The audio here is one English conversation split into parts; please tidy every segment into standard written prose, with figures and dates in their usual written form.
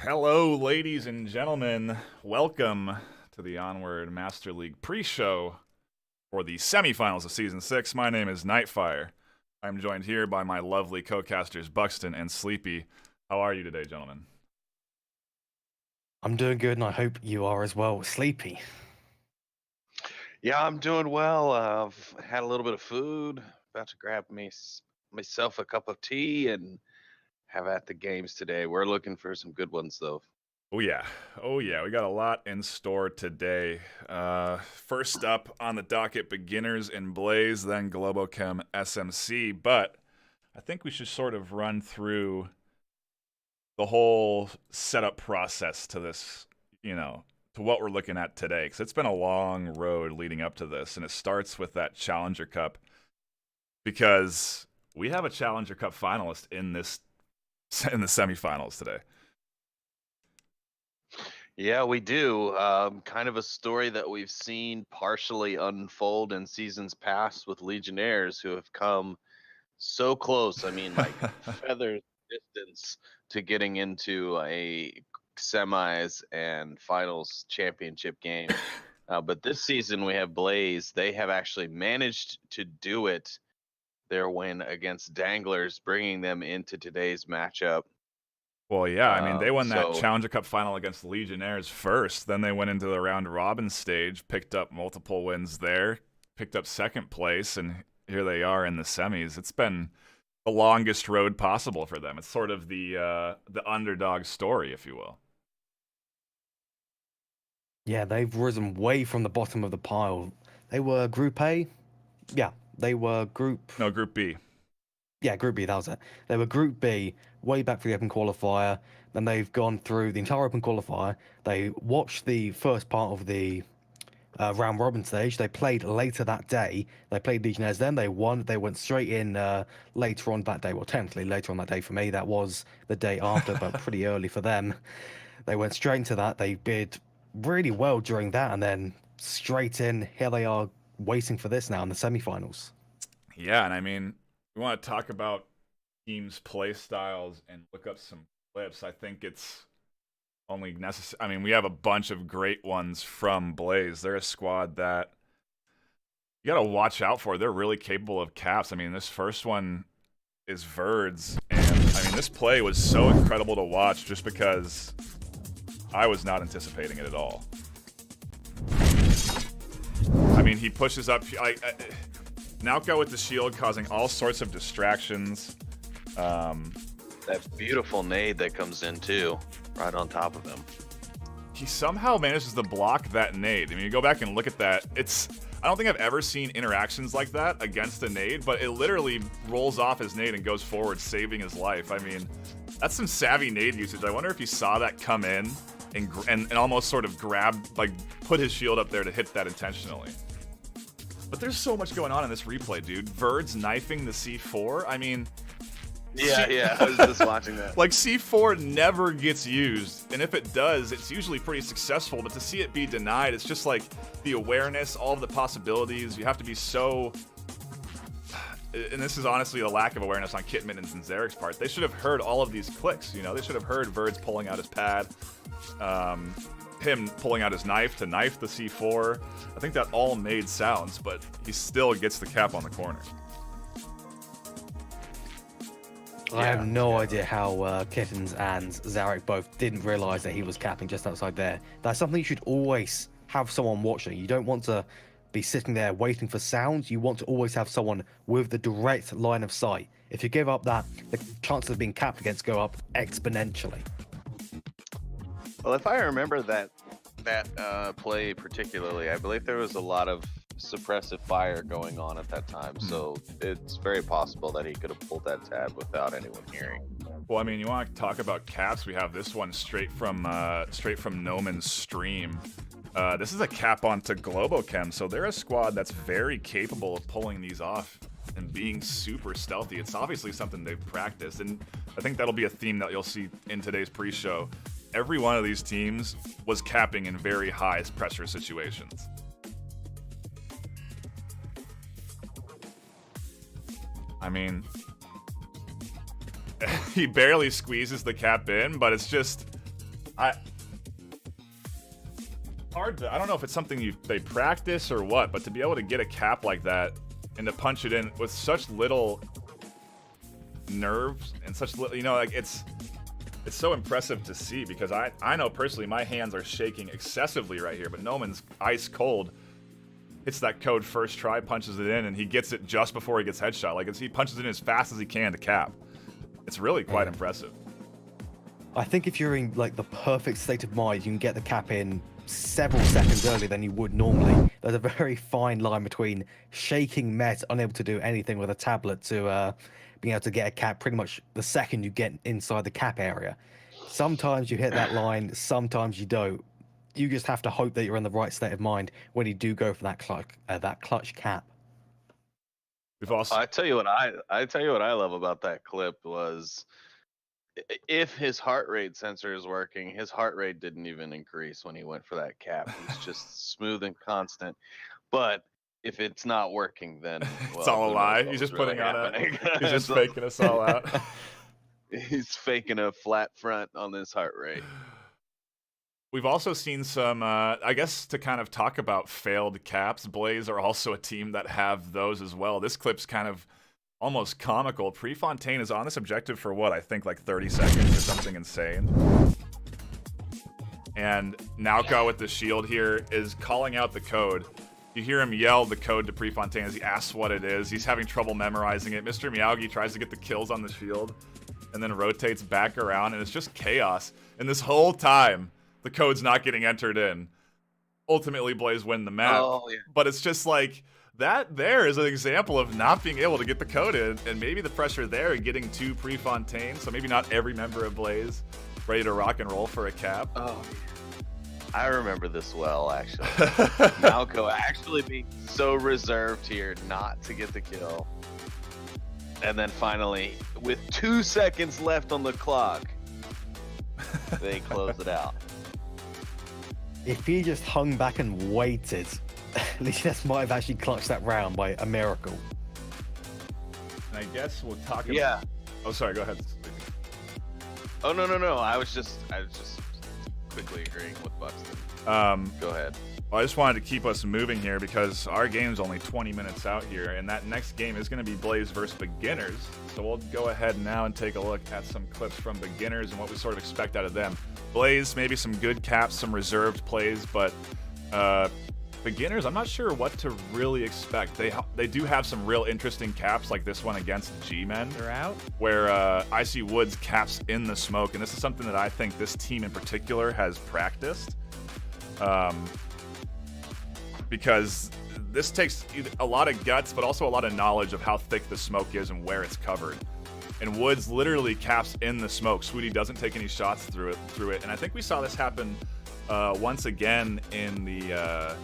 Hello, ladies and gentlemen. Welcome to the Onward Master League pre-show for the semifinals of Season 6. My name is NightFiree. I'm joined here by my lovely co-casters Buxton and Sleepy. How are you today, gentlemen? I'm doing good, and I hope you are as well. Sleepy. Yeah, I'm doing well. I've had a little bit of food. About to grab myself a cup of tea and have at the games today. We're looking for some good ones, though. Oh yeah, we got a lot in store today. First up on the docket, Beginners in Blaze, then Globochem SMC. But I think we should sort of run through the whole setup process to this, to what we're looking at today, because it's been a long road leading up to this, and it starts with that Challenger Cup, because we have a Challenger Cup finalist in the semifinals today. Yeah, we do. Kind of a story that we've seen partially unfold in seasons past with Legionnaires who have come so close. I mean, like feathers distance to getting into a semis and finals championship game. But this season we have Blaze. They have actually managed to do it. Their win against Danglers, bringing them into today's matchup. Well, yeah, I mean, they won that So Challenger Cup final against the Legionnaires first. Then they went into the round robin stage, picked up multiple wins there, picked up second place, and here they are in the semis. It's been the longest road possible for them. It's sort of the underdog story, if you will. Yeah, they've risen way from the bottom of the pile. They were Group A. Yeah, they were Group... No, Group B. Yeah, Group B, that was it. They were Group B, way back for the Open Qualifier. Then they've gone through the entire Open Qualifier. They watched the first part of the round robin stage. They played later that day. They played Legionnaires, then they won. They went straight in later on that day. Well, technically later on that day for me. That was the day after, but pretty early for them. They went straight into that. They did really well during that, and then straight in. Here they are waiting for this now in the semifinals. Yeah, and I mean, we want to talk about teams' play styles and look up some clips. I think it's only necessary. I mean, we have a bunch of great ones from Blaze. They're a squad that you got to watch out for. They're really capable of caps. I mean, this first one is Verds, and I mean, this play was so incredible to watch just because I was not anticipating it at all. I mean, he pushes up. Nauka with the shield causing all sorts of distractions. that beautiful nade that comes in too, right on top of him. He somehow manages to block that nade. I mean, you go back and look at that. I don't think I've ever seen interactions like that against a nade, but it literally rolls off his nade and goes forward, saving his life. I mean, that's some savvy nade usage. I wonder if he saw that come in and almost sort of put his shield up there to hit that intentionally. But there's so much going on in this replay, dude. Verds knifing the C4. I mean... Yeah, I was just watching that. Like, C4 never gets used, and if it does, it's usually pretty successful, but to see it be denied, it's just like the awareness, all of the possibilities. You have to be so... And this is honestly the lack of awareness on Kit Mittens and Zarek's part. They should have heard all of these clicks, you know? They should have heard Verds pulling out his pad, him pulling out his knife to knife the C4. I think that all made sounds, but he still gets the cap on the corner. I have no idea how Kittens and Zarek both didn't realize that he was capping just outside there. That's something you should always have someone watching. You don't want to be sitting there waiting for sounds. You want to always have someone with the direct line of sight. If you give up that, the chances of being capped against go up exponentially. Well, if I remember that play particularly, I believe there was a lot of suppressive fire going on at that time, so it's very possible that he could have pulled that tab without anyone hearing. Well, I mean, you want to talk about caps? We have this one straight from Noman's stream. This is a cap onto Globochem, so they're a squad that's very capable of pulling these off and being super stealthy. It's obviously something they've practiced, and I think that'll be a theme that you'll see in today's pre-show. Every one of these teams was capping in very high pressure situations. I mean, he barely squeezes the cap in, but it's just I don't know if it's something they practice or what, but to be able to get a cap like that and to punch it in with such little nerves and such little, like it's so impressive to see, because I know personally my hands are shaking excessively right here, but Noman's ice cold. Hits that code first try, punches it in, and he gets it just before he gets headshot. Like he punches it in as fast as he can to cap. It's really quite impressive. I think if you're in like the perfect state of mind, you can get the cap in several seconds earlier than you would normally. There's a very fine line between shaking Met, unable to do anything with a tablet, to being able to get a cap pretty much the second you get inside the cap area. Sometimes you hit that line, sometimes you don't. You just have to hope that you're in the right state of mind when you do go for that clutch cap. We've also I tell you what I love about that clip was, if his heart rate sensor is working, his heart rate didn't even increase when he went for that cap. It's just smooth and constant. But if it's not working, then well, it's all a lie. He's just really putting on happening. he's just faking us all out. He's faking a flat front on this heart rate. We've also seen some, I guess, to kind of talk about failed caps. Blaze are also a team that have those as well. This clip's kind of almost comical. Prefontaine is on this objective for what, I think like 30 seconds or something insane. And Nauka with the shield here is calling out the code. You hear him yell the code to Prefontaine as he asks what it is. He's having trouble memorizing it. Mr. Miyagi tries to get the kills on the shield and then rotates back around, and it's just chaos. And this whole time, the code's not getting entered in. Ultimately, Blaze win the map. Oh, yeah. But it's just like, that there is an example of not being able to get the code in, and maybe the pressure there getting to Prefontaine, so maybe not every member of Blaze ready to rock and roll for a cap. Oh, I remember this well, actually. Malco actually being so reserved here not to get the kill. And then finally, with 2 seconds left on the clock, they close it out. If he just hung back and waited, Legionnaires might have actually clutched that round by a miracle. And I guess we'll talk about... Yeah. Oh, sorry, go ahead. Oh, no. I was just quickly agreeing with Buxton. Go ahead. Well, I just wanted to keep us moving here because our game's only 20 minutes out here, and that next game is going to be Blaze versus Beginners. So we'll go ahead now and take a look at some clips from Beginners and what we sort of expect out of them. Blaze, maybe some good caps, some reserved plays, but Beginners, I'm not sure what to really expect. They do have some real interesting caps, like this one against G-Men. They're out. Where I see Woods caps in the smoke, and this is something that I think this team in particular has practiced. Because this takes a lot of guts, but also a lot of knowledge of how thick the smoke is and where it's covered. And Woods literally caps in the smoke. Swooty doesn't take any shots through it. And I think we saw this happen once again in the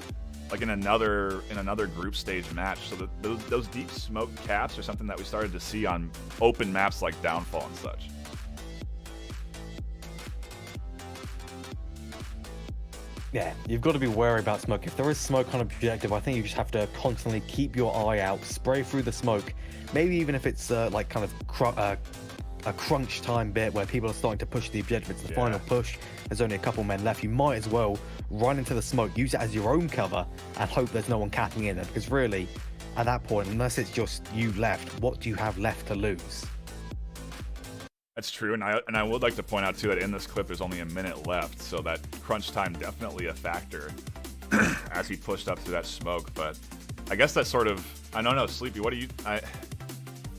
in another group stage match. So those deep smoke caps are something that we started to see on open maps like Downfall and such. Yeah, you've got to be wary about smoke. If there is smoke on objective, I think you just have to constantly keep your eye out, spray through the smoke. Maybe even if it's like kind of a crunch time bit where people are starting to push the objective, it's the final push, there's only a couple men left, you might as well run into the smoke, use it as your own cover, and hope there's no one capping in there. Because really, at that point, unless it's just you left, what do you have left to lose? That's true, and I would like to point out too that in this clip there's only a minute left, so that crunch time definitely a factor as he pushed up through that smoke. But I guess that's sort of, I don't know, Sleepy.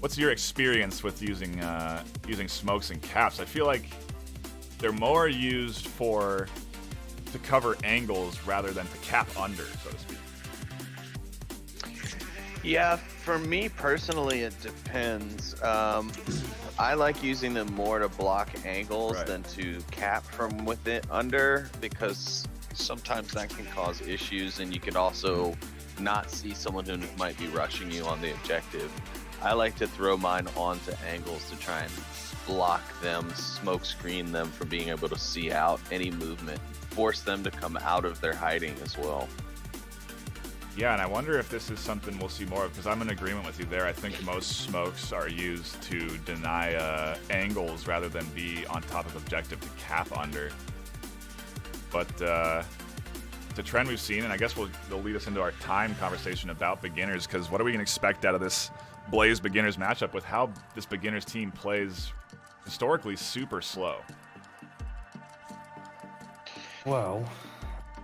What's your experience with using smokes and caps? I feel like they're more used to cover angles rather than to cap under, so to speak. Yeah, for me personally, it depends. I like using them more to block angles than to cap from within under, because sometimes that can cause issues, and you can also not see someone who might be rushing you on the objective. I like to throw mine onto angles to try and block them, smoke screen them from being able to see out any movement, force them to come out of their hiding as well. Yeah, and I wonder if this is something we'll see more of, because I'm in agreement with you there. I think most smokes are used to deny angles rather than be on top of objective to cap under. But the trend we've seen, and I guess they'll lead us into our time conversation about beginners, because what are we going to expect out of this Blaze beginners matchup with how this beginners team plays historically super slow? Well,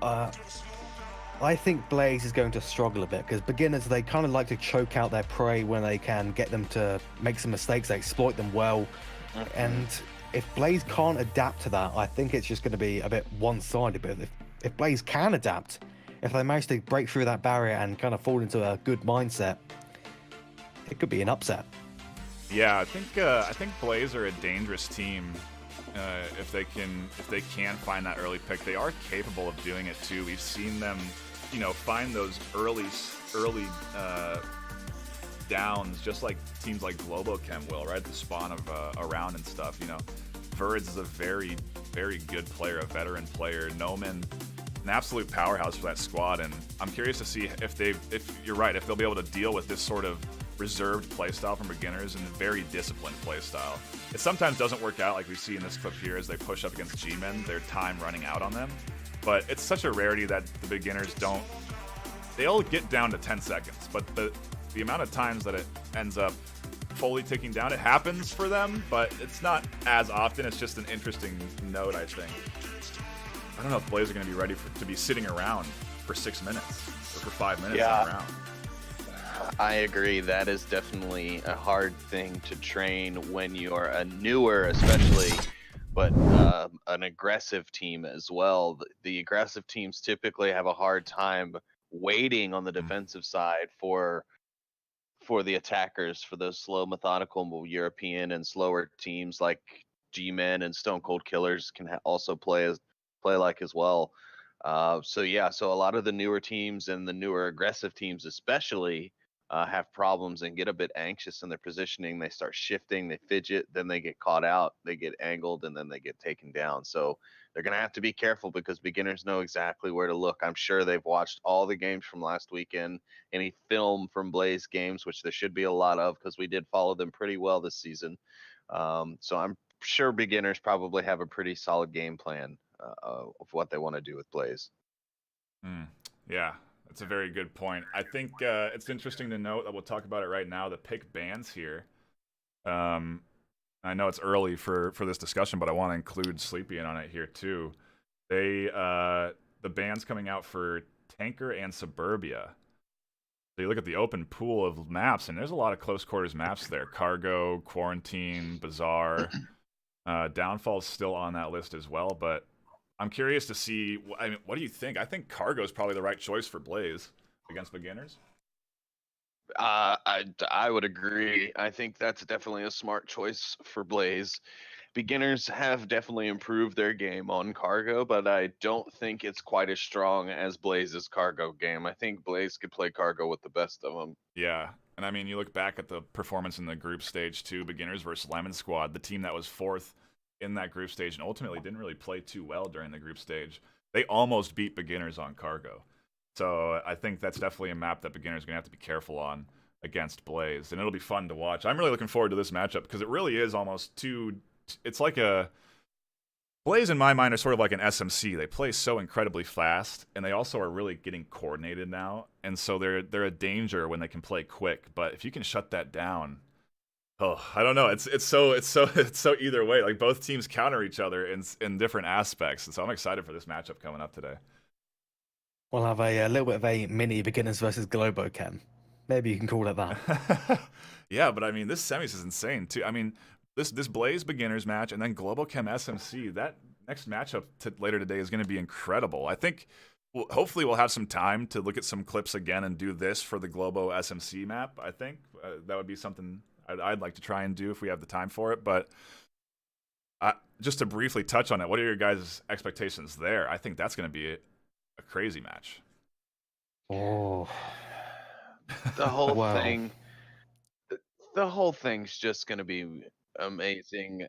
I think Blaze is going to struggle a bit because beginners, they kind of like to choke out their prey when they can get them to make some mistakes. They exploit them well. And if Blaze can't adapt to that, I think it's just going to be a bit one-sided. But if Blaze can adapt, if they manage to break through that barrier and kind of fall into a good mindset, it could be an upset. Yeah, I think Blaze are a dangerous team. If they can find that early pick, they are capable of doing it too. We've seen them, find those early downs, just like teams like Globochem will, right? The spawn of a round and stuff. Verds is a very, very good player, a veteran player. Noman, an absolute powerhouse for that squad, and I'm curious to see if you're right, if they'll be able to deal with this sort of reserved playstyle from beginners and a very disciplined playstyle. It sometimes doesn't work out, like we see in this clip here, as they push up against G-Men, their time running out on them. But it's such a rarity that the beginners don't. They'll get down to 10 seconds, but the amount of times that it ends up fully ticking down, it happens for them, but it's not as often. It's just an interesting note, I think. I don't know if Blaze are going to be ready to be sitting around for 6 minutes or for 5 minutes on a round. I agree. That is definitely a hard thing to train when you're a newer, especially, but an aggressive team as well. The aggressive teams typically have a hard time waiting on the defensive side for the attackers, for those slow, methodical European and slower teams like G-Men and Stone Cold Killers can also play like as well. So a lot of the newer teams and the newer aggressive teams especially have problems and get a bit anxious in their positioning. They start shifting, they fidget, then they get caught out, they get angled, and then they get taken down. So they're going to have to be careful because beginners know exactly where to look. I'm sure they've watched all the games from last weekend, any film from Blaze games, which there should be a lot of because we did follow them pretty well this season. So I'm sure beginners probably have a pretty solid game plan of what they want to do with Blaze. Yeah. That's a very good point. I think it's interesting to note that we'll talk about it right now. The pick bans here. I know it's early for this discussion, but I want to include Sleepy in on it here too. The bans coming out for Tanker and Suburbia. So you look at the open pool of maps, and there's a lot of close quarters maps there. Cargo, Quarantine, Bazaar. Downfall's still on that list as well, but I'm curious to see. What do you think? I think Cargo is probably the right choice for Blaze against beginners. I would agree. I think that's definitely a smart choice for Blaze. Beginners have definitely improved their game on Cargo, but I don't think it's quite as strong as Blaze's Cargo game. I think Blaze could play Cargo with the best of them. Yeah, and you look back at the performance in the group stage too, beginners versus Lemon Squad, the team that was fourth in that group stage and ultimately didn't really play too well during the group stage. They almost beat beginners on Cargo. So I think that's definitely a map that beginners are going to have to be careful on against Blaze. And it'll be fun to watch. I'm really looking forward to this matchup because it really is almost it's like a... Blaze, in my mind, are sort of like an SMC. They play so incredibly fast, and they also are really getting coordinated now. And so they're a danger when they can play quick. But if you can shut that down... Oh, I don't know. It's so either way. Like both teams counter each other in different aspects, and so I'm excited for this matchup coming up today. We'll have a little bit of a mini beginners versus Globochem. Maybe you can call it that. Yeah, but this semis is insane too. This Blaze beginners match and then Globochem SMC. That next matchup later today is going to be incredible. I think hopefully we'll have some time to look at some clips again and do this for the Globo SMC map. I think that would be something I'd like to try and do if we have the time for it. But just to briefly touch on it, what are your guys' expectations there? I think that's going to be a crazy match. Oh, the whole thing's just going to be amazing.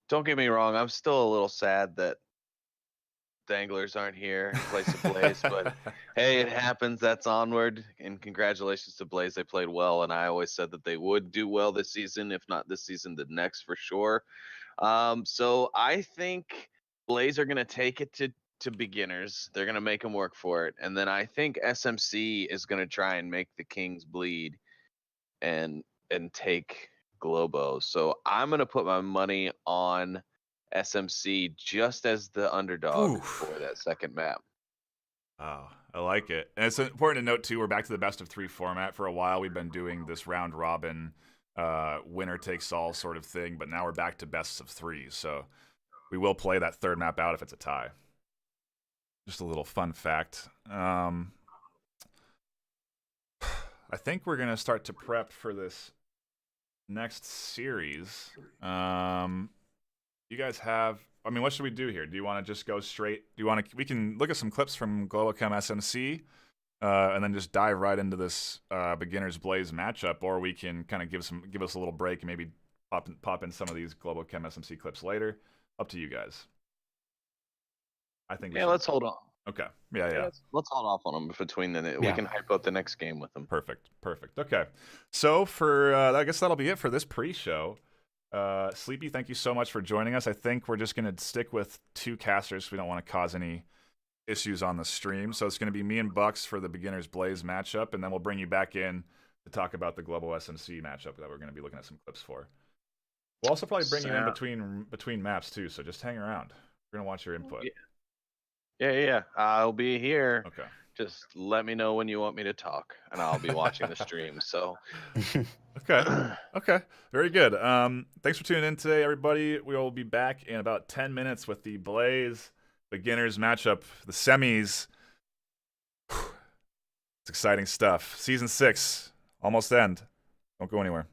Don't get me wrong, I'm still a little sad that Danglers aren't here in place of Blaze, but hey, it happens. That's Onward, and congratulations to Blaze. They played well, and I always said that they would do well this season, if not this season, the next for sure. So I think Blaze are gonna take it to beginners. They're gonna make them work for it, and then I think SMC is gonna try and make the Kings bleed, and take Globo. So I'm gonna put my money on SMC just as the underdog Oof. for that second map. Oh, I like it. And it's important to note, too, we're back to the best of 3 format. For a while, we've been doing this round robin, winner takes all sort of thing, but now we're back to best of 3. So we will play that third map out if it's a tie. Just a little fun fact. I think we're going to start to prep for this next series. You guys have... I mean, what should we do here? Do you want to just go straight? Do you want to? We can look at some clips from GlobalChem SMC, and then just dive right into this beginners Blaze matchup, or we can kind of give us a little break and maybe pop in some of these GlobalChem SMC clips later. Up to you guys. I think. Let's hold on. Okay. Yeah. Let's hold off on them between the. We can hype up the next game with them. Perfect. Okay. So for I guess that'll be it for this pre-show. Sleepy, thank you so much for joining us. I think we're just going to stick with 2 casters. We don't want to cause any issues on the stream. So it's going to be me and Bucks for the Beginners Blaze matchup, and then we'll bring you back in to talk about the Global SMC matchup that we're going to be looking at some clips for. We'll also probably bring you in between maps, too, so just hang around. We're going to watch your input. Yeah. I'll be here. Okay. Just let me know when you want me to talk, and I'll be watching the stream. So, okay, very good. Thanks for tuning in today, everybody. We will be back in about 10 minutes with the Blaze Beginners matchup, the semis. It's exciting stuff. Season 6, almost end. Don't go anywhere.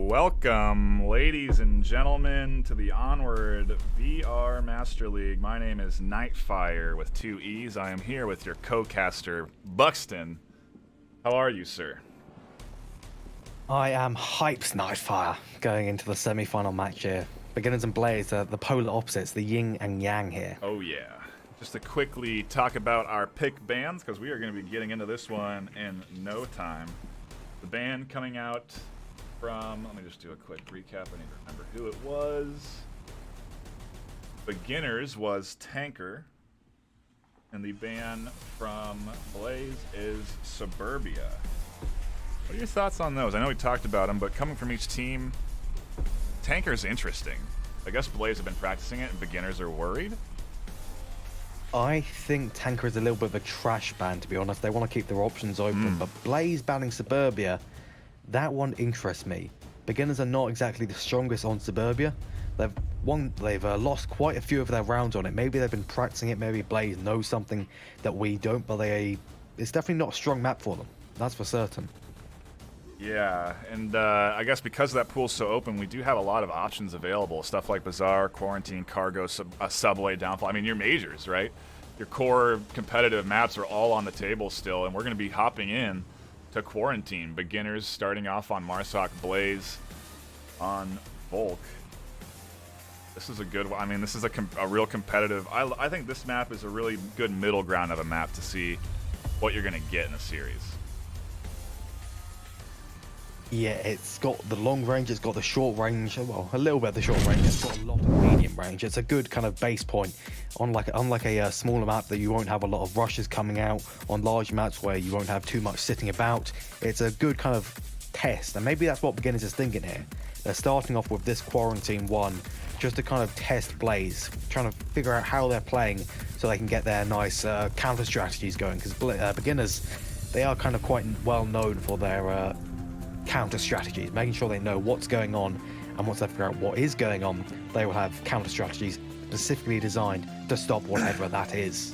Welcome, ladies and gentlemen, to the Onward VR Master League. My name is NightFiree with 2 E's. I am here with your co-caster, Buxton. How are you, sir? I am hyped NightFiree going into the semi-final match here. Beginners and Blaze, the polar opposites, the yin and yang here. Oh, yeah. Just to quickly talk about our pick bands, because we are going to be getting into this one in no time. The band coming out from, let me just do a quick recap. I need to remember who it was. Beginners was Tanker, and the band from Blaze is Suburbia. What are your thoughts on those? I know we talked about them, but coming from each team, Tanker's interesting. I guess Blaze have been practicing it, and Beginners are worried. I think Tanker is a little bit of a trash ban, to be honest. They want to keep their options open, but Blaze banning Suburbia, that one interests me. Beginners are not exactly the strongest on Suburbia. They've lost quite a few of their rounds on it. Maybe they've been practicing it. Maybe Blaze knows something that we don't, but it's definitely not a strong map for them. That's for certain. Yeah, and I guess because that pool's so open, we do have a lot of options available. Stuff like Bazaar, Quarantine, Cargo, Subway, Downfall. I mean, your majors, right? Your core competitive maps are all on the table still, and we're going to be hopping in to Quarantine. Beginners starting off on Marsoc, Blaze on Volk. This is a good one. I mean, this is a real competitive. I think this map is a really good middle ground of a map to see what you're going to get in a series. Yeah, it's got the long range, it's got the short range, well, a little bit of the short range, it's got a lot of medium range. It's a good kind of base point. Unlike a smaller map that you won't have a lot of rushes coming out, on large maps where you won't have too much sitting about, it's a good kind of test. And maybe that's what Beginners is thinking here. They're starting off with this Quarantine 1 just to kind of test Blaze, trying to figure out how they're playing so they can get their nice counter strategies going. Because Beginners, they are kind of quite well known for their counter strategies, making sure they know what's going on, and once they figure out what is going on, they will have counter strategies specifically designed to stop whatever that is.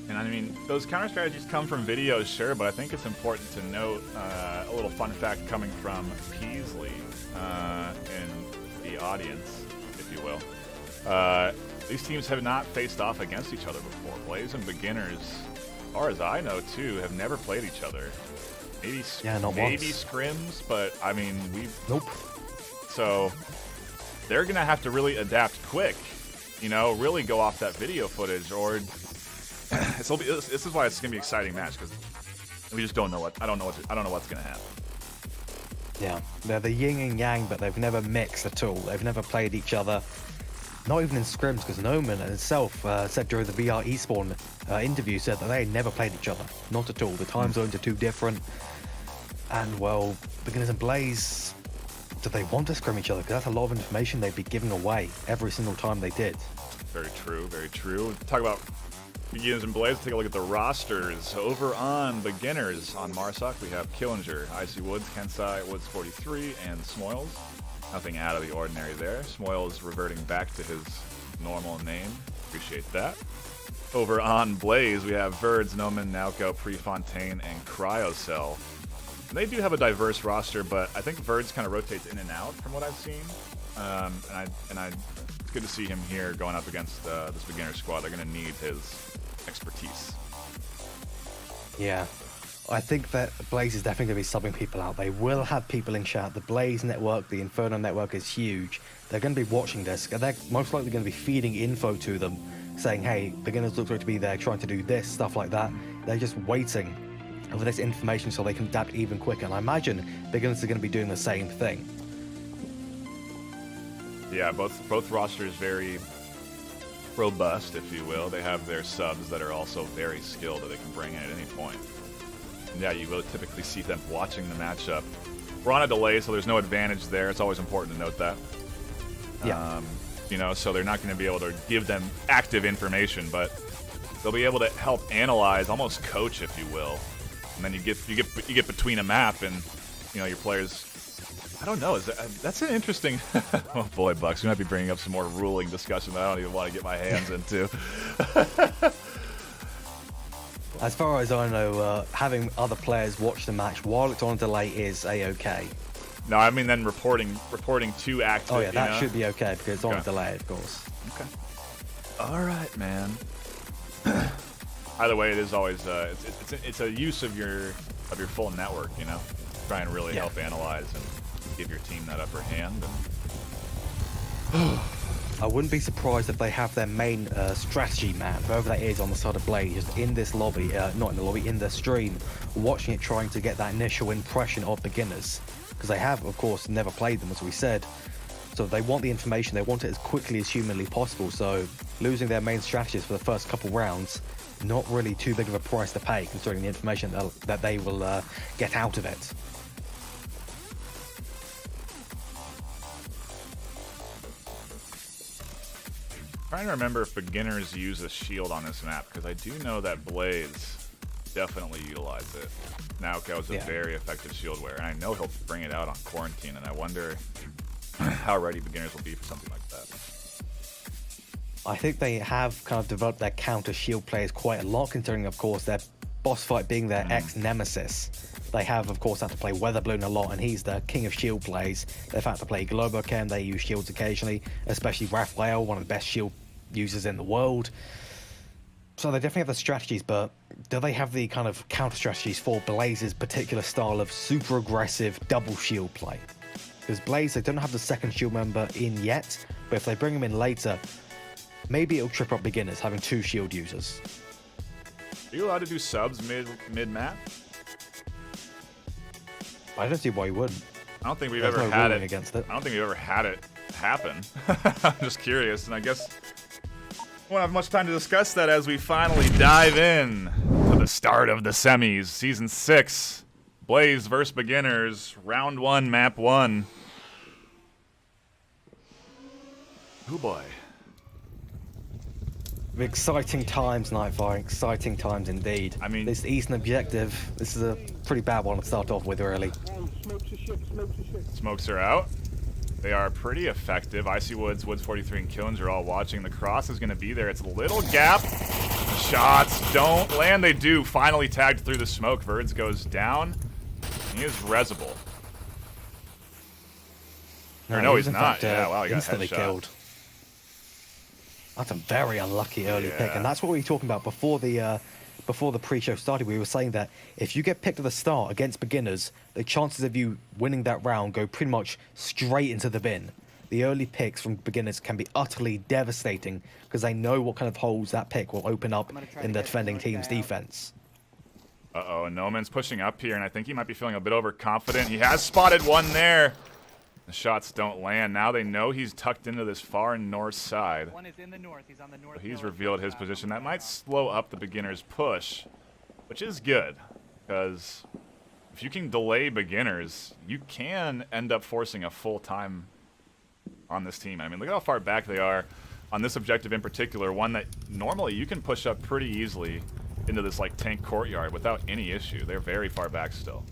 And I mean, those counter strategies come from videos, sure, but I think it's important to note a little fun fact coming from Peasley in the audience, if you will. These teams have not faced off against each other before. Blaze and Beginners, as far as I know too, have never played each other. Maybe scrims, but I mean, Nope. So they're gonna have to really adapt quick, you know, really go off that video footage, or this is why it's gonna be an exciting match, because we just don't know I don't know what's gonna happen. Yeah, they're the yin and yang, but they've never mixed at all. They've never played each other, not even in scrims, because Noman itself said during the VR Esporn interview, said that they never played each other, not at all. The time zones are too different. And, well, Beginners and Blaze, do they want to scrim each other? Because that's a lot of information they'd be giving away every single time they did. Very true, very true. Talk about Beginners and Blaze. Take a look at the rosters. Over on Beginners, on Marsoc, we have Killinger, Icy Woods, Kensai, Woods 43, and Smoils. Nothing out of the ordinary there. Smoils reverting back to his normal name. Appreciate that. Over on Blaze, we have Verds, Noman, Nauko, Prefontaine, and Cryocell. And they do have a diverse roster, but I think Verds kind of rotates in and out from what I've seen. It's good to see him here going up against this beginner squad. They're going to need his expertise. Yeah, I think that Blaze is definitely going to be subbing people out. They will have people in chat. The Blaze network, the Inferno network is huge. They're going to be watching this. They're most likely going to be feeding info to them, saying, hey, Beginners look like to be there trying to do this, stuff like that. They're just waiting for this information so they can adapt even quicker. And I imagine Beginners are going to be doing the same thing. Yeah, both rosters very robust, if you will. They have their subs that are also very skilled that they can bring in at any point. And yeah, you will typically see them watching the matchup. We're on a delay, so there's no advantage there. It's always important to note that. Yeah. You know, so they're not going to be able to give them active information, but they'll be able to help analyze, almost coach, if you will. And then you get between a map, and you know your players. I don't know. That's an interesting. Oh boy, Bucks, we might be bringing up some more ruling discussion that I don't even want to get my hands into. As far as I know, having other players watch the match while it's on delay is a-okay. No, I mean then reporting to active. Oh yeah, that you know? should be okay because it's on Okay. delay, of course. Okay. All right, man. Either way, it is always it's a use of your full network. You know, try and really help analyze and give your team that upper hand. And I wouldn't be surprised if they have their main strategy map, whoever that is on the side of Blade, just in this lobby, not in the lobby, in the stream, watching it, trying to get that initial impression of beginners. Because they have, of course, never played them, as we said. So they want the information, they want it as quickly as humanly possible. So losing their main strategist for the first couple rounds, not really too big of a price to pay, considering the information that they will get out of it. trying to remember if beginners use a shield on this map, because I do know that Blaze definitely utilize it. Naoka was a very effective shield wearer, and I know he'll bring it out on quarantine, and I wonder how ready beginners will be for something like that. I think they have kind of developed their counter shield players quite a lot, considering, of course, their boss fight being their ex-nemesis. They have, of course, had to play Weather Balloon a lot, and he's the king of shield plays. They've had to play Globochem, they use shields occasionally, especially Raphael, one of the best shield users in the world. So they definitely have the strategies, but do they have the kind of counter strategies for Blaze's particular style of super aggressive double shield play? Because Blaze, they don't have the second shield member in yet, but if they bring him in later, maybe it'll trip up beginners having two shield users. Are you allowed to do subs mid map? I don't see why you wouldn't. I don't think we've There's ever no had ruling it. against it. I don't think we've ever had it happen. I'm just curious, and I guess we won't have much time to discuss that as we finally dive in to the start of the semis, season 6, Blaze vs Beginners, round 1, map 1. Oh boy. Exciting times, NightFiree. Exciting times indeed. I mean, this Eastern objective, this is a pretty bad one to start off with, really. Smokes are out. They are pretty effective. Icy Woods, Woods 43, and Killings are all watching. The cross is going to be there. It's a little gap. The shots don't land. They do. Finally tagged through the smoke. Verds goes down. He is resable. No, he's in not. fact, Yeah, wow, he got instantly headshot. killed. That's a very unlucky early pick, and that's what we were talking about before the pre-show started. We were saying that if you get picked at the start against beginners, the chances of you winning that round go pretty much straight into the bin. The early picks from beginners can be utterly devastating because they know what kind of holes that pick will open up in the defending team's defense. Uh-oh, and Noman's pushing up here, and I think he might be feeling a bit overconfident. He has spotted one there. The shots don't land. Now they know he's tucked into this far north side. One is in the north. He's on the north. So he's revealed his position. That might slow up the beginner's push, which is good, because if you can delay beginners, you can end up forcing a full time on this team. I mean, look how far back they are on this objective in particular, one that normally you can push up pretty easily into this like tank courtyard without any issue. They're very far back still.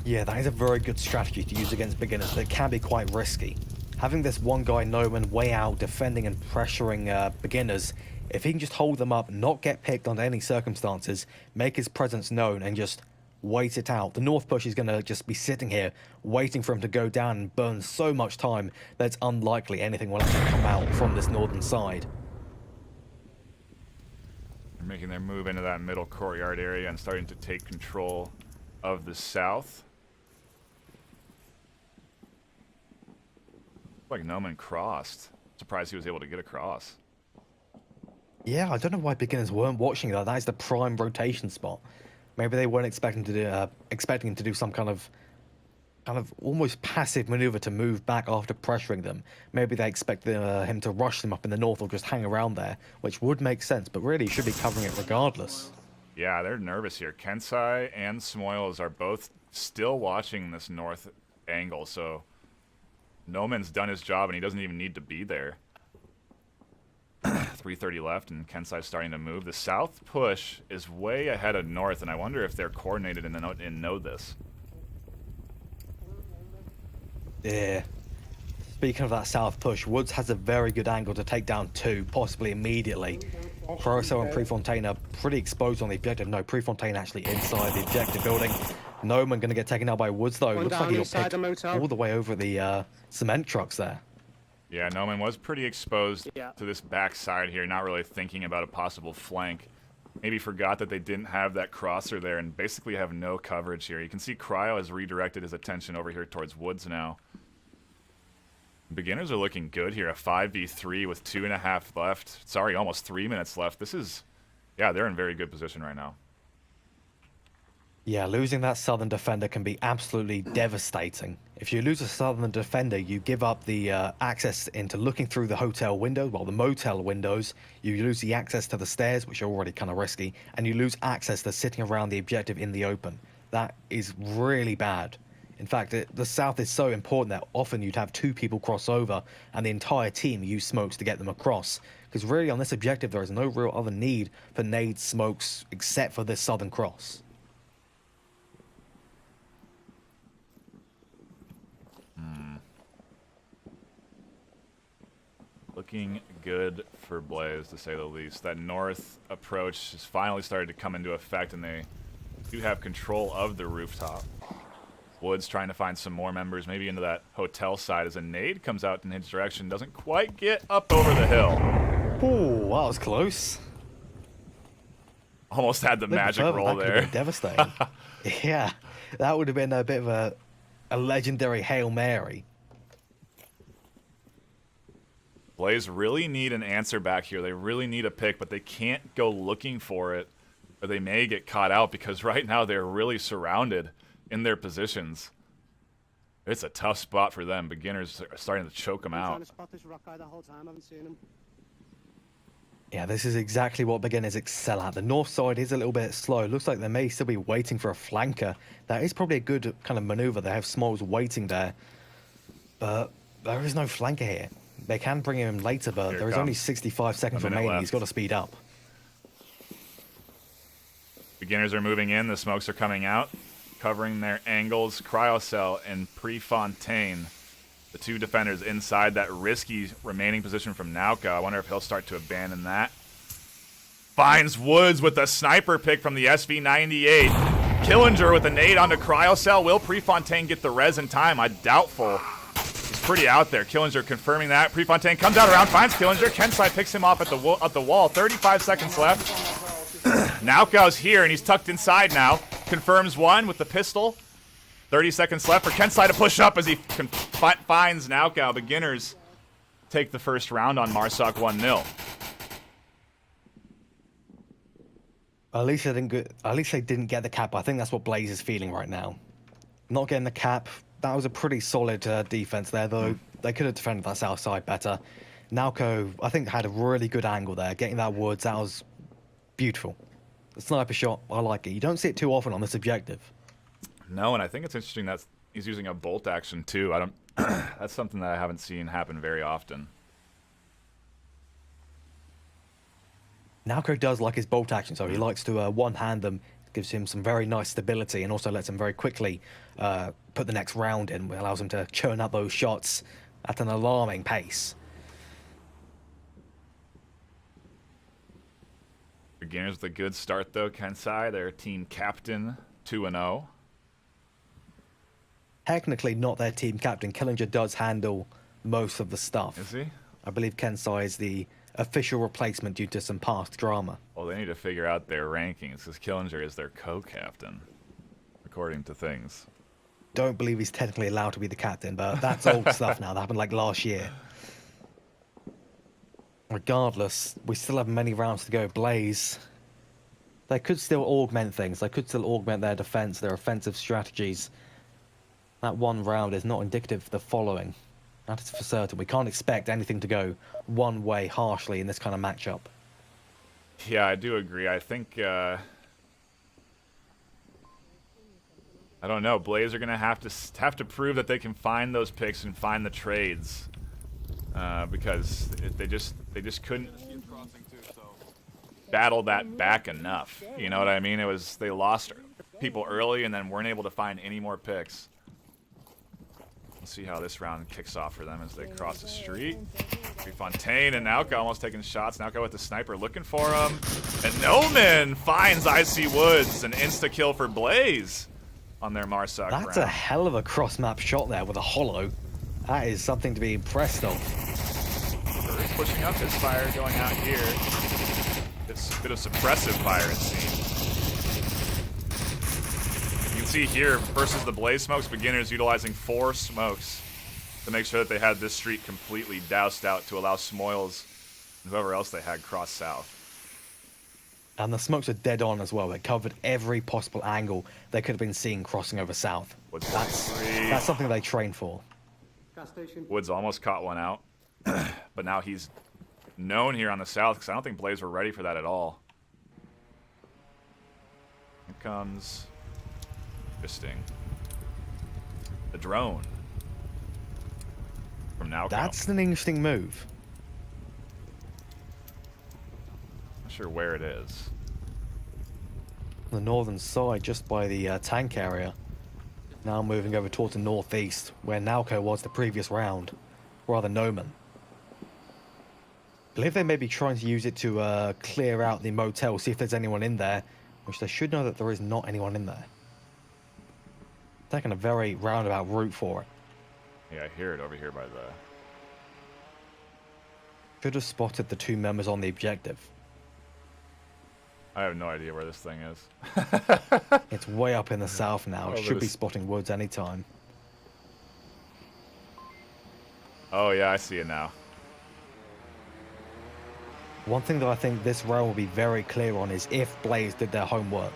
Yeah, that is a very good strategy to use against beginners, but it can be quite risky. Having this one guy, Noman, way out, defending and pressuring beginners, if he can just hold them up, not get picked under any circumstances, make his presence known, and just wait it out. The north push is going to just be sitting here, waiting for him to go down and burn so much time that it's unlikely anything will actually come out from this northern side. They're making their move into that middle courtyard area and starting to take control of the south. Like Noman crossed. Surprised he was able to get across. Yeah, I don't know why beginners weren't watching that. That is the prime rotation spot. Maybe they weren't expecting him to do some kind of almost passive maneuver to move back after pressuring them. Maybe they expected him to rush them up in the north or just hang around there, which would make sense, but really he should be covering it regardless. Yeah, they're nervous here. Kensai and Smoils are both still watching this north angle, so Noman's done his job and he doesn't even need to be there. 3:30 left and Kensai's starting to move. The south push is way ahead of north, and I wonder if they're coordinated and know this. Yeah. Speaking of that south push, Woods has a very good angle to take down two, possibly immediately. Proso and Prefontaine are pretty exposed on the objective. No, Prefontaine actually inside the objective building. Noman going to get taken out by Woods, though. One Looks like down he got inside picked the motel. all the way over the cement trucks there. Yeah, Noman was pretty exposed Yeah. to this backside here, not really thinking about a possible flank. Maybe forgot that they didn't have that crosser there and basically have no coverage here. You can see Cryo has redirected his attention over here towards Woods now. Beginners are looking good here. A 5v3 with 2.5 left. Sorry, almost 3 minutes left. This is, yeah, they're in very good position right now. Yeah, losing that southern defender can be absolutely devastating. If you lose a southern defender, you give up the access into looking through the hotel window, well, the motel windows. You lose the access to the stairs, which are already kind of risky, and you lose access to sitting around the objective in the open. That is really bad. In fact, the south is so important that often you'd have 2 people cross over and the entire team use smokes to get them across. Because really on this objective, there is no real other need for nades, smokes, except for this southern cross. Looking good for Blaze, to say the least. That north approach has finally started to come into effect, and they do have control of the rooftop. Woods trying to find some more members, maybe into that hotel side, as a nade comes out in his direction. Doesn't quite get up over the hill. Ooh, that was close. Almost had the magic Further, roll that could have there. been devastating. Yeah, that would have been a bit of a legendary Hail Mary. Blaze really need an answer back here. They really need a pick, but they can't go looking for it, or they may get caught out, because right now they're really surrounded in their positions. It's a tough spot for them. Beginners are starting to choke them I'm trying out. to spot this rock guy the whole time. I haven't seen him. Yeah, this is exactly what beginners excel at. The north side is a little bit slow. Looks like they may still be waiting for a flanker. That is probably a good kind of maneuver. They have Smalls waiting there, but there is no flanker here. They can bring him in later, but Here there is only 65 seconds minute remaining. left. He's got to speed up. Beginners are moving in. The smokes are coming out, covering their angles. Cryocell and Prefontaine, the 2 defenders inside that risky remaining position from Nauka. I wonder if he'll start to abandon that. Finds Woods with a sniper pick from the SV98. Killinger with a nade onto Cryocell. Will Prefontaine get the res in time? Doubtful. He's pretty out there. Killinger confirming that. Prefontaine comes out around, finds Killinger. Kensai picks him off at the wall. 35 seconds left. Naukow's here, and he's tucked inside now. Confirms 1 with the pistol. 30 seconds left for Kensai to push up as he finds Naukow. Beginners take the first round on Marsoc 1-0. At least they didn't get the cap. I think that's what Blaze is feeling right now. Not getting the cap. That was a pretty solid defense there, though. They could have defended that south side better. Nauko, I think, had a really good angle there. Getting that Woods, that was beautiful. The sniper shot, I like it. You don't see it too often on this objective. No, and I think it's interesting that he's using a bolt action too. That's something that I haven't seen happen very often. Nauko does like his bolt action, so he likes to one-hand them. Gives him some very nice stability and also lets him very quickly put the next round in. Allows him to churn out those shots at an alarming pace. Beginners with a good start though. Kensai, their team captain, 2-0. Technically not their team captain. Killinger does handle most of the stuff. Is he? I believe Kensai is the official replacement due to some past drama. Well, they need to figure out their rankings, because Killinger is their co-captain, according to things. Don't believe he's technically allowed to be the captain, but that's old stuff now. That happened like last year. Regardless, we still have many rounds to go. Blaze, they could still augment things. They could still augment their defense, their offensive strategies. That one round is not indicative of the following. That is for certain. We can't expect anything to go one way harshly in this kind of matchup. Yeah, I do agree. I think, I don't know. Blaze are going to have to prove that they can find those picks and find the trades, because they just couldn't battle that back enough. You know what I mean? They lost people early and then weren't able to find any more picks. We'll see how this round kicks off for them as they cross the street. Fontaine and Nauka almost taking shots. Nauka with the sniper looking for him. And Noman finds IC Woods. An insta-kill for Blaze. on their Marsoc That's a round. hell of a cross-map shot there with a hollow. That is something to be impressed of. Bird's pushing up his fire going out here. It's a bit of suppressive fire, it seems. You can see here, versus the Blaze Smokes, beginners utilizing 4 smokes to make sure that they had this street completely doused out to allow Smoils and whoever else they had cross south. And the smokes are dead on as well. It covered every possible angle they could have been seen crossing over south. Woods That's something they train for. Gas station. Woods almost caught one out, but now he's known here on the south because I don't think Blaze were ready for that at all. Here comes interesting. The drone from now. That's an interesting move. Not sure where it is. The northern side, just by the tank area. Now moving over towards the northeast, where Nalco was the previous round. Rather Noman. I believe they may be trying to use it to clear out the motel, see if there's anyone in there, which they should know that there is not anyone in there. Taking a very roundabout route for it. Yeah, I hear it over here by the... Should have spotted the 2 members on the objective. I have no idea where this thing is. It's way up in the south now. Oh, It should be there's- spotting Woods anytime. Oh yeah, I see it now. One thing that I think this round will be very clear on is if Blaze did their homework.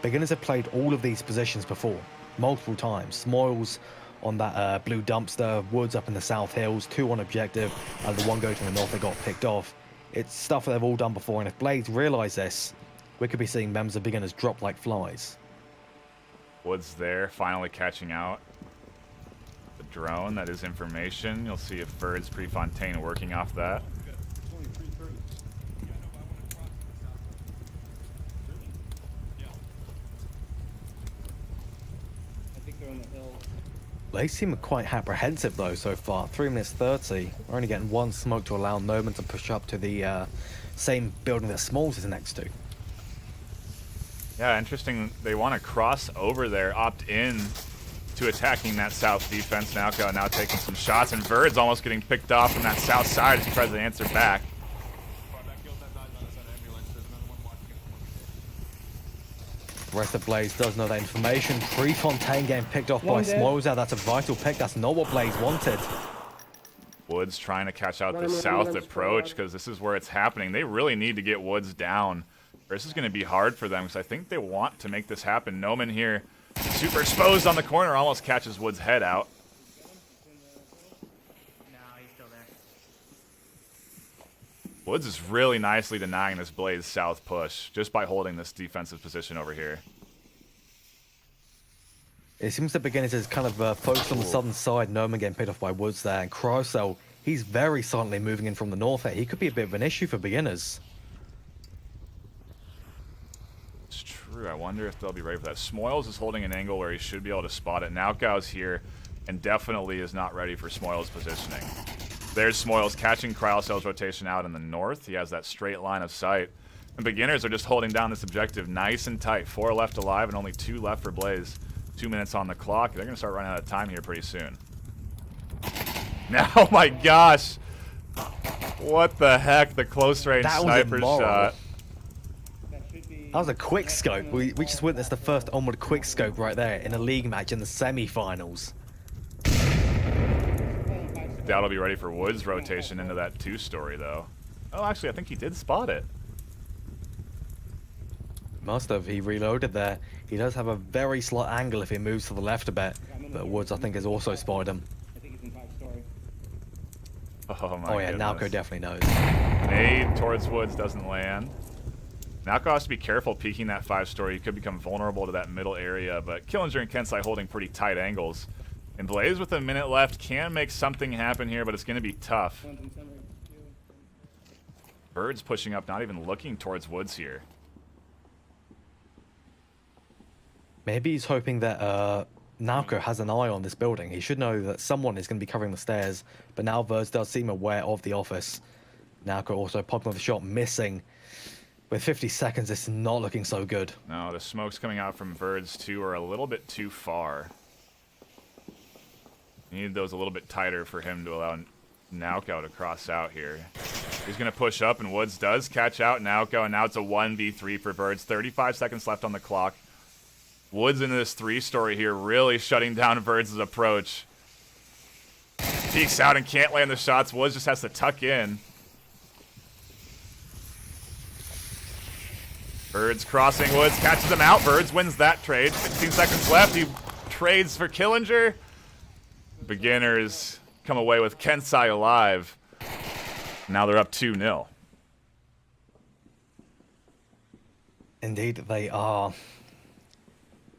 Beginners have played all of these positions before, multiple times. Smoils on that blue dumpster, Woods up in the South Hills, 2 on objective, and the 1 go to the north that got picked off. It's stuff that they've all done before, and if Blaze realise this, we could be seeing members of beginners drop like flies. Woods there, finally catching out the drone. That is information. You'll see if Bird's Prefontaine working off that. They seem quite apprehensive though so far. 3 minutes 30. We're only getting 1 smoke to allow Noman to push up to the same building that Smalls is next to. Yeah, interesting. They want to cross over there, opt in to attacking that south defense. Nalco now taking some shots, and Bird's almost getting picked off from that south side as he tries to answer back. The rest of Blaze does know that information. Prefontaine getting picked off by Smoza. That's a vital pick. That's not what Blaze wanted. Woods trying to catch out the south approach because this is where it's happening. They really need to get Woods down. This is going to be hard for them because I think they want to make this happen. Noman here, super exposed on the corner, almost catches Woods' head out. No, he's still there. Woods is really nicely denying this Blaze south push just by holding this defensive position over here. It seems the beginners is kind of focused on the southern side. Noman getting picked off by Woods there. And Crosell, he's very silently moving in from the north there. He could be a bit of an issue for beginners. It's true. I wonder if they'll be ready for that. Smoils is holding an angle where he should be able to spot it. Naukow's here and definitely is not ready for Smoils' positioning. There's Smoils catching Cryocell's rotation out in the north. He has that straight line of sight. And beginners are just holding down this objective nice and tight. 4 left alive and only 2 left for Blaze. 2 minutes on the clock. They're going to start running out of time here pretty soon. Now, oh my gosh. What the heck? The close range That was sniper immoral. shot. That was a quick scope. We just witnessed the first Onward quick scope right there in a league match in the semi-finals. That'll be ready for Woods' rotation into that 2-story, though. Oh, actually, I think he did spot it. Must have. He reloaded there. He does have a very slight angle if he moves to the left a bit. But Woods, I think, has also spotted him. I think he's in 5-story. Oh, my Oh, yeah, goodness. Nalco definitely knows. Nade towards Woods doesn't land. Nalco has to be careful peeking that 5-story. He could become vulnerable to that middle area, but Killinger and Kensai holding pretty tight angles. And Blaze with a minute left can make something happen here, but it's going to be tough. One's in center. Bird's pushing up, not even looking towards Woods here. Maybe he's hoping that Nalco has an eye on this building. He should know that someone is going to be covering the stairs, but now Verz does seem aware of the office. Nalco also popping off the shot, missing. With 50 seconds, it's not looking so good. No, the smokes coming out from Birds, too, are a little bit too far. You need those a little bit tighter for him to allow Nauko to cross out here. He's going to push up, and Woods does catch out Nauko, and now it's a 1v3 for Birds. 35 seconds left on the clock. Woods into this 3-story here, really shutting down Birds' approach. Peeks out and can't land the shots. Woods just has to tuck in. Birds crossing Woods, catches him out. Birds wins that trade. 15 seconds left. He trades for Killinger. Beginners come away with Kensai alive. Now they're up 2-0. Indeed, they are.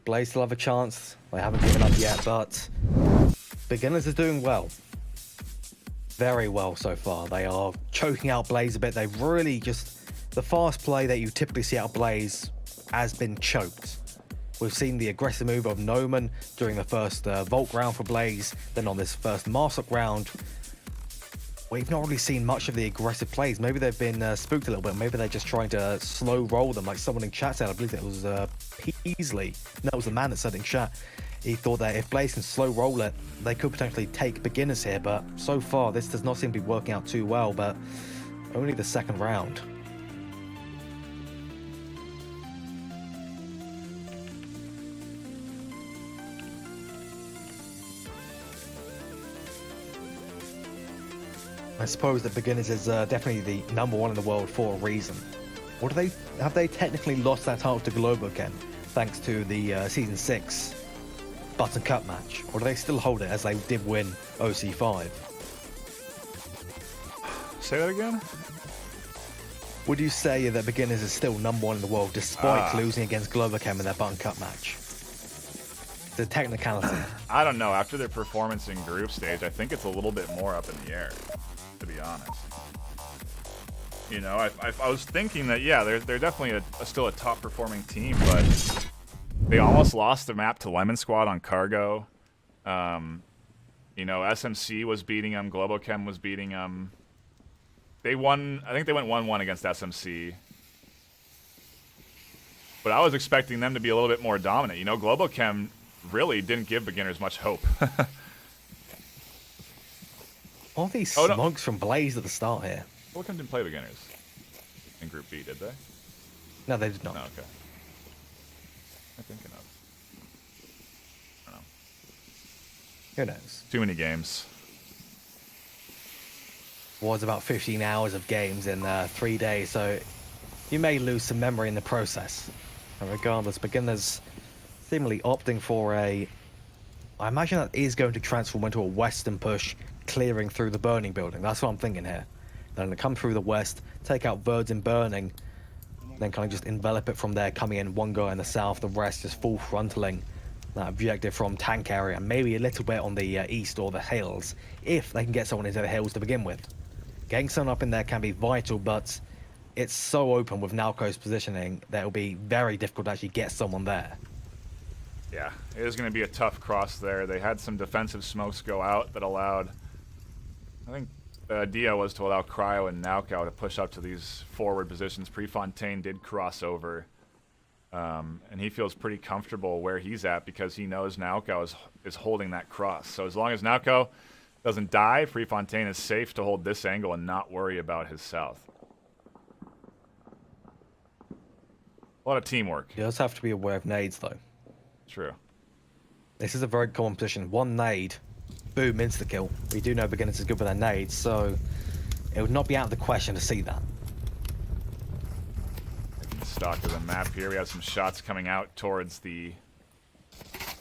Blaze still have a chance. They haven't given up yet, but Beginners is doing well. Very well so far. They are choking out Blaze a bit. They've really just... The fast play that you typically see out of Blaze has been choked. We've seen the aggressive move of Noman during the first Vault round for Blaze. Then on this first Marsok round, we've not really seen much of the aggressive plays. Maybe they've been spooked a little bit. Maybe they're just trying to slow roll them, like someone in chat said. I believe it was Peasley. No, it was the man that said in chat. He thought that if Blaze can slow roll it, they could potentially take Beginners here. But so far, this does not seem to be working out too well. But only the second round. I suppose that Beginners is definitely the #1 in the world for a reason. What do they have? They technically lost that title to Globoken thanks to the Season 6 Button Cup match, or do they still hold it as they did win OC5? Say that again? Would you say that Beginners is still #1 in the world despite losing against Globoken in their Button Cup match? The technicality. I don't know. After their performance in group stage, I think it's a little bit more up in the air, to be honest. You know, I was thinking that, yeah, they're definitely still a top-performing team, but they almost lost the map to Lemon Squad on Cargo. You know, SMC was beating them. Globochem was beating them. They won. I think they went 1-1 against SMC. But I was expecting them to be a little bit more dominant. You know, Globochem really didn't give Beginners much hope. All these smokes from Blaze at the start here. Globochem didn't play Beginners in Group B, did they? No, they did not. No, okay. I'm thinking of. I don't know. Who knows? Too many games. Was about 15 hours of games in 3 days, so you may lose some memory in the process. And regardless, Beginners seemingly opting for a... I imagine that is going to transform into a western push, clearing through the burning building. That's what I'm thinking here. They're going to come through the west, take out Birds in burning, then kind of just envelop it from there, coming in one guy in the south, the rest just full frontaling that objective from tank area, maybe a little bit on the east or the hills, if they can get someone into the hills to begin with. Getting someone up in there can be vital, but it's so open with Nalco's positioning that it'll be very difficult to actually get someone there. Yeah, it is going to be a tough cross there. They had some defensive smokes go out that allowed... I think the idea was to allow Cryo and Nauko to push up to these forward positions. Prefontaine did cross over, and he feels pretty comfortable where he's at because he knows Nauko is holding that cross. So as long as Nauko doesn't die, Prefontaine is safe to hold this angle and not worry about his south. A lot of teamwork. You also have to be aware of nades, though. True. This is a very common position. One nade, boom, insta-kill. We do know Beginners is good with their nades, so it would not be out of the question to see that. Taking stock of the map here, we have some shots coming out towards the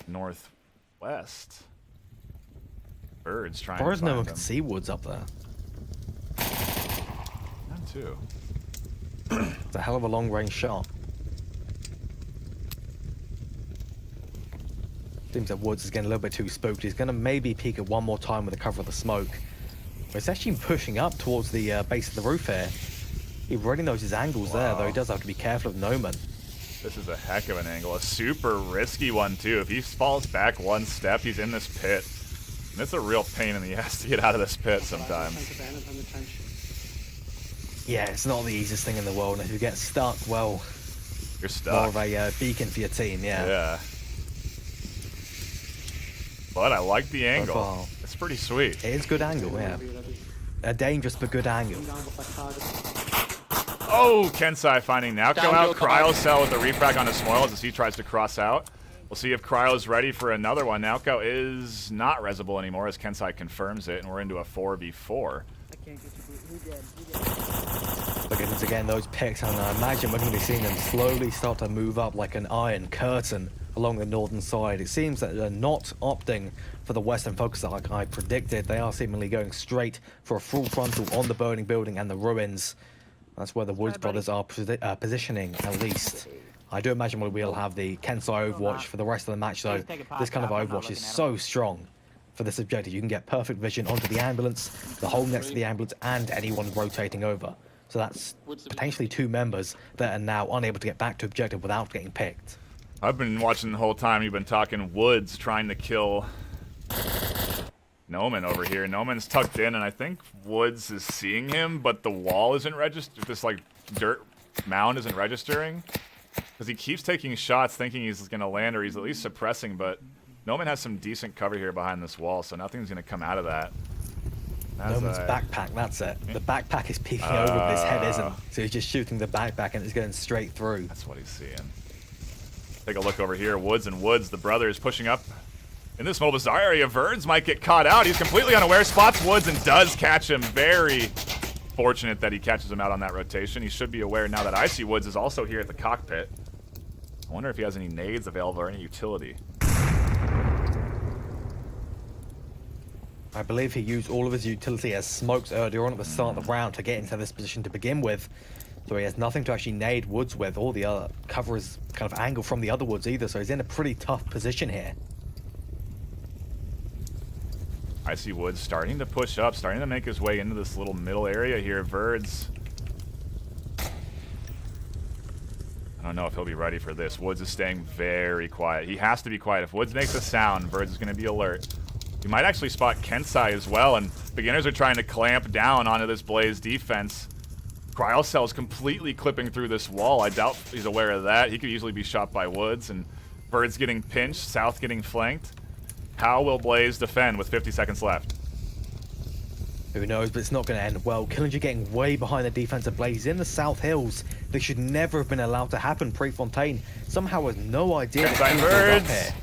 northwest. Birds trying As far as to no find one them. can see Woods up there. None too. It's a hell of a long-range shot. Seems that Woods is getting a little bit too spooked. He's going to maybe peek it one more time with the cover of the smoke. But it's actually pushing up towards the base of the roof here. He already knows his angles there, though he does have to be careful of Noman. This is a heck of an angle. A super risky one, too. If he falls back one step, he's in this pit. And it's a real pain in the ass to get out of this pit sometimes. Yeah, it's not the easiest thing in the world. And if you get stuck, well, You're stuck. more of a beacon for your team, yeah. Yeah. But I like the angle. far. It's pretty sweet. It is good angle, yeah. A dangerous but good angle. Oh, Kensai finding Naoko Down out. goes the heart. Cryo cell with the refrag on his Smoils as he tries to cross out. We'll see if Cryo's ready for another one. Naoko is not resable anymore as Kensai confirms it, and we're into a 4v4. Look at this again, those picks, and I imagine we're going to be seeing them slowly start to move up like an iron curtain along the northern side. It seems that they're not opting for the western focus like I predicted. They are seemingly going straight for a full frontal on the burning building and the ruins. That's where the Woods brothers are positioning, at least. I do imagine we'll have the Kensai Overwatch for the rest of the match, though. This kind of Overwatch is so strong for this objective. You can get perfect vision onto the ambulance, the hole next to the ambulance, and anyone rotating over. So that's potentially 2 members that are now unable to get back to objective without getting picked. I've been watching the whole time. You've been talking Woods trying to kill Noman over here. Noman's tucked in, and I think Woods is seeing him, but the wall isn't registered. This, like, dirt mound isn't registering. Because he keeps taking shots thinking he's going to land, or he's at least suppressing, but Noman has some decent cover here behind this wall, so nothing's going to come out of that. Noman's backpack, that's it. The backpack is peeking over, this head isn't. So he's just shooting the backpack, and it's going straight through. That's what he's seeing. Take a look over here. Woods and Woods, the brothers, pushing up in this mobile bizarre area. Verns might get caught out. He's completely unaware. Spots Woods and does catch him. Very fortunate that he catches him out on that rotation. He should be aware now that Icy Woods is also here at the cockpit. I wonder if he has any nades available or any utility. I believe he used all of his utility as smokes earlier on at the start of the round to get into this position to begin with. So he has nothing to actually nade Woods with, or the other cover is kind of angle from the other Woods either, so he's in a pretty tough position here. I see Woods starting to push up, starting to make his way into this little middle area here. Verds, I don't know if he'll be ready for this. Woods is staying very quiet. He has to be quiet. If Woods makes a sound, Verds is going to be alert. He might actually spot Kensai as well, and beginners are trying to clamp down onto this Blaze defense. Cryocell's completely clipping through this wall. I doubt he's aware of that. He could easily be shot by Woods, and Bird's getting pinched, South getting flanked. How will Blaze defend with 50 seconds left? Who knows, but it's not going to end well. Killinger getting way behind the defensive Blaze in the South Hills. This should never have been allowed to happen. Prefontaine somehow has no idea Kensai what's up Birds. here.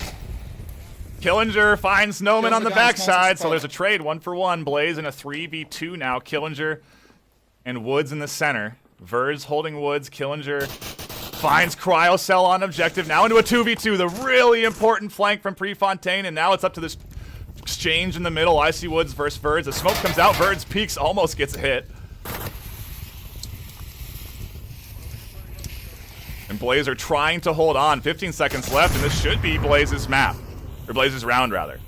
Killinger finds Noman Kills on the the guy in backside, so spot. there's a trade, 1-for-1. Blaze in a 3v2 now. Killinger and Woods in the center. Verz holding Woods. Killinger finds Cryocell on objective. Now into a 2v2. The really important flank from Prefontaine, and now it's up to this exchange in the middle. Icy Woods versus Verz. The smoke comes out. Verz peeks, almost gets a hit. And Blaze are trying to hold on. 15 seconds left, and this should be Blaze's map. Or Blaze's round, rather.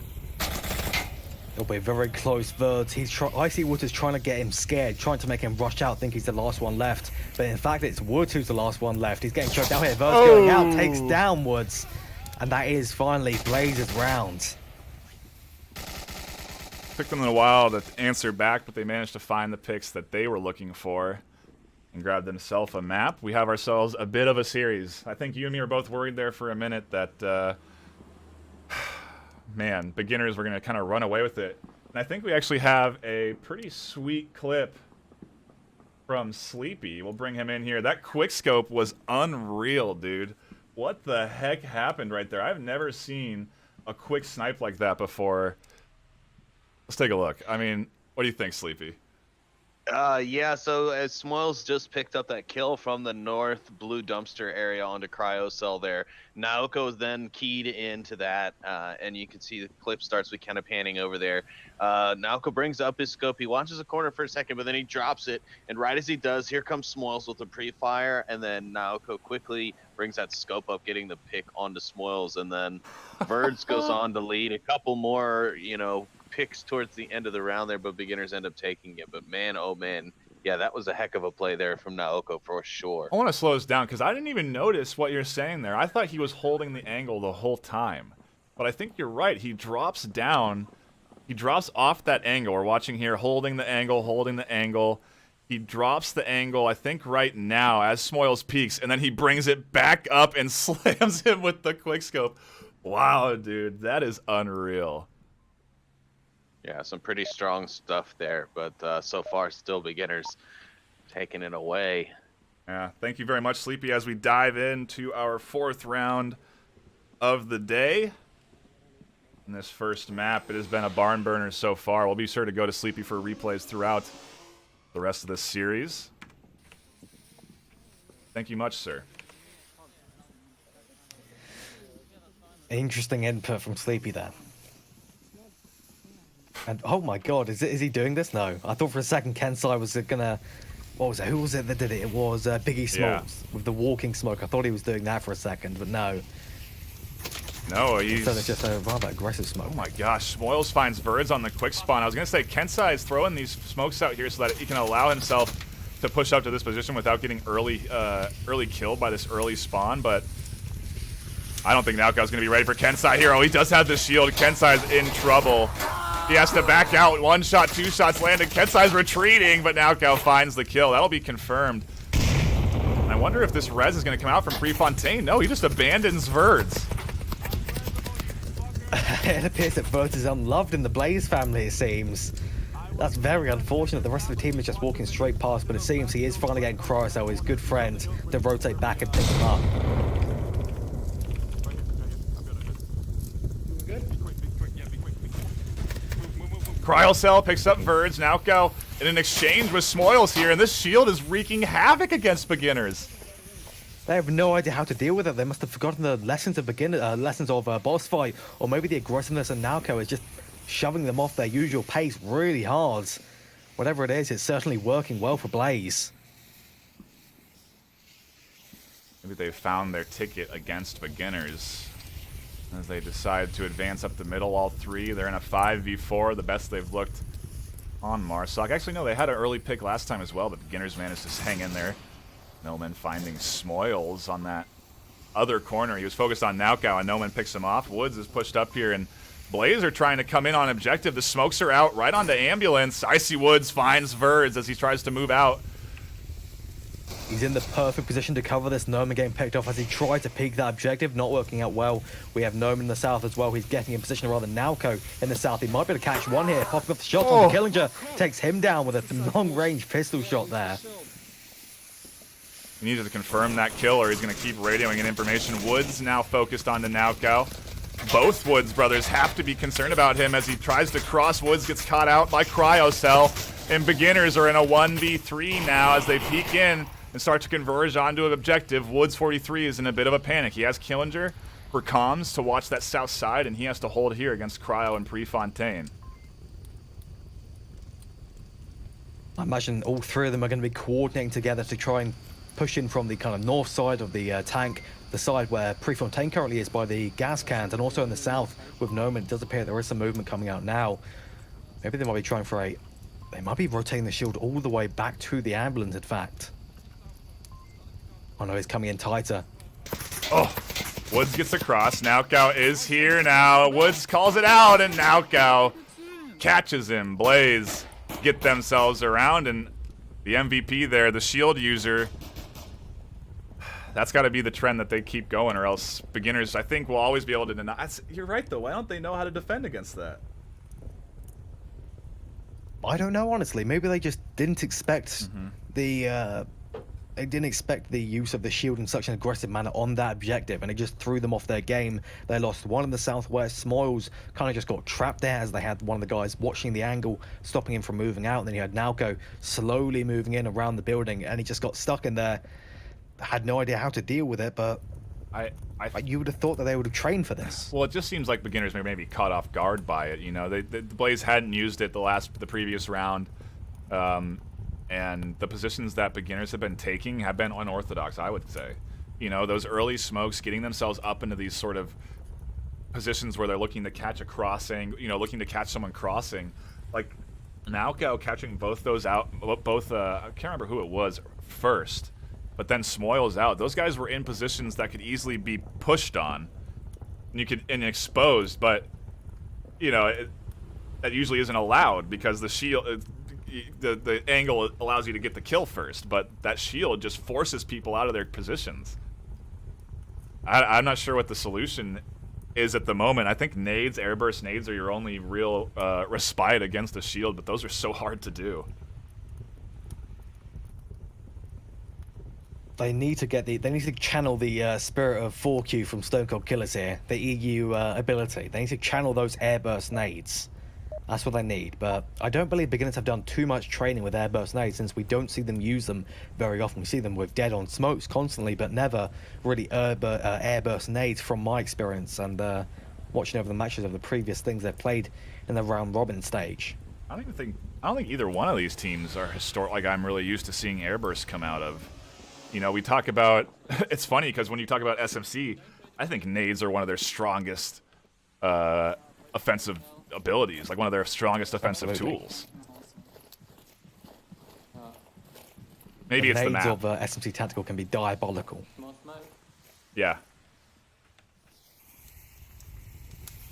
It'll be very close. Verds. Icy Woods is trying to get him scared, trying to make him rush out, think he's the last one left. But in fact, it's Woods who's the last one left. He's getting choked out here. Verds going out, takes down Woods. And that is finally Blaze's round. Took them a while to answer back, but they managed to find the picks that they were looking for and grab themselves a map. We have ourselves a bit of a series. I think you and me were both worried there for a minute that, man, beginners were going to kind of run away with it. And I think we actually have a pretty sweet clip from Sleepy. We'll bring him in here. That quick scope was unreal, dude. What the heck happened right there? I've never seen a quick snipe like that before. Let's take a look. I mean, what do you think, Sleepy? Yeah, so as Smoils just picked up that kill from the north blue dumpster area onto Cryocell there, Naoko is then keyed into that, and you can see the clip starts with kind of panning over there. Naoko brings up his scope. He watches a corner for a second, but then he drops it, and right as he does, here comes Smoils with a pre-fire, and then Naoko quickly brings that scope up, getting the pick onto Smoils, and then Verds goes on to lead a couple more, picks towards the end of the round there, but beginners end up taking it. But man, oh man, yeah, that was a heck of a play there from Naoko for sure. I want to slow this down because I didn't even notice what you're saying there. I thought he was holding the angle the whole time. But I think you're right. He drops down. He drops off that angle. We're watching here, holding the angle, He drops the angle, I think, right now as Smoils peaks, and then he brings it back up and slams him with the quickscope. Wow, dude, that is unreal. Yeah, some pretty strong stuff there, but so far still beginners taking it away. Yeah, thank you very much, Sleepy, as we dive into our 4th round of the day. In this first map, it has been a barn burner so far. We'll be sure to go to Sleepy for replays throughout the rest of this series. Thank you much, sir. Interesting input from Sleepy there. And oh my god, is he doing this? No. I thought for a second Kensai was gonna... What was it? Who was it that did it? It was Biggie Smalls with the walking smoke. I thought he was doing that for a second, but no. No, he's... So it's just a rather aggressive smoke. Oh my gosh, Smoils finds Verds on the quick spawn. I was going to say, Kensai is throwing these smokes out here so that he can allow himself to push up to this position without getting early killed by this early spawn, but I don't think Naokao's going to be ready for Kensai here. Oh, he does have the shield. Kensai's in trouble. He has to back out. 1 shot, 2 shots landed. Kensai's retreating, but Naokao finds the kill. That'll be confirmed. I wonder if this res is going to come out from Prefontaine. No, he just abandons Verds. It appears that Verds is unloved in the Blaze family, it seems. That's very unfortunate. The rest of the team is just walking straight past, but it seems he is finally getting Cryo, his good friend, to rotate back and pick him up. Cryocell picks up Verds. Naokao in an exchange with Smoils here, and this shield is wreaking havoc against beginners. They have no idea how to deal with it. They must have forgotten the lessons of boss fight, or maybe the aggressiveness of Naoko is just shoving them off their usual pace really hard. Whatever it is, it's certainly working well for Blaze. Maybe they found their ticket against beginners as they decide to advance up the middle, all 3. They're in a 5v4, the best they've looked on Marsoc. Actually, no, they had an early pick last time as well, but beginners managed to hang in there. Noman finding Smoils on that other corner. He was focused on Naokao, and Noman picks him off. Woods is pushed up here, and Blaze are trying to come in on objective. The smokes are out right onto Ambulance. Icy Woods finds Verds as he tries to move out. He's in the perfect position to cover this. Noman getting picked off as he tried to peek that objective, not working out well. We have Noman in the south as well. He's getting in position rather than Naoko in the south. He might be able to catch one here. Popping up the shot on Killinger. Takes him down with a long-range pistol shot there. He needed to confirm that kill, or he's going to keep radioing in information. Woods now focused on the Naokao. Both Woods brothers have to be concerned about him as he tries to cross. Woods gets caught out by Cryocell, and beginners are in a 1v3 now as they peek in and start to converge onto an objective. Woods 43 is in a bit of a panic. He has Killinger for comms to watch that south side, and he has to hold here against Cryo and Prefontaine. I imagine all 3 of them are going to be coordinating together to try and push in from the kind of north side of the tank, the side where Prefontaine currently is by the gas cans, and also in the south with Noman. It does appear there is some movement coming out now. Maybe they might be trying for a... They might be rotating the shield all the way back to the ambulance, in fact. Oh no, he's coming in tighter. Oh, Woods gets across. Naokao is here now. Woods calls it out, and Naokao catches him. Blaze get themselves around, and the MVP there, the shield user, that's got to be the trend that they keep going, or else beginners, I think, will always be able to deny. You're right, though. Why don't they know how to defend against that? I don't know, honestly. Maybe they just didn't expect the use of the shield in such an aggressive manner on that objective, and it just threw them off their game. They lost one in the southwest. Smoils kind of just got trapped there as they had one of the guys watching the angle, stopping him from moving out. And then you had Naoko slowly moving in around the building, and he just got stuck in there. Had no idea how to deal with it, but you would have thought that they would have trained for this. Well, it just seems like beginners may maybe caught off guard by it. You know, the Blaze hadn't used it the previous round. And the positions that beginners have been taking have been unorthodox, I would say. You know, those early smokes, getting themselves up into these sort of positions where they're looking to catch a crossing, you know, looking to catch someone crossing. Like, Naokao catching both those out, I can't remember who it was first, but then Smoils out. Those guys were in positions that could easily be pushed on and exposed, but, you know, that usually isn't allowed because the shield... the angle allows you to get the kill first, but that shield just forces people out of their positions. I'm not sure what the solution is at the moment. I think nades, airburst nades, are your only real respite against the shield, but those are so hard to do. They need to channel the spirit of 4Q from Stone Cold Killers here, the EU ability. They need to channel those airburst nades. That's what they need. But I don't believe beginners have done too much training with airburst nades, since we don't see them use them very often. We see them with dead on smokes constantly, but never really airburst nades from my experience and watching over the matches of the previous things they've played in the round robin stage. I don't think either one of these teams are like I'm really used to seeing airbursts come out of. You know, we talk about, it's funny because when you talk about SMC, I think nades are one of their strongest offensive abilities, like one of their strongest offensive tools. Maybe it's the map. Nades of SMC Tactical can be diabolical. Yeah.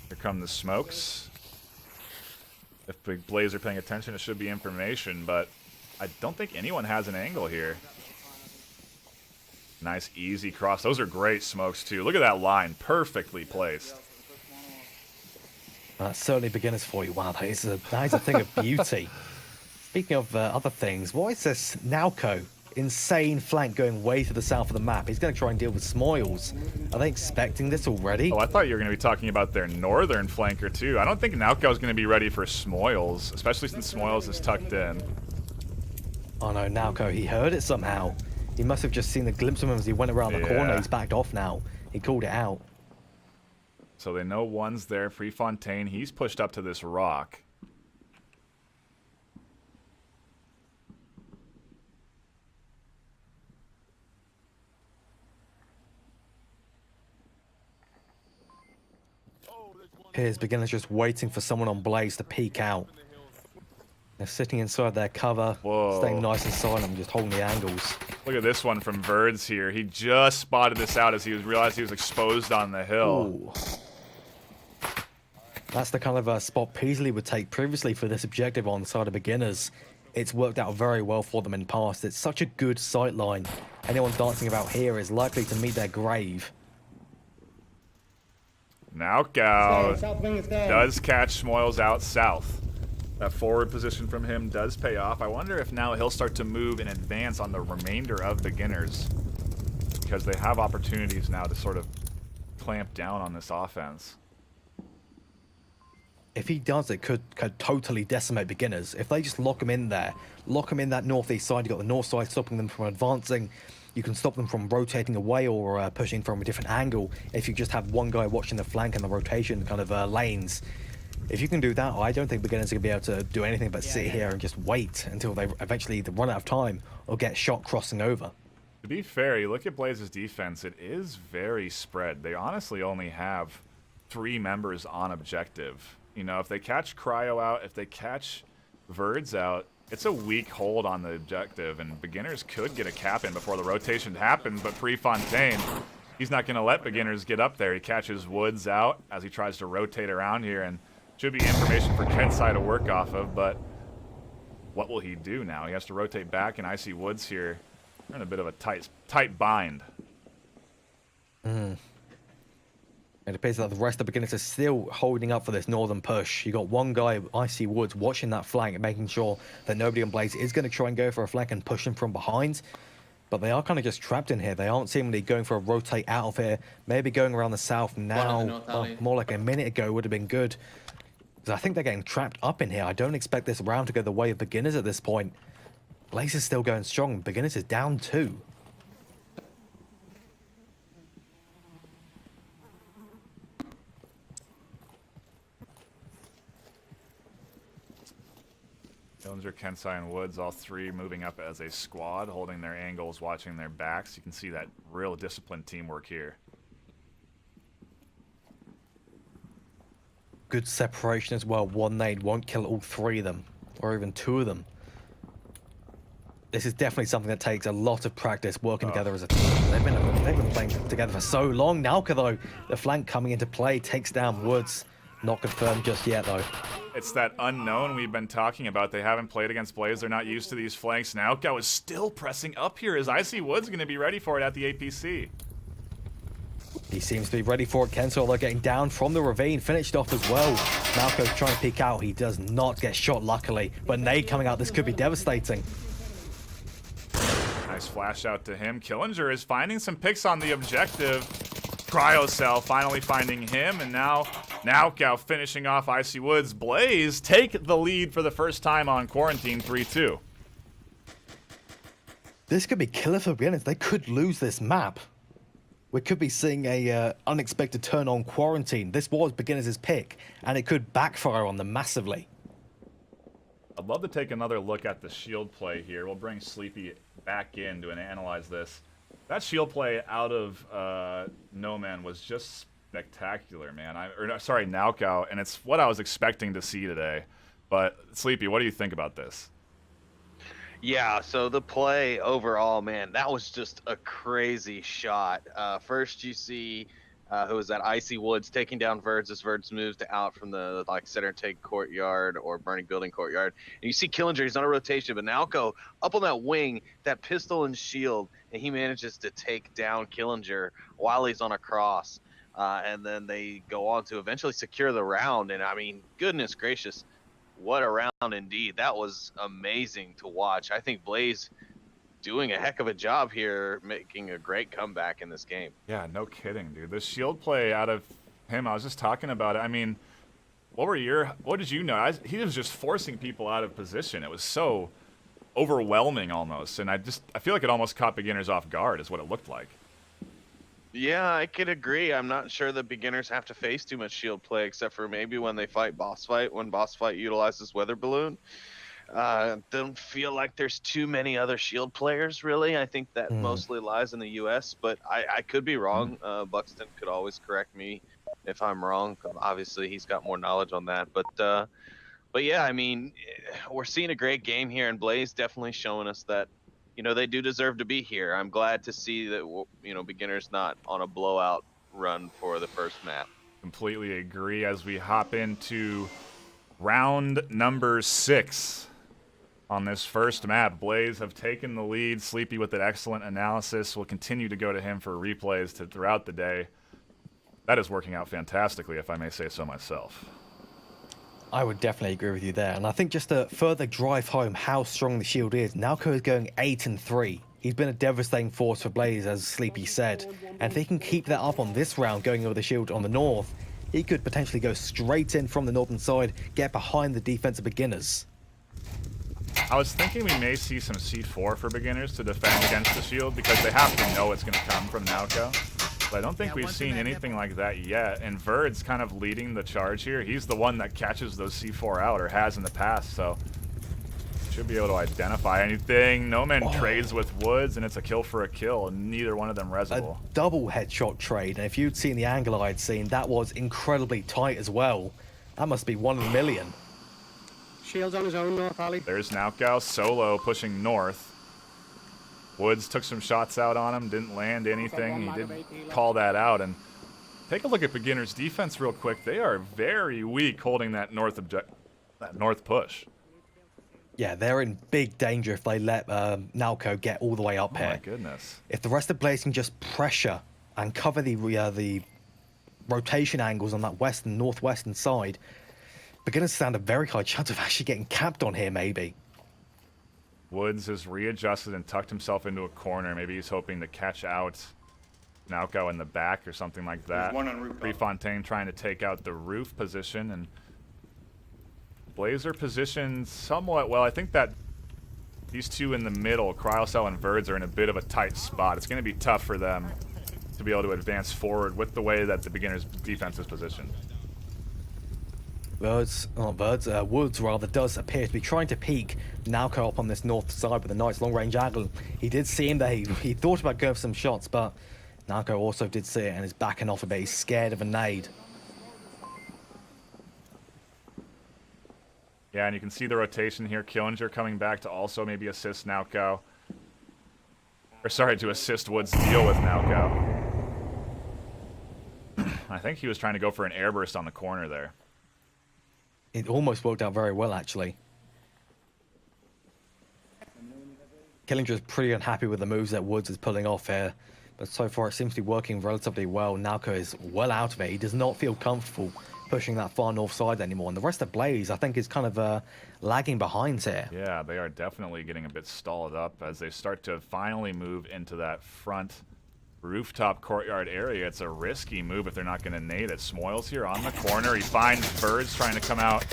Here come the smokes. If Big Blaze are paying attention, it should be information, but I don't think anyone has an angle here. Nice, easy cross. Those are great smokes, too. Look at that line. Perfectly placed. That's certainly beginners for you. Wow, that is a thing of beauty. Speaking of other things, what is this Nalco? Insane flank going way to the south of the map. He's going to try and deal with Smoils. Are they expecting this already? Oh, I thought you were going to be talking about their northern flanker, too. I don't think Nalco is going to be ready for Smoils, especially since Smoils is tucked in. Oh, no, Nalco, he heard it somehow. He must have just seen the glimpse of him as he went around the corner. He's backed off now. He called it out. So they know one's there. Prefontaine, he's pushed up to this rock. Here's beginners just waiting for someone on Blaze to peek out. They're sitting inside their cover, staying nice and silent, just holding the angles. Look at this one from Verds here. He just spotted this out as he realized he was exposed on the hill. Ooh. That's the kind of spot Peasley would take previously for this objective on the side of beginners. It's worked out very well for them in the past. It's such a good sight line. Anyone dancing about here is likely to meet their grave. Knockout South wing is dead. does catch Smoils out south. That forward position from him does pay off. I wonder if now he'll start to move in advance on the remainder of beginners, because they have opportunities now to sort of clamp down on this offense. If he does, it could totally decimate beginners. If they just lock him in there, lock him in that northeast side, you've got the north side stopping them from advancing. You can stop them from rotating away or pushing from a different angle if you just have one guy watching the flank and the rotation kind of lanes. If you can do that, I don't think beginners are going to be able to do anything but sit here and just wait until they eventually either run out of time or get shot crossing over. To be fair, you look at Blaze's defense, it is very spread. They honestly only have 3 members on objective. You know, if they catch Cryo out, if they catch Verds out, it's a weak hold on the objective, and beginners could get a cap in before the rotation happens, but Prefontaine, he's not going to let beginners get up there. He catches Woods out as he tries to rotate around here, and should be information for Kensai to work off of, but what will he do now? He has to rotate back, and I see Woods here. They're in a bit of a tight bind. It appears that the rest of the beginners are still holding up for this northern push. You got one guy, Icy Woods, watching that flank and making sure that nobody on Blaze is going to try and go for a flank and push him from behind. But they are kind of just trapped in here. They aren't seemingly going for a rotate out of here. Maybe going around the south now. Well, more like a minute ago would have been good. Because I think they're getting trapped up in here. I don't expect this round to go the way of beginners at this point. Blaze is still going strong. Beginners is down 2. Jones, Kensai, and Woods, all 3 moving up as a squad, holding their angles, watching their backs. You can see that real disciplined teamwork here. Good separation as well. One nade won't kill all 3 of them, or even 2 of them. This is definitely something that takes a lot of practice working together as a team. They've been playing together for so long. Nalka, though, the flank coming into play takes down Woods. Not confirmed just yet, though. It's that unknown we've been talking about. They haven't played against Blaze. They're not used to these flanks. Naoko is still pressing up here. Is Icy Woods going to be ready for it at the APC? He seems to be ready for it. Kensolo getting down from the ravine, finished off as well. Naoko's trying to peek out. He does not get shot, luckily. But nade coming out, this could be devastating. Nice flash out to him. Killinger is finding some picks on the objective. Cryocell finally finding him, and now Naoko finishing off Icy Woods. Blaze take the lead for the first time on Quarantine 3-2. This could be killer for beginners. They could lose this map. We could be seeing a unexpected turn on Quarantine. This was beginners' pick, and it could backfire on them massively. I'd love to take another look at the shield play here. We'll bring Sleepy back in to analyze this. That shield play out of No Man was just spectacular, man. Sorry, Naoko, and it's what I was expecting to see today. But Sleepy, what do you think about this? Yeah, so the play overall, man, that was just a crazy shot. First, you see who was that? Icy Woods taking down Verds as Verds moves to out from the center take courtyard or burning building courtyard. And you see Killinger, he's on a rotation, but Naoko up on that wing, that pistol and shield, and he manages to take down Killinger while he's on a cross. And then they go on to eventually secure the round. And I mean, goodness gracious, what a round indeed. That was amazing to watch. I think Blaze doing a heck of a job here, making a great comeback in this game. Yeah, no kidding, dude. The shield play out of him, I was just talking about it. I mean, what did you know? He was just forcing people out of position. It was so overwhelming almost. And I feel like it almost caught beginners off guard is what it looked like. Yeah, I could agree. I'm not sure the beginners have to face too much shield play, except for maybe when they fight boss fight, when boss fight utilizes weather balloon. Don't feel like there's too many other shield players, really. I think that mostly lies in the U.S., but I could be wrong. Buxton could always correct me if I'm wrong. Obviously, he's got more knowledge on that. But yeah, I mean, we're seeing a great game here, and Blaze definitely showing us that, you know, they do deserve to be here. I'm glad to see that, you know, beginners not on a blowout run for the first map. Completely agree as we hop into round number 6 on this first map. Blaze have taken the lead. Sleepy with an excellent analysis. We'll continue to go to him for replays throughout the day. That is working out fantastically, if I may say so myself. I would definitely agree with you there. And I think just to further drive home how strong the shield is, Naoko is going 8-3. He's been a devastating force for Blaze, as Sleepy said. And if he can keep that up on this round, going over the shield on the north, he could potentially go straight in from the northern side, get behind the defensive beginners. I was thinking we may see some C4 for beginners to defend against the shield because they have to know it's going to come from Naoko. But I don't think we've seen anything like that yet. And Verd's kind of leading the charge here. He's the one that catches those C4 out, or has in the past, so should be able to identify anything. No Man trades with Woods, and it's a kill for a kill, and neither one of them resable. A double headshot trade, and if you'd seen the angle I'd seen, that was incredibly tight as well. That must be 1 in a million. Shields on his own, North Alley. There's Naoko solo pushing north. Woods took some shots out on him, didn't land anything. He did call that out. And take a look at beginners' defense real quick. They are very weak holding that north push. Yeah, they're in big danger if they let Naoko get all the way up here. Oh my goodness. If the rest of Blaze can just pressure and cover the rotation angles on that west and northwestern side, beginners stand a very high chance of actually getting capped on here, maybe. Woods has readjusted and tucked himself into a corner. Maybe he's hoping to catch out Naoko in the back or something like that. Prefontaine trying to take out the roof position, and Blazer positioned somewhat well. I think that these two in the middle, Cryocell and Verds, are in a bit of a tight spot. It's going to be tough for them to be able to advance forward with the way that the beginner's defense is positioned. Woods rather does appear to be trying to peek Naoko up on this north side with a nice long-range angle. He did seem that he thought about going for some shots, but Naoko also did see it and is backing off a bit. He's scared of a nade. Yeah, and you can see the rotation here. Killinger coming back to also maybe assist Naoko. Or sorry, to assist Woods deal with Naoko. I think he was trying to go for an airburst on the corner there. It almost worked out very well, actually. Killinger's pretty unhappy with the moves that Woods is pulling off here, but so far it seems to be working relatively well. Nalco is well out of it. He does not feel comfortable pushing that far north side anymore, and the rest of Blaze, I think, is kind of lagging behind here. Yeah, they are definitely getting a bit stalled up as they start to finally move into that front rooftop courtyard area. It's a risky move if they're not going to nade it. Smoils here on the corner. He finds Birds trying to come out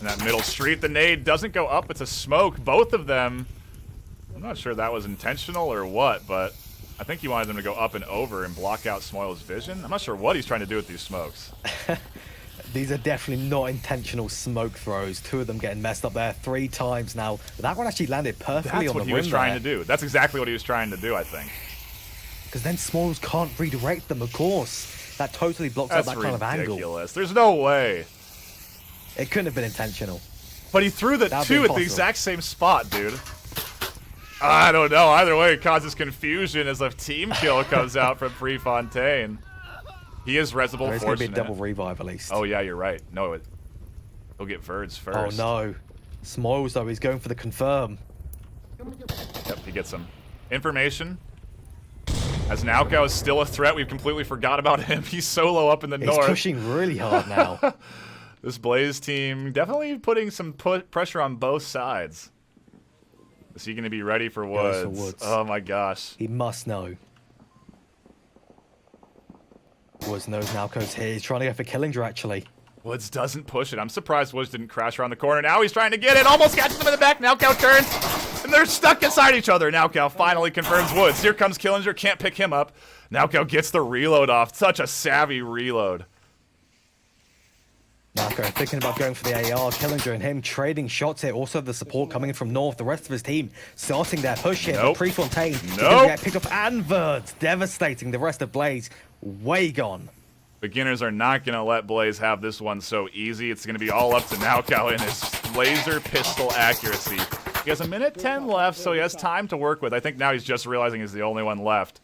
in that middle street. The nade doesn't go up. It's a smoke. Both of them. I'm not sure that was intentional or what, but I think he wanted them to go up and over and block out Smoil's vision. I'm not sure what he's trying to do with these smokes. These are definitely not intentional smoke throws. 2 of them getting messed up there 3 times now. That one actually landed perfectly That's on the rim. what he was trying to do. That's exactly what he was trying to do, I think. Because then Smalls can't redirect them, of course. That totally blocks out That's that kind of angle. ridiculous. There's no way. It couldn't have been intentional. But he threw the That'd be 2 at the impossible. exact same spot, dude. I don't know. Either way, it causes confusion as a team kill comes out from Prefontaine. He is Resable There's going to be a fortunate. double revive at least. Oh, yeah, you're right. No, he'll get Verds first. Oh, no. Smalls, though, he's going for the confirm. Yep, he gets some information. As Naoko is still a threat, we've completely forgot about him. He's solo up in the He's north. pushing really hard now. This Blaze team definitely putting some pressure on both sides. Is he going to be ready for Goes for Woods? Woods. Oh my gosh. He must know. Woods knows Nalco's here. He's trying to go for Killinger, actually. Woods doesn't push it. I'm surprised Woods didn't crash around the corner. Now he's trying to get it. Almost catches him in the back. Nalco turns. And they're stuck inside each other. Nalco finally confirms Woods. Here comes Killinger. Can't pick him up. Nalco gets the reload off. Such a savvy reload. Nalco thinking about going for the AR. Killinger and him trading shots here. Also the support coming in from north. The rest of his team starting their push here. Nope. But Prefontaine is Nope. going to get picked up, and Verds devastating the rest of Blaze. Way gone. Beginners are not going to let Blaze have this one so easy. It's going to be all up to Nalco and his laser pistol accuracy. He has 1:10 left, so he has time to work with. I think now he's just realizing he's the only one left.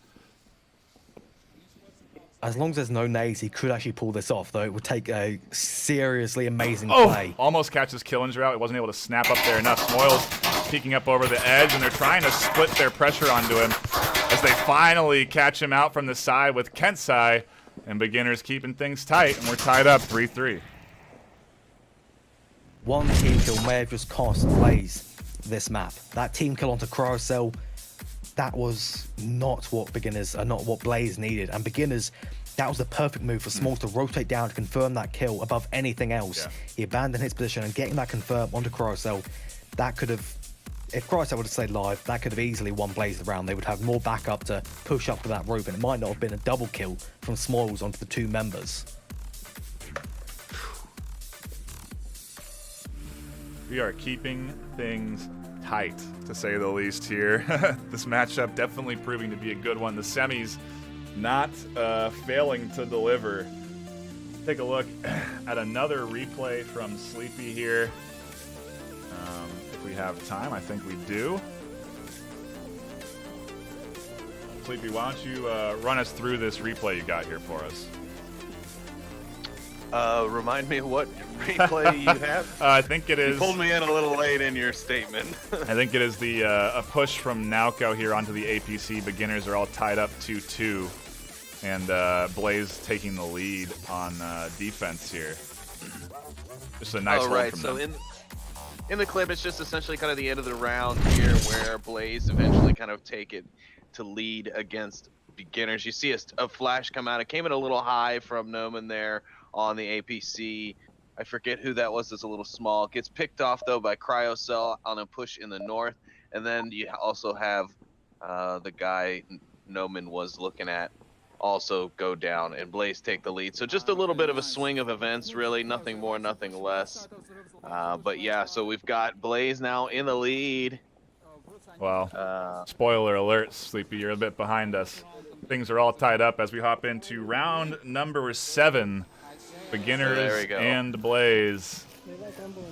As long as there's no nades, he could actually pull this off, though it would take a seriously amazing play. Almost catches Killinger out. He wasn't able to snap up there enough. Smoils peeking up over the edge, and they're trying to split their pressure onto him as they finally catch him out from the side with Kensai. And Beginners keeping things tight, and we're tied up 3-3. One team kill may have just cost Blaze this map. That team kill onto Carousel, that was not what Blaze needed. And Beginners, that was the perfect move for Smalls to rotate down to confirm that kill above anything else. Yeah. He abandoned his position, and getting that confirm onto Carousel, that could have, if Carousel would have stayed live, that could have easily won Blaze the round. They would have more backup to push up to that roof, and it might not have been a double kill from Smalls onto the 2 members. We are keeping things tight, to say the least here. This matchup definitely proving to be a good one. The semis not failing to deliver. Take a look at another replay from Sleepy here. If we have time, I think we do. Sleepy, why don't you run us through this replay you got here for us? Remind me what replay you have? I think it is. You pulled me in a little late in your statement. I think it is the a push from Naoko here onto the APC. Beginners are all tied up 2-2, and Blaze taking the lead on defense here. Just a nice hold right. from So them. in the clip, it's just essentially kind of the end of the round here, where Blaze eventually kind of take it to lead against Beginners. You see a flash come out. It came in a little high from Noman there on the APC. I forget who that was. It's a little small. Gets picked off though by Cryocell on a push in the north, and then you also have the guy Noman was looking at also go down, and Blaze take the lead. So just a little bit of a swing of events, really, nothing more, nothing less. But yeah, so we've got Blaze now in the lead. Well, spoiler alert, Sleepy, you're a bit behind us. Things are all tied up as we hop into round number 7. Beginners and Blaze.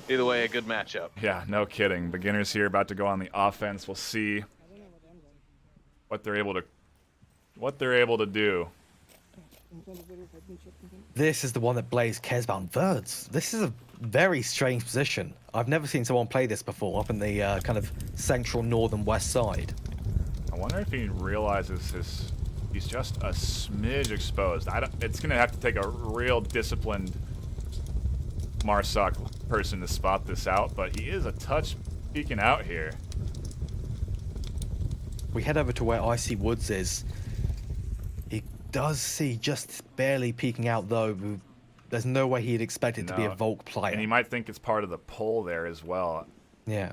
Either way, a good matchup. Yeah, no kidding. Beginners here about to go on the offense. We'll see what they're able to do. This is the one that Blaze cares about. Verds. This is a very strange position. I've never seen someone play this before, up in the kind of central, northern, west side. I wonder if he realizes he's just a smidge exposed. It's going to have to take a real disciplined Marsoc person to spot this out, but he is a touch peeking out here. We head over to where Icy Woods is. He does see just barely peeking out, though. There's no way he'd expect it to be a Volk player. And he might think it's part of the pull there as well. Yeah.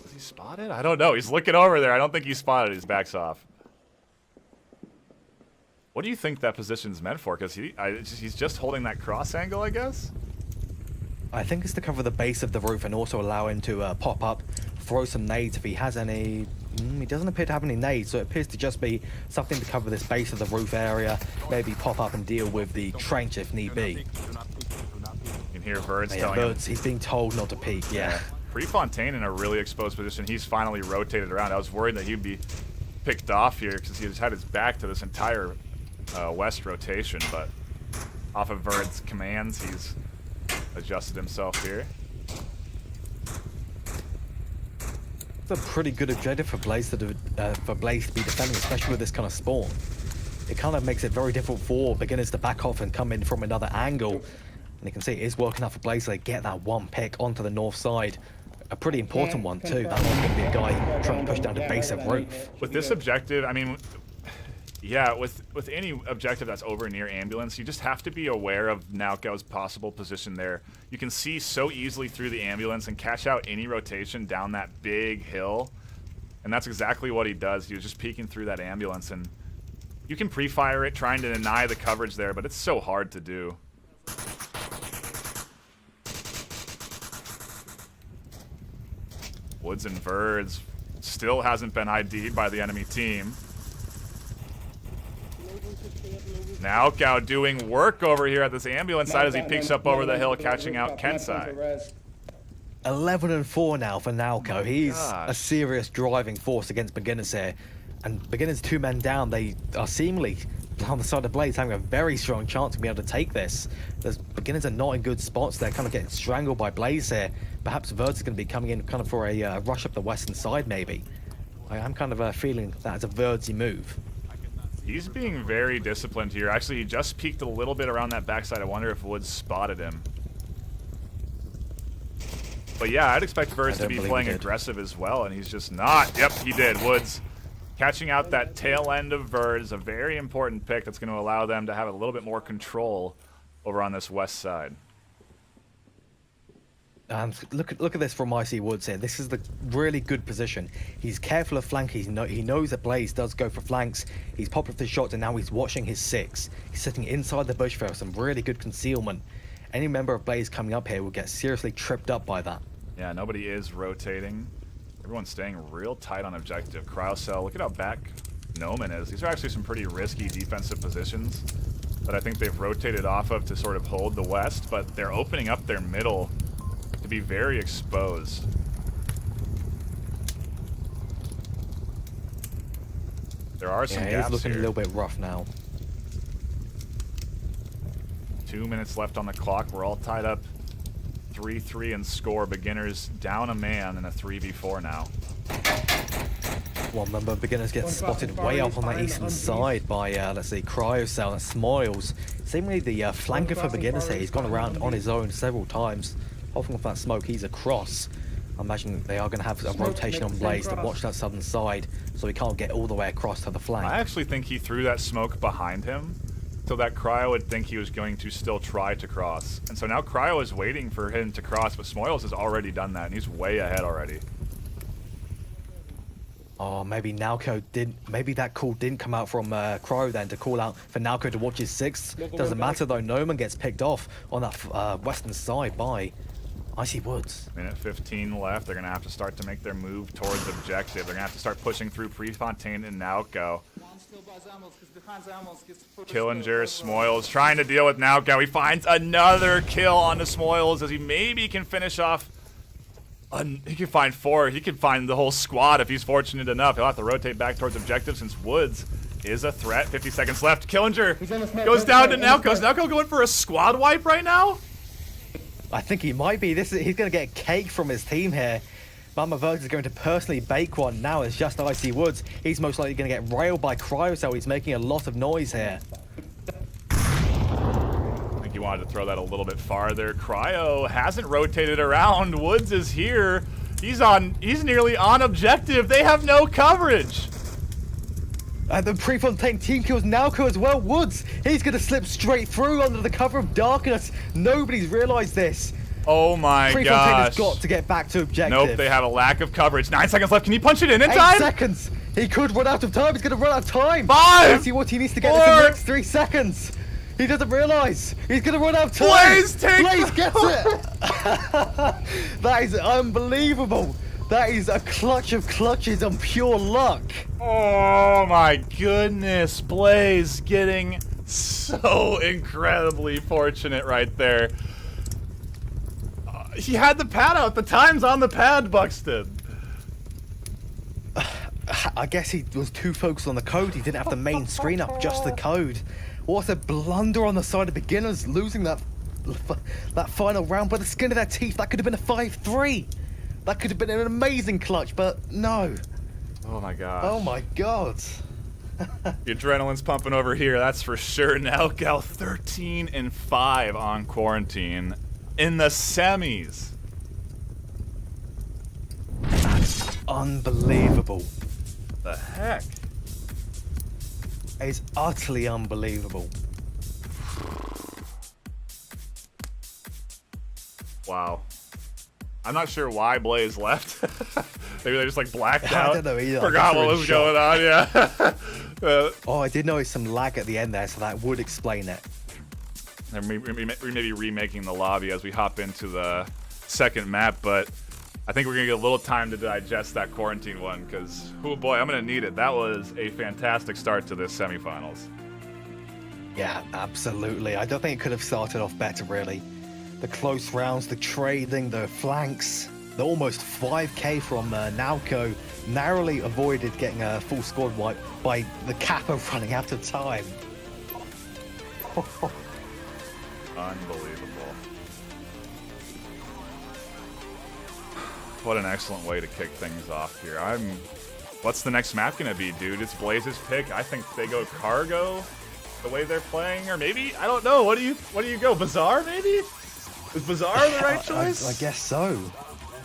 Is he spotted? I don't know. He's looking over there. I don't think he spotted. His back's off. What do you think that position's meant for? Because he's just holding that cross angle, I guess? I think it's to cover the base of the roof and also allow him to pop up, throw some nades if he has any. He doesn't appear to have any nades, so it appears to just be something to cover this base of the roof area, maybe pop up and deal with the trench if need be. You can hear Birds Yeah, telling him. Birds, he's being told not to peek, yeah. Prefontaine in a really exposed position. He's finally rotated around. I was worried that he'd be picked off here because he has had his back to this entire west rotation, but off of Verd's commands, he's adjusted himself here. It's a pretty good objective for Blaze to be defending, especially with this kind of spawn. It kind of makes it very difficult for beginners to back off and come in from another angle. And you can see it is working out for Blaze to get that one pick onto the north side. A pretty important one too. That one's going to be a guy trying to push down the base of roof. With this objective, I mean, yeah, with any objective that's over near ambulance, you just have to be aware of Naoko's possible position there. You can see so easily through the ambulance and catch out any rotation down that big hill. And that's exactly what he does. He was just peeking through that ambulance, and you can pre-fire it, trying to deny the coverage there, but it's so hard to do. Woods and Verds still hasn't been ID'd by the enemy team. Naoko doing work over here at this ambulance side as he peeks up over the hill, catching out Kensai. 11-4 now for Naoko. He's a serious driving force against beginners here. And beginners 2 men down, they are seemingly on the side of Blaze having a very strong chance to be able to take this. There's beginners are not in good spots. They're kind of getting strangled by Blaze here. Perhaps Verts is going to be coming in kind of for a rush up the western side maybe. I'm kind of feeling that as a Verdsy move. He's being very disciplined here. Actually, he just peeked a little bit around that backside. I wonder if Woods spotted him. But yeah, I'd expect Verts to be playing aggressive as well, and he's just not. Yep, he did. Woods catching out that tail end of Verds, a very important pick that's going to allow them to have a little bit more control over on this west side. Look at this from Icy Woods here. This is the really good position. He's careful of flank. He knows that Blaze does go for flanks. He's popped up the shots, and now he's watching his 6. He's sitting inside the bush for some really good concealment. Any member of Blaze coming up here will get seriously tripped up by that. Yeah, nobody is rotating. Everyone's staying real tight on objective. Cryocell, look at how back Noman is. These are actually some pretty risky defensive positions that I think they've rotated off of to sort of hold the west, but they're opening up their middle to be very exposed. There are some gaps he's looking here. a little bit rough now. 2 minutes left on the clock. We're all tied up 3-3 in score. Beginners down a man in a 3v4 now. One member of beginners gets spotted way up on the eastern side by, let's see, Cryocell and Smiles. Seemingly the flanker for beginners here. He's gone around on his own several times. Often with that smoke, he's across. I imagine they are going to have a rotation on Blaze to watch that southern side so he can't get all the way across to the flank. I actually think he threw that smoke behind him so that Cryo would think he was going to still try to cross. And so now Cryo is waiting for him to cross, but Smoils has already done that, and he's way ahead already. Oh, maybe Naoko didn't. Maybe that call didn't come out from Cryo then to call out for Naoko to watch his 6th. Doesn't matter though. Noman gets picked off on that western side by Icy Woods. Minute 15 left. They're going to have to start to make their move towards objective. They're going to have to start pushing through Prefontaine and Naoko. Killinger, Smoils trying to deal with Naoko. He finds another kill on the Smoils as he maybe can finish off. He can find 4. He can find the whole squad if he's fortunate enough. He'll have to rotate back towards objective since Woods is a threat. 50 seconds left. Killinger He's in the smoke, goes in the down to smoke, in the Nalco. Is smoke. Nalco going for a squad wipe right now? I think he might be. He's going to get cake from his team here. Mama Verge is going to personally bake one now. It's just Icy Woods. He's most likely going to get railed by Cryocell. He's making a lot of noise here. I think he wanted to throw that a little bit farther. Cryo hasn't rotated around. Woods is here. He's nearly on objective. They have no coverage. And the Prefontaine team kills Nalco as well. Woods, he's going to slip straight through under the cover of darkness. Nobody's realized this. Oh my Prefontaine gosh. has got to get back to objective. Nope, they have a lack of coverage. 9 seconds left. Can he punch it in 8 time? seconds. He could run out of time. He's going to run out of time. 5, Let's see what he needs to get this in 4. the next 3 seconds. He doesn't realize. He's going to run out of time. Blaze, take Blaze gets it. That is unbelievable. That is a clutch of clutches on pure luck. Oh my goodness. Blaze getting so incredibly fortunate right there. He had the pad out. The time's on the pad, Buxton. I guess he was too focused on the code. He didn't have the main screen up, just the code. What a blunder on the side of beginners, losing that final round by the skin of their teeth. That could have been a 5-3. That could have been an amazing clutch, but no. Oh my gosh. Oh my god. The adrenaline's pumping over here, that's for sure. Now Gal 13-5 on quarantine in the semis. That's unbelievable. The heck? It's utterly unbelievable. Wow. I'm not sure why Blaze left. Maybe they just like blacked out. I don't know either. Forgot what was going on, yeah. Oh, I did notice some lag at the end there, so that would explain it. They're maybe remaking the lobby as we hop into the second map, but I think we're gonna get a little time to digest that quarantine one, because, oh boy, I'm gonna need it. That was a fantastic start to this semifinals. Yeah, absolutely. I don't think it could have started off better, really. The close rounds, the trading, the flanks, the almost 5k from Nalco narrowly avoided getting a full squad wipe by the Kappa running out of time. Unbelievable. What an excellent way to kick things off here. What's the next map gonna be, dude? It's Blaze's pick. I think they go cargo the way they're playing, or maybe, I don't know. What do you go? Bazaar, maybe? Is Bazaar the right choice? I guess so.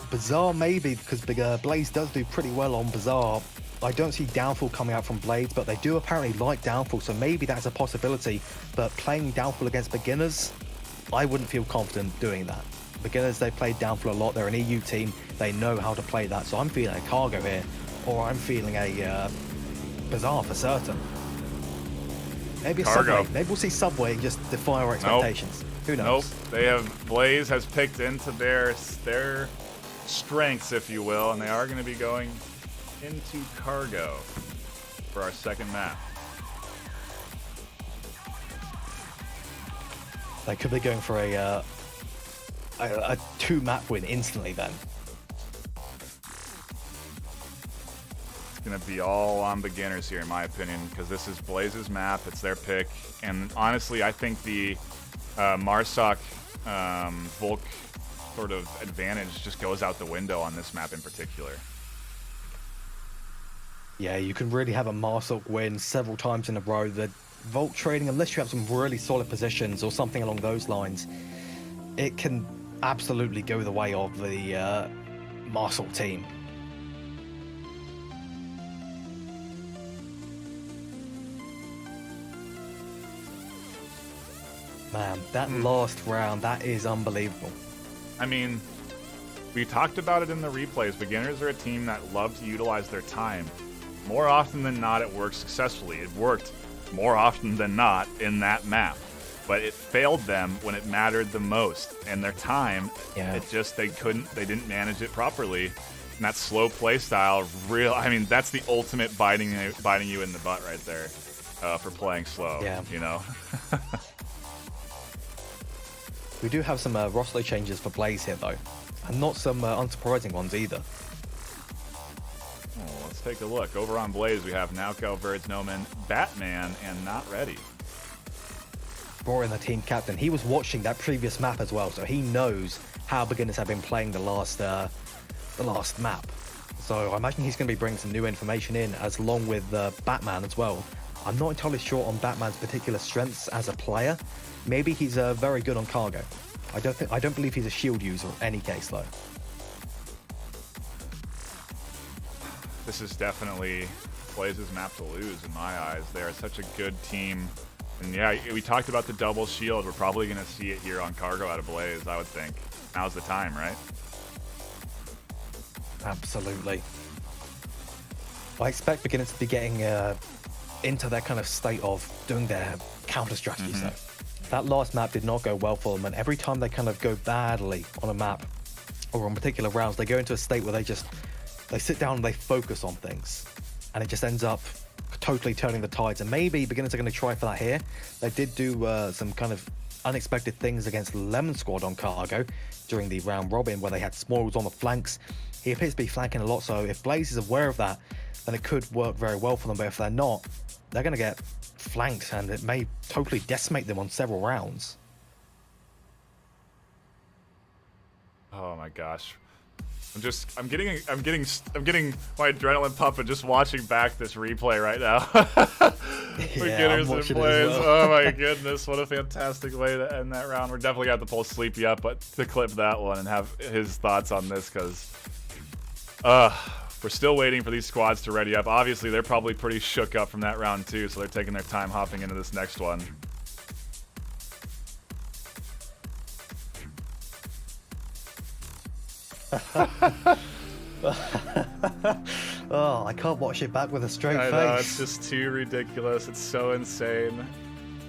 Bazaar maybe, because Blaze does do pretty well on Bazaar. I don't see Downfall coming out from Blaze, but they do apparently like Downfall, so maybe that's a possibility. But playing Downfall against beginners, I wouldn't feel confident doing that. Beginners, they played Downfall a lot. They're an EU team. They know how to play that. So I'm feeling a Cargo here, or I'm feeling a Bazaar for certain. Maybe a Cargo. Subway. Maybe we'll see Subway and just defy our expectations. Who knows? Nope. Blaze has picked into their strengths, if you will, and they are going to be going into cargo for our second map. They could be going for a 2-map win instantly then. It's going to be all on beginners here, in my opinion, because this is Blaze's map. It's their pick. And honestly, I think the Marsoc Volk sort of advantage just goes out the window on this map in particular. Yeah, you can really have a Marsoc win several times in a row. The Volt trading, unless you have some really solid positions or something along those lines, it can absolutely go the way of the Marsoc team. Man, that last round, that is unbelievable. I mean, we talked about it in the replays. Beginners are a team that love to utilize their time. More often than not, it works successfully. It worked more often than not in that map. But it failed them when it mattered the most. And their time, Yeah. they didn't manage it properly. And that slow play style, that's the ultimate biting you in the butt right there for playing slow, Yeah. you know? We do have some roster changes for Blaze here, though. And not some unsurprising ones either. Oh, let's take a look. Over on Blaze, we have Nauko, Verds, Noman, Batman, and Not Ready. Brian, the team captain, he was watching that previous map as well, so he knows how beginners have been playing the last map. So I imagine he's going to be bringing some new information in, as along with Batman as well. I'm not entirely sure on Batman's particular strengths as a player. Maybe he's very good on cargo. I don't believe he's a shield user in any case though. This is definitely Blaze's map to lose in my eyes. They are such a good team. And yeah, we talked about the double shield. We're probably going to see it here on cargo out of Blaze, I would think. Now's the time, right? Absolutely. I expect beginners to be getting into that kind of state of doing their counter strategies though. That last map did not go well for them, and every time they kind of go badly on a map or on particular rounds, they go into a state where they sit down and they focus on things, and it just ends up totally turning the tides. And maybe beginners are going to try for that here. They did do some kind of unexpected things against Lemon Squad on cargo during the round robin, where they had Smoils on the flanks. He appears to be flanking a lot, so if Blaze is aware of that, then it could work very well for them. But if they're not, they're going to get flanked, and it may totally decimate them on several rounds. Oh my gosh. I'm getting my adrenaline pumping just watching back this replay right now. Beginners and Blaze. Oh my goodness, what a fantastic way to end that round. We're definitely gonna have to pull Sleepy up, but to clip that one and have his thoughts on this, because we're still waiting for these squads to ready up. Obviously, they're probably pretty shook up from that round too, so they're taking their time hopping into this next one. Oh, I can't watch it back with a straight face. I know, it's just too ridiculous. It's so insane.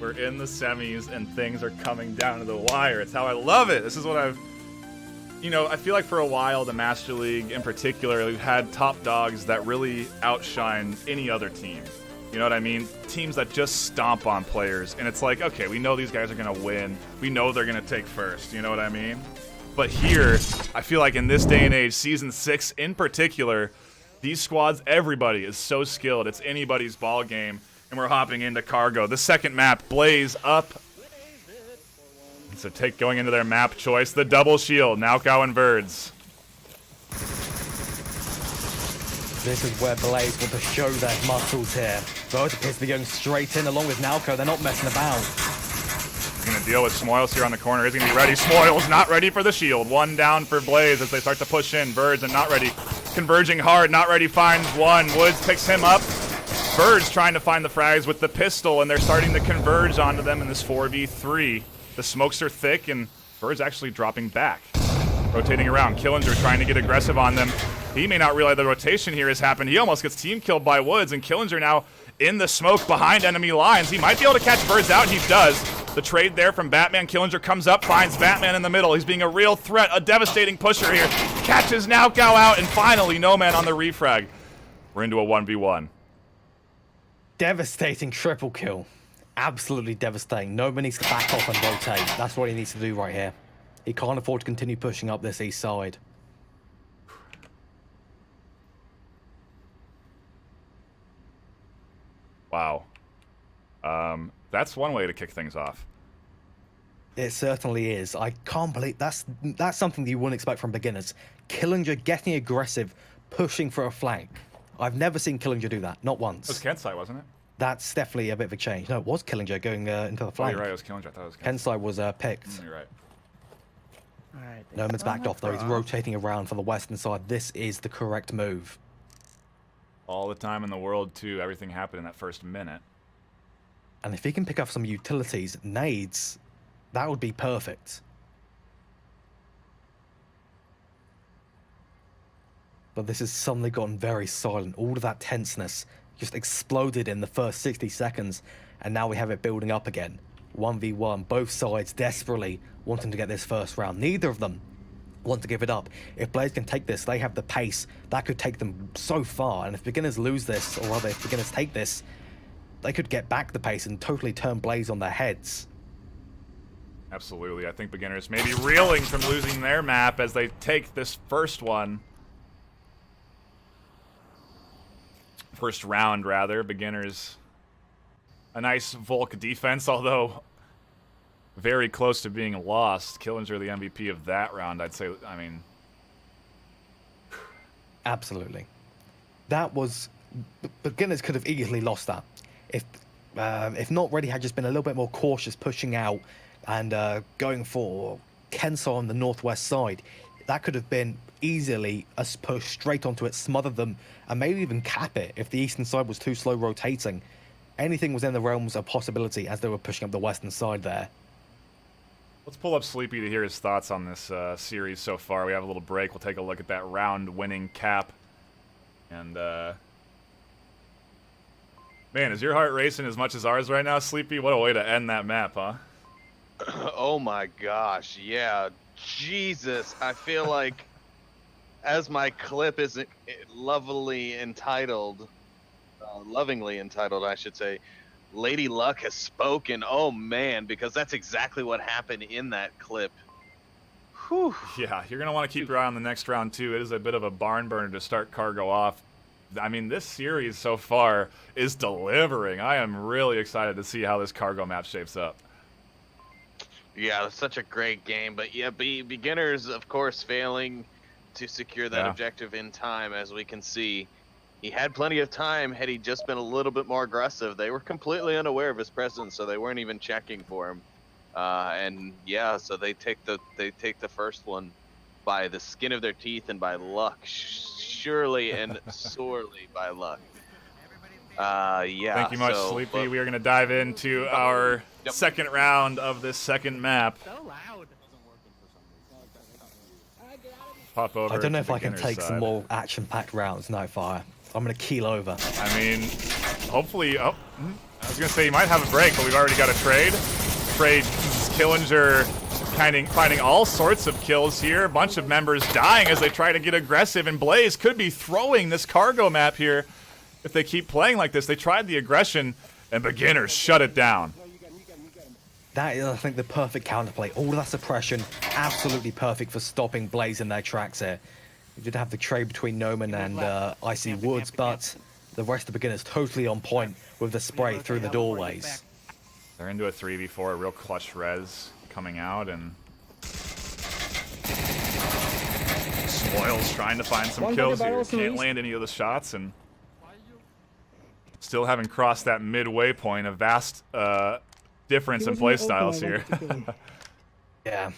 We're in the semis and things are coming down to the wire. It's how I love it. This is what I feel like for a while, the Master League in particular, we've had top dogs that really outshine any other team. You know what I mean? Teams that just stomp on players. And it's like, okay, we know these guys are going to win. We know they're going to take first. You know what I mean? But here, I feel like in this day and age, Season 6 in particular, these squads, everybody is so skilled. It's anybody's ball game, and we're hopping into cargo. The second map, Blaze up. So going into their map choice, the double shield, Nauko and Verds. This is where Blaze want to show their muscles here. Verds appears to be going straight in along with Nauko. They're not messing about. He's going to deal with Smoils here on the corner. He's going to be ready. Smoils not ready for the shield. One down for Blaze as they start to push in. Verds and not ready. Converging hard. Not ready finds one. Woods picks him up. Verds trying to find the frags with the pistol, and they're starting to converge onto them in this 4v3. The smokes are thick, and Verds actually dropping back. Rotating around. Killinger trying to get aggressive on them. He may not realize the rotation here has happened. He almost gets team killed by Woods, and Killinger now in the smoke behind enemy lines. He might be able to catch Verds out, and he does. The trade there from Batman. Killinger comes up, finds Batman in the middle. He's being a real threat, a devastating pusher here. Catches Nauko out, and finally, No Man on the refrag. We're into a 1v1. Devastating triple kill. Absolutely devastating. No man needs to back off and rotate. That's what he needs to do right here. He can't afford to continue pushing up this east side. Wow. That's one way to kick things off. It certainly is. I can't believe that's something that you wouldn't expect from beginners. Killinger getting aggressive, pushing for a flank. I've never seen Killinger do that. Not once. It was Kensai, wasn't it? That's definitely a bit of a change. No, it was Killinger going into the Oh, flank. you're right. It was Killinger. I thought it was Kensai. Kensai was picked. You're right. All right. Noman's backed off though. He's rotating around for the western side. This is the correct move. All the time in the world, too. Everything happened in that first minute. And if he can pick up some utilities, nades, that would be perfect. But this has suddenly gotten very silent. All of that tenseness just exploded in the first 60 seconds, and now we have it building up again. 1v1, both sides desperately wanting to get this first round. Neither of them want to give it up. If Blaze can take this, they have the pace. That could take them so far, and if beginners lose this, or rather if beginners take this, they could get back the pace and totally turn Blaze on their heads. Absolutely. I think beginners may be reeling from losing their map as they take this first one. First round, rather. Beginners. A nice Volk defense, although very close to being lost. Killinger, the MVP of that round, I'd say. I mean, Absolutely. That was... Beginners could have easily lost that. If not Ready had just been a little bit more cautious pushing out and going for Kensar on the northwest side, that could have been easily a push straight onto it, smother them, and maybe even cap it if the eastern side was too slow rotating. Anything was in the realms of possibility as they were pushing up the western side there. let's pull up Sleepy to hear his thoughts on this series so far. We have a little break. We'll take a look at that round-winning cap. And, man, is your heart racing as much as ours right now, Sleepy? What a way to end that map, huh? Oh my gosh, yeah. Jesus, I feel like, as my clip is lovingly entitled, I should say, Lady Luck has spoken. Oh man, because that's exactly what happened in that clip. Whew. Yeah, you're going to want to keep your eye on the next round, too. It is a bit of a barn burner to start Cargo off. I mean, this series so far is delivering. I am really excited to see how this Cargo map shapes up. Yeah, it's such a great game, but yeah, beginners, of course, failing to secure that objective in time, as we can see. He had plenty of time had he just been a little bit more aggressive. They were completely unaware of his presence, so they weren't even checking for him. And yeah, so they take the first one by the skin of their teeth and by luck, surely and sorely by luck. Yeah. Thank you much, Sleepy. We are going to dive into our second round of this second map. So loud. Pop over. I don't know to if I can beginner's take some side. more action-packed rounds, NightFiree. I'm going to keel over. I mean, hopefully. Oh, I was going to say you might have a break, but we've already got a trade. Killinger finding all sorts of kills here. A bunch of members dying as they try to get aggressive, and Blaze could be throwing this Cargo map here if they keep playing like this. They tried the aggression, and beginners shut it down. That is, I think, the perfect counterplay. All of that suppression, absolutely perfect for stopping Blaze in their tracks here. We did have the trade between Noman and Icy Woods, but the rest of the beginners totally on point with the spray through the doorways. They're into a 3v4, a real clutch res coming out, and Spoils trying to find some kills here. Can't land any of the shots, and still haven't crossed that midway point. A vast difference in play styles here. Yeah.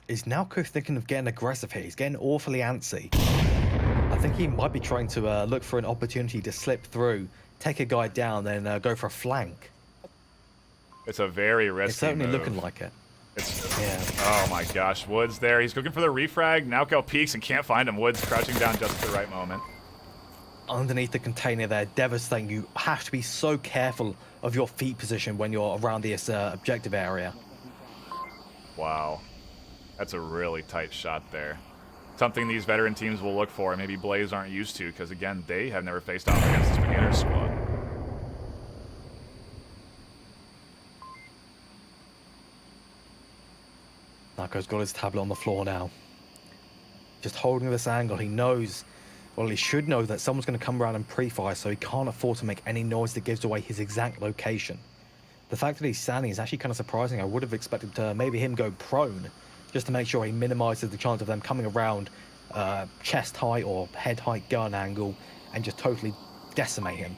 Is Nalco thinking of getting aggressive here? He's getting awfully antsy. I think he might be trying to look for an opportunity to slip through, take a guy down, then go for a flank. It's a very risky It's certainly move. looking like it. Yeah. Oh my gosh, Woods there. He's looking for the refrag. Nalco peeks and can't find him. Woods crouching down just at the right moment. Underneath the container there, devastating. You have to be so careful of your feet position when you're around this objective area. Wow. That's a really tight shot there. Something these veteran teams will look for, and maybe Blaze aren't used to, because again, they have never faced off against this beginner squad. Nalco's got his tablet on the floor now. Just holding this angle, he knows, well, he should know that someone's going to come around and pre-fire, so he can't afford to make any noise that gives away his exact location. The fact that he's standing is actually kind of surprising. I would have expected maybe him go prone, just to make sure he minimizes the chance of them coming around chest height or head height gun angle and just totally decimate him.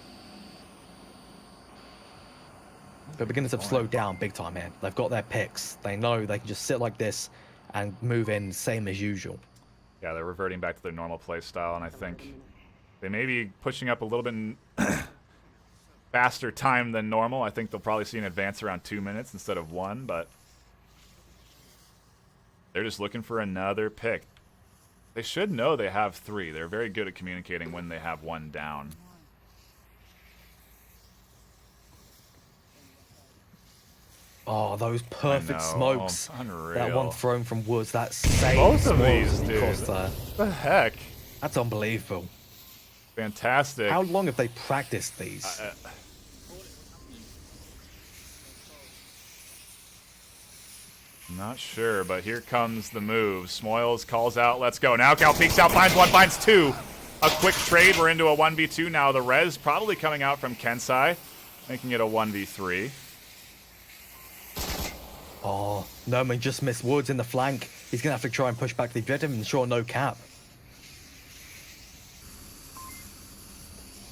But beginners have slowed down big time here. They've got their picks. They know they can just sit like this and move in same as usual. Yeah, they're reverting back to their normal play style, and I think they may be pushing up a little bit faster time than normal. I think they'll probably see an advance around 2 minutes instead of 1, but they're just looking for another pick. They should know they have 3. They're very good at communicating when they have 1 down. Oh, those perfect smokes. Unreal. That one thrown from Woods, that same Both of smoke these, he dude. crossed there. What the heck? That's unbelievable. Fantastic. How long have they practiced these? Not sure, but here comes the move. Smoils calls out, let's go. Now Cal peeks out, finds 1, finds 2. a quick trade. We're into a 1v2 now. The res probably coming out from Kensai, making it a 1v3. Oh, Noman just missed Woods in the flank. He's going to have to try and push back the objective and ensure no cap.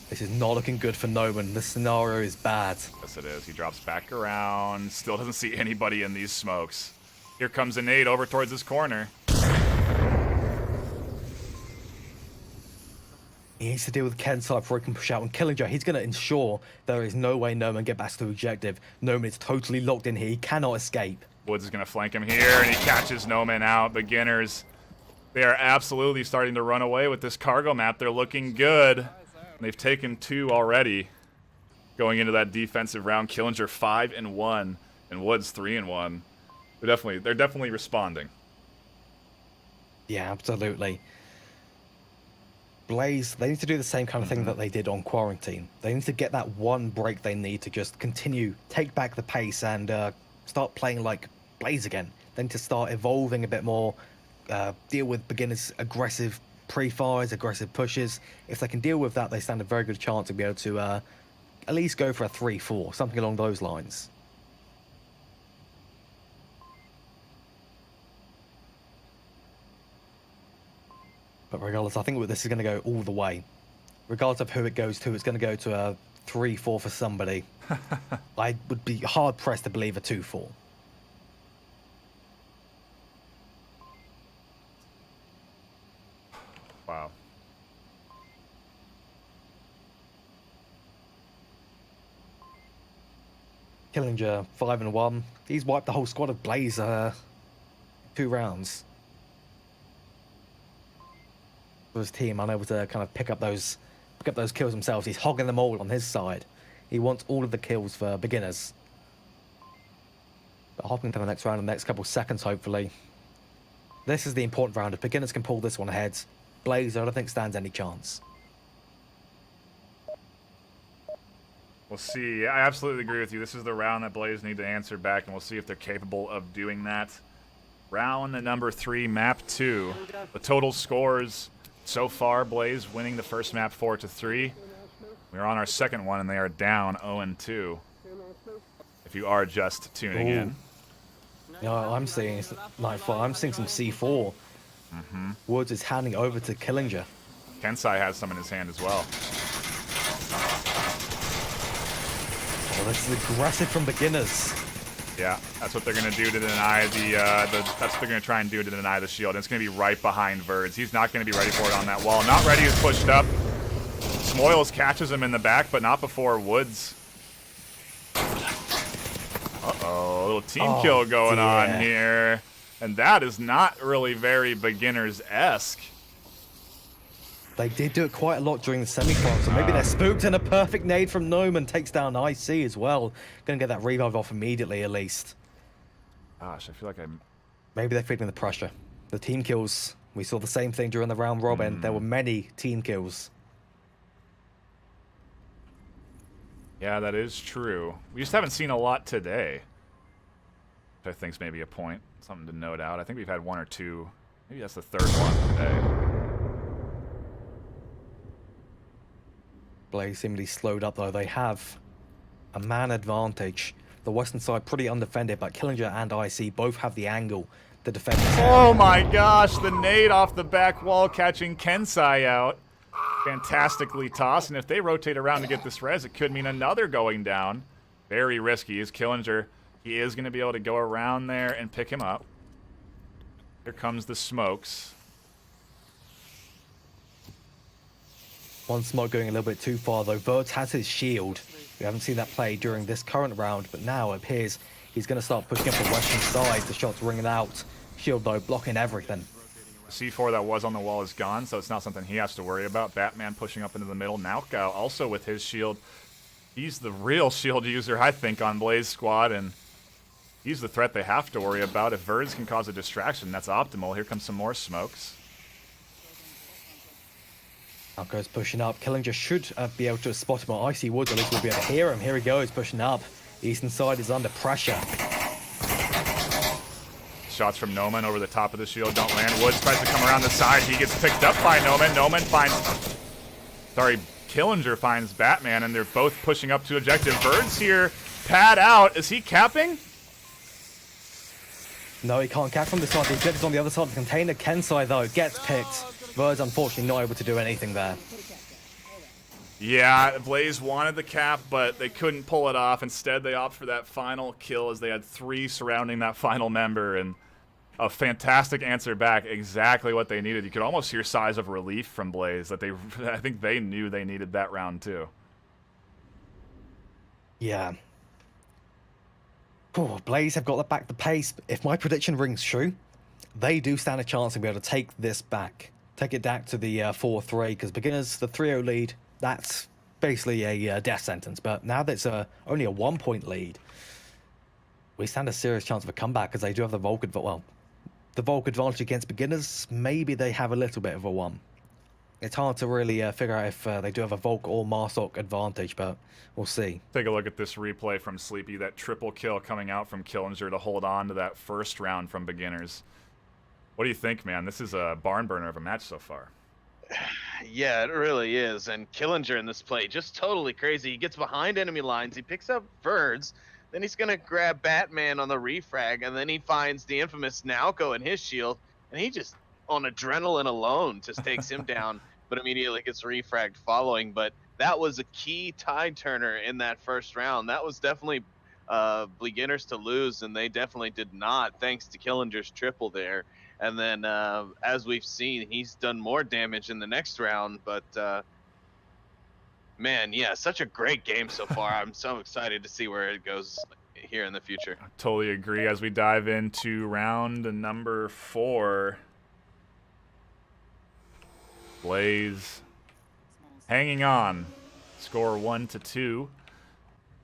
This is not looking good for Noman. This scenario is bad. Yes, it is. He drops back around. Still doesn't see anybody in these smokes. Here comes a nade over towards this corner. He needs to deal with Kensai before he can push out. And Killinger, he's going to ensure there is no way Noman get back to the objective. Noman is totally locked in here. He cannot escape. Woods is going to flank him here, and he catches Noman out. Beginners, they are absolutely starting to run away with this cargo map. They're looking good. And they've taken 2 already going into that defensive round. Killinger 5-1, and Woods 3-1. They're definitely responding. Yeah, absolutely. Blaze, they need to do the same kind of thing that they did on Quarantine. They need to get that one break they need to just continue, take back the pace, and start playing like Blaze again. They need to start evolving a bit more, deal with beginners' aggressive pre-fires, aggressive pushes. If they can deal with that, they stand a very good chance to be able to at least go for a 3-4, something along those lines. But regardless, I think this is going to go all the way. Regardless of who it goes to, it's going to go to a 3-4 for somebody. I would be hard-pressed to believe a 2-4. Wow. Killinger 5-1. He's wiped the whole squad of Blaze 2 rounds. For his team, unable to kind of pick up those kills themselves. He's hogging them all on his side. He wants all of the kills for beginners. But hopping to the next round in the next couple seconds, hopefully. This is the important round. If beginners can pull this one ahead, Blaze, I don't think stands any chance. We'll see. I absolutely agree with you. This is the round that Blaze need to answer back, and we'll see if they're capable of doing that. Round number 3, map 2. The total scores so far, Blaze winning the first map 4-3. We're on our second one, and they are down 0-2. If you are just tuning in. Yeah, I'm seeing NightFiree. I'm seeing some C4. Woods is handing over to Killinger. Kensai has some in his hand as well. Oh, this is aggressive from beginners. Yeah, that's what they're going to do to deny that's what they're going to try and do to deny the shield. And it's going to be right behind Verds. He's not going to be ready for it on that wall. Not ready is pushed up. Smoils catches him in the back, but not before Woods. Uh-oh, a little team kill going on here. And that is not really very beginners-esque. They did do it quite a lot during the semi-final, so maybe they're spooked, and a perfect nade from Noman takes down IC as well. Gonna get that revive off immediately, at least. Gosh, I feel like I'm... Maybe they're feeling the pressure. The team kills, we saw the same thing during the round robin. There were many team kills. Yeah, that is true. We just haven't seen a lot today. Which I think is maybe a point. Something to note out. I think we've had 1 or 2. Maybe that's the 3rd one today. Blaze seemingly slowed up, though. They have a man advantage. The western side pretty undefended, but Killinger and IC both have the angle to defend. Oh my gosh, the nade off the back wall catching Kensai out. Fantastically tossed, and if they rotate around to get this res, it could mean another going down. Very risky. Is Killinger. He is going to be able to go around there and pick him up. Here comes the smokes. One smoke going a little bit too far, though. Verds has his shield. We haven't seen that play during this current round, but now it appears he's going to start pushing up the western side. The shot's ringing out. Shield, though, blocking everything. The C4 that was on the wall is gone, so it's not something he has to worry about. Batman pushing up into the middle. Naukao also with his shield. He's the real shield user, I think, on Blaze Squad, and he's the threat they have to worry about. If Verds can cause a distraction, that's optimal. Here comes some more smokes. Naukio's pushing up. Killinger should be able to spot him on Icy Woods. At least we'll be able to hear him. Here he goes, pushing up. The eastern side is under pressure. Shots from Noman over the top of the shield don't land. Woods tries to come around the side. He gets picked up by Noman. Noman finds Sorry, Killinger finds Batman, and they're both pushing up to objective. Bird's here. Pad out. Is he capping? No, he can't cap from the side. The objective's on the other side of the container. Kensai, though, gets picked. Bird's unfortunately not able to do anything there. Yeah, Blaze wanted the cap, but they couldn't pull it off. Instead, they opt for that final kill as they had 3 surrounding that final member, and a fantastic answer back, exactly what they needed. You could almost hear sighs of relief from Blaze that I think they knew they needed that round too. Yeah. Oh, Blaze have got that back the pace. If my prediction rings true, they do stand a chance to be able to take this back. Take it back to the 4-3, because beginners, the 3-0 lead, that's basically a death sentence. But now that it's only a 1-point lead, we stand a serious chance of a comeback, because they do have the Volk advantage against beginners. Maybe they have a little bit of a 1. It's hard to really figure out if they do have a Volk or Marsok advantage, but we'll see. Take a look at this replay from Sleepy. That triple kill coming out from Killinger to hold on to that first round from beginners. What do you think, man? This is a barn burner of a match so far. Yeah, it really is. And Killinger in this play, just totally crazy. He gets behind enemy lines. He picks up Birds. Then he's going to grab Batman on the refrag. And then he finds the infamous Naoko in his shield. And he just, on adrenaline alone, just takes him down. But immediately gets refragged following. But that was a key tide turner in that first round. That was definitely beginners to lose. And they definitely did not, thanks to Killinger's triple there. And then, as we've seen, he's done more damage in the next round. But, man, yeah, such a great game so far. I'm so excited to see where it goes here in the future. I totally agree. As we dive into round number 4, Blaze hanging on. Score 1-2.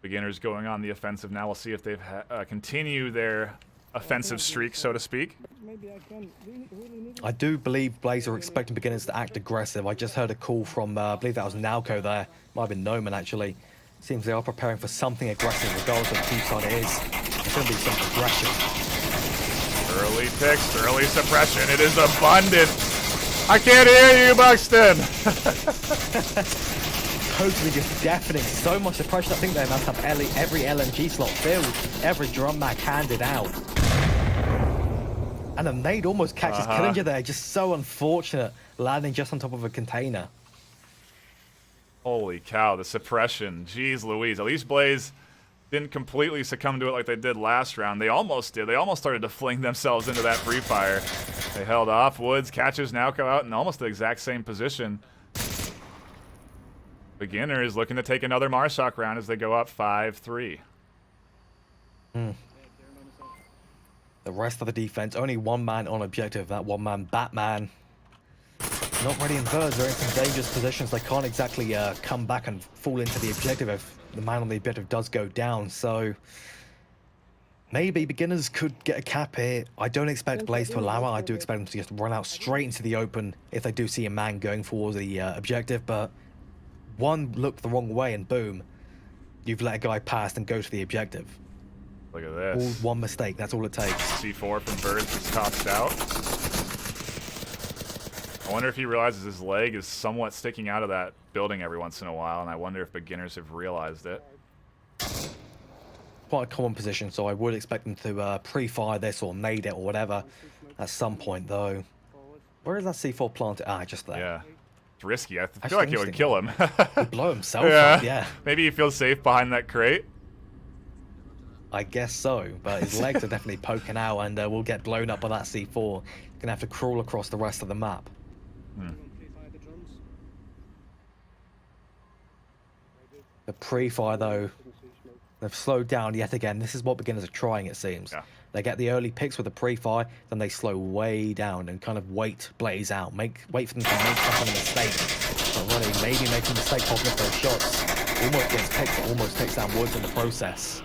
Beginners going on the offensive now. We'll see if they've continue their offensive streak, so to speak. I do believe Blaze are expecting beginners to act aggressive. I just heard a call from, I believe that was Naoko there. Might have been Noman, actually. Seems they are preparing for something aggressive, regardless of whose side it is. It's going to be some aggression. Early picks, early suppression. It is abundant. I can't hear you, Buxton. Totally just deafening. So much suppression. I think they must have every LNG slot filled, every drum mag handed out. And a nade almost catches Killinger there. Just so unfortunate, landing just on top of a container. Holy cow, the suppression. Jeez Louise. At least Blaze didn't completely succumb to it like they did last round. They almost did. They almost started to fling themselves into that free fire. They held off. Woods catches Naoko out in almost the exact same position. Beginners looking to take another Marsok round as they go up 5-3. The rest of the defense, only one man on objective. That one man, Batman, not ready in birds. They're in some dangerous positions. They can't exactly come back and fall into the objective if the man on the objective does go down. So maybe beginners could get a cap here. I don't expect Blaze to allow it. I do expect them to just run out straight into the open if they do see a man going for the objective. But one look the wrong way and boom, you've let a guy pass and go to the objective. Look at All this. one mistake, that's all it takes. C4 from Birds is tossed out. I wonder if he realizes his leg is somewhat sticking out of that building every once in a while, and I wonder if beginners have realized it. Quite a common position, so I would expect them to pre-fire this or nade it or whatever at some point, though. Where is that C4 planted? Ah, just there. Yeah. It's risky. I feel Actually, like it would kill him. He'd blow himself Yeah. up, yeah. Maybe he feels safe behind that crate. I guess so, but his legs are definitely poking out and will get blown up by that C4. Gonna have to crawl across the rest of the map. The pre-fire, though, they've slowed down yet again. This is what beginners are trying, it seems. Yeah. They get the early picks with the pre-fire, then they slow way down and kind of wait Blaze out. Wait for them to make some kind of mistake. But really, maybe make a mistake popping up those shots. Almost gets picked, but almost takes down Woods in the process.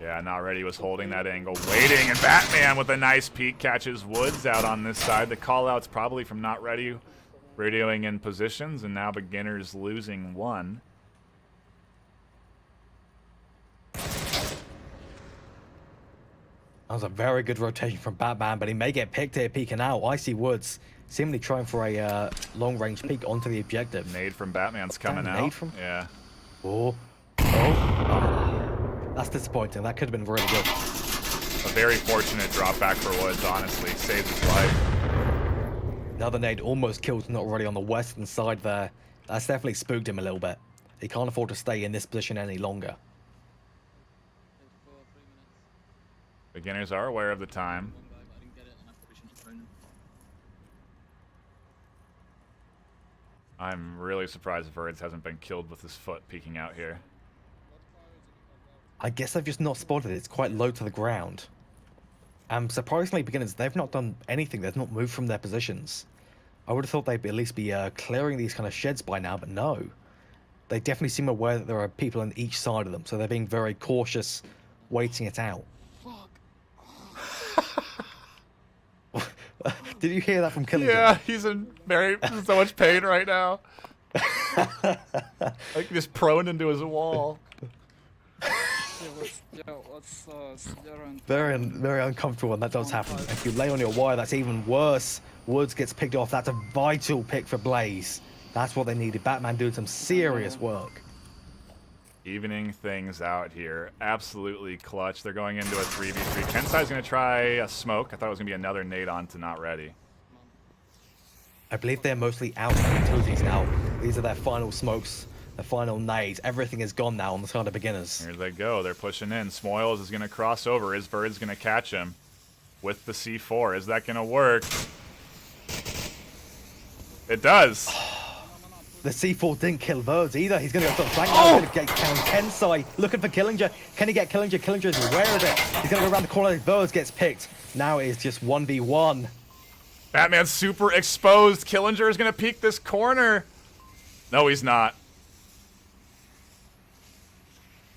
Yeah, Not Ready was holding that angle, waiting, and Batman with a nice peek catches Woods out on this side. The call-out's probably from Not Ready, radioing in positions, and now beginners losing one. That was a very good rotation from Batman, but he may get picked here peeking out. Icy Woods seemingly trying for a long-range peek onto the objective. Nade from Batman's coming Damn, out. nade from- Yeah. Oh. Oh. That's disappointing. That could have been really good. A very fortunate drop back for Woods, honestly. Saved his life. Another nade almost killed not already on the western side there. That's definitely spooked him a little bit. He can't afford to stay in this position any longer. Beginners are aware of the time. I'm really surprised if Birds hasn't been killed with his foot peeking out here. I guess they've just not spotted it. It's quite low to the ground. Surprisingly, beginners, they've not done anything. They've not moved from their positions. I would have thought they'd at least be clearing these kind of sheds by now, but no. They definitely seem aware that there are people on each side of them, so they're being very cautious, waiting it out. Did you hear that from Killinger? Yeah, he's in so much pain right now. Like just prone into his wall. Very uncomfortable when that does happen. If you lay on your wire, that's even worse. Woods gets picked off. That's a vital pick for Blaze. That's what they needed. Batman doing some serious work. Evening things out here. Absolutely clutch. They're going into a 3v3. Kensai's going to try a smoke. I thought it was going to be another nade on to not ready. I believe they're mostly out of utilities now. These are their final smokes, their final nades. Everything is gone now on the side of beginners. Here they go. They're pushing in. Smoils is going to cross over. His Bird's going to catch him with the C4. Is that going to work? It does. The C4 didn't kill Birds either. He's going to go flank now. He's going to get down Kensai, looking for Killinger. Can he get Killinger? Killinger is aware of it. He's going to go around the corner. Birds gets picked. Now it's just 1v1. Batman's super exposed. Killinger is going to peek this corner. No, he's not.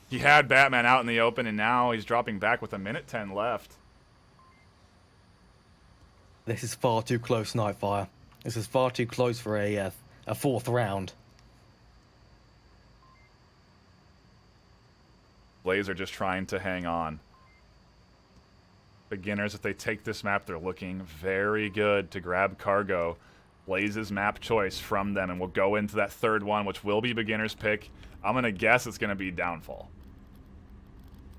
He had Batman out in the open, and now he's dropping back with a minute 10 left. This is far too close, NightFiree. This is far too close for a fourth round. Blaze are just trying to hang on. Beginners, if they take this map, they're looking very good to grab cargo. Blaze's map choice from them, and we'll go into that third one, which will be beginner's pick. I'm going to guess it's going to be Downfall.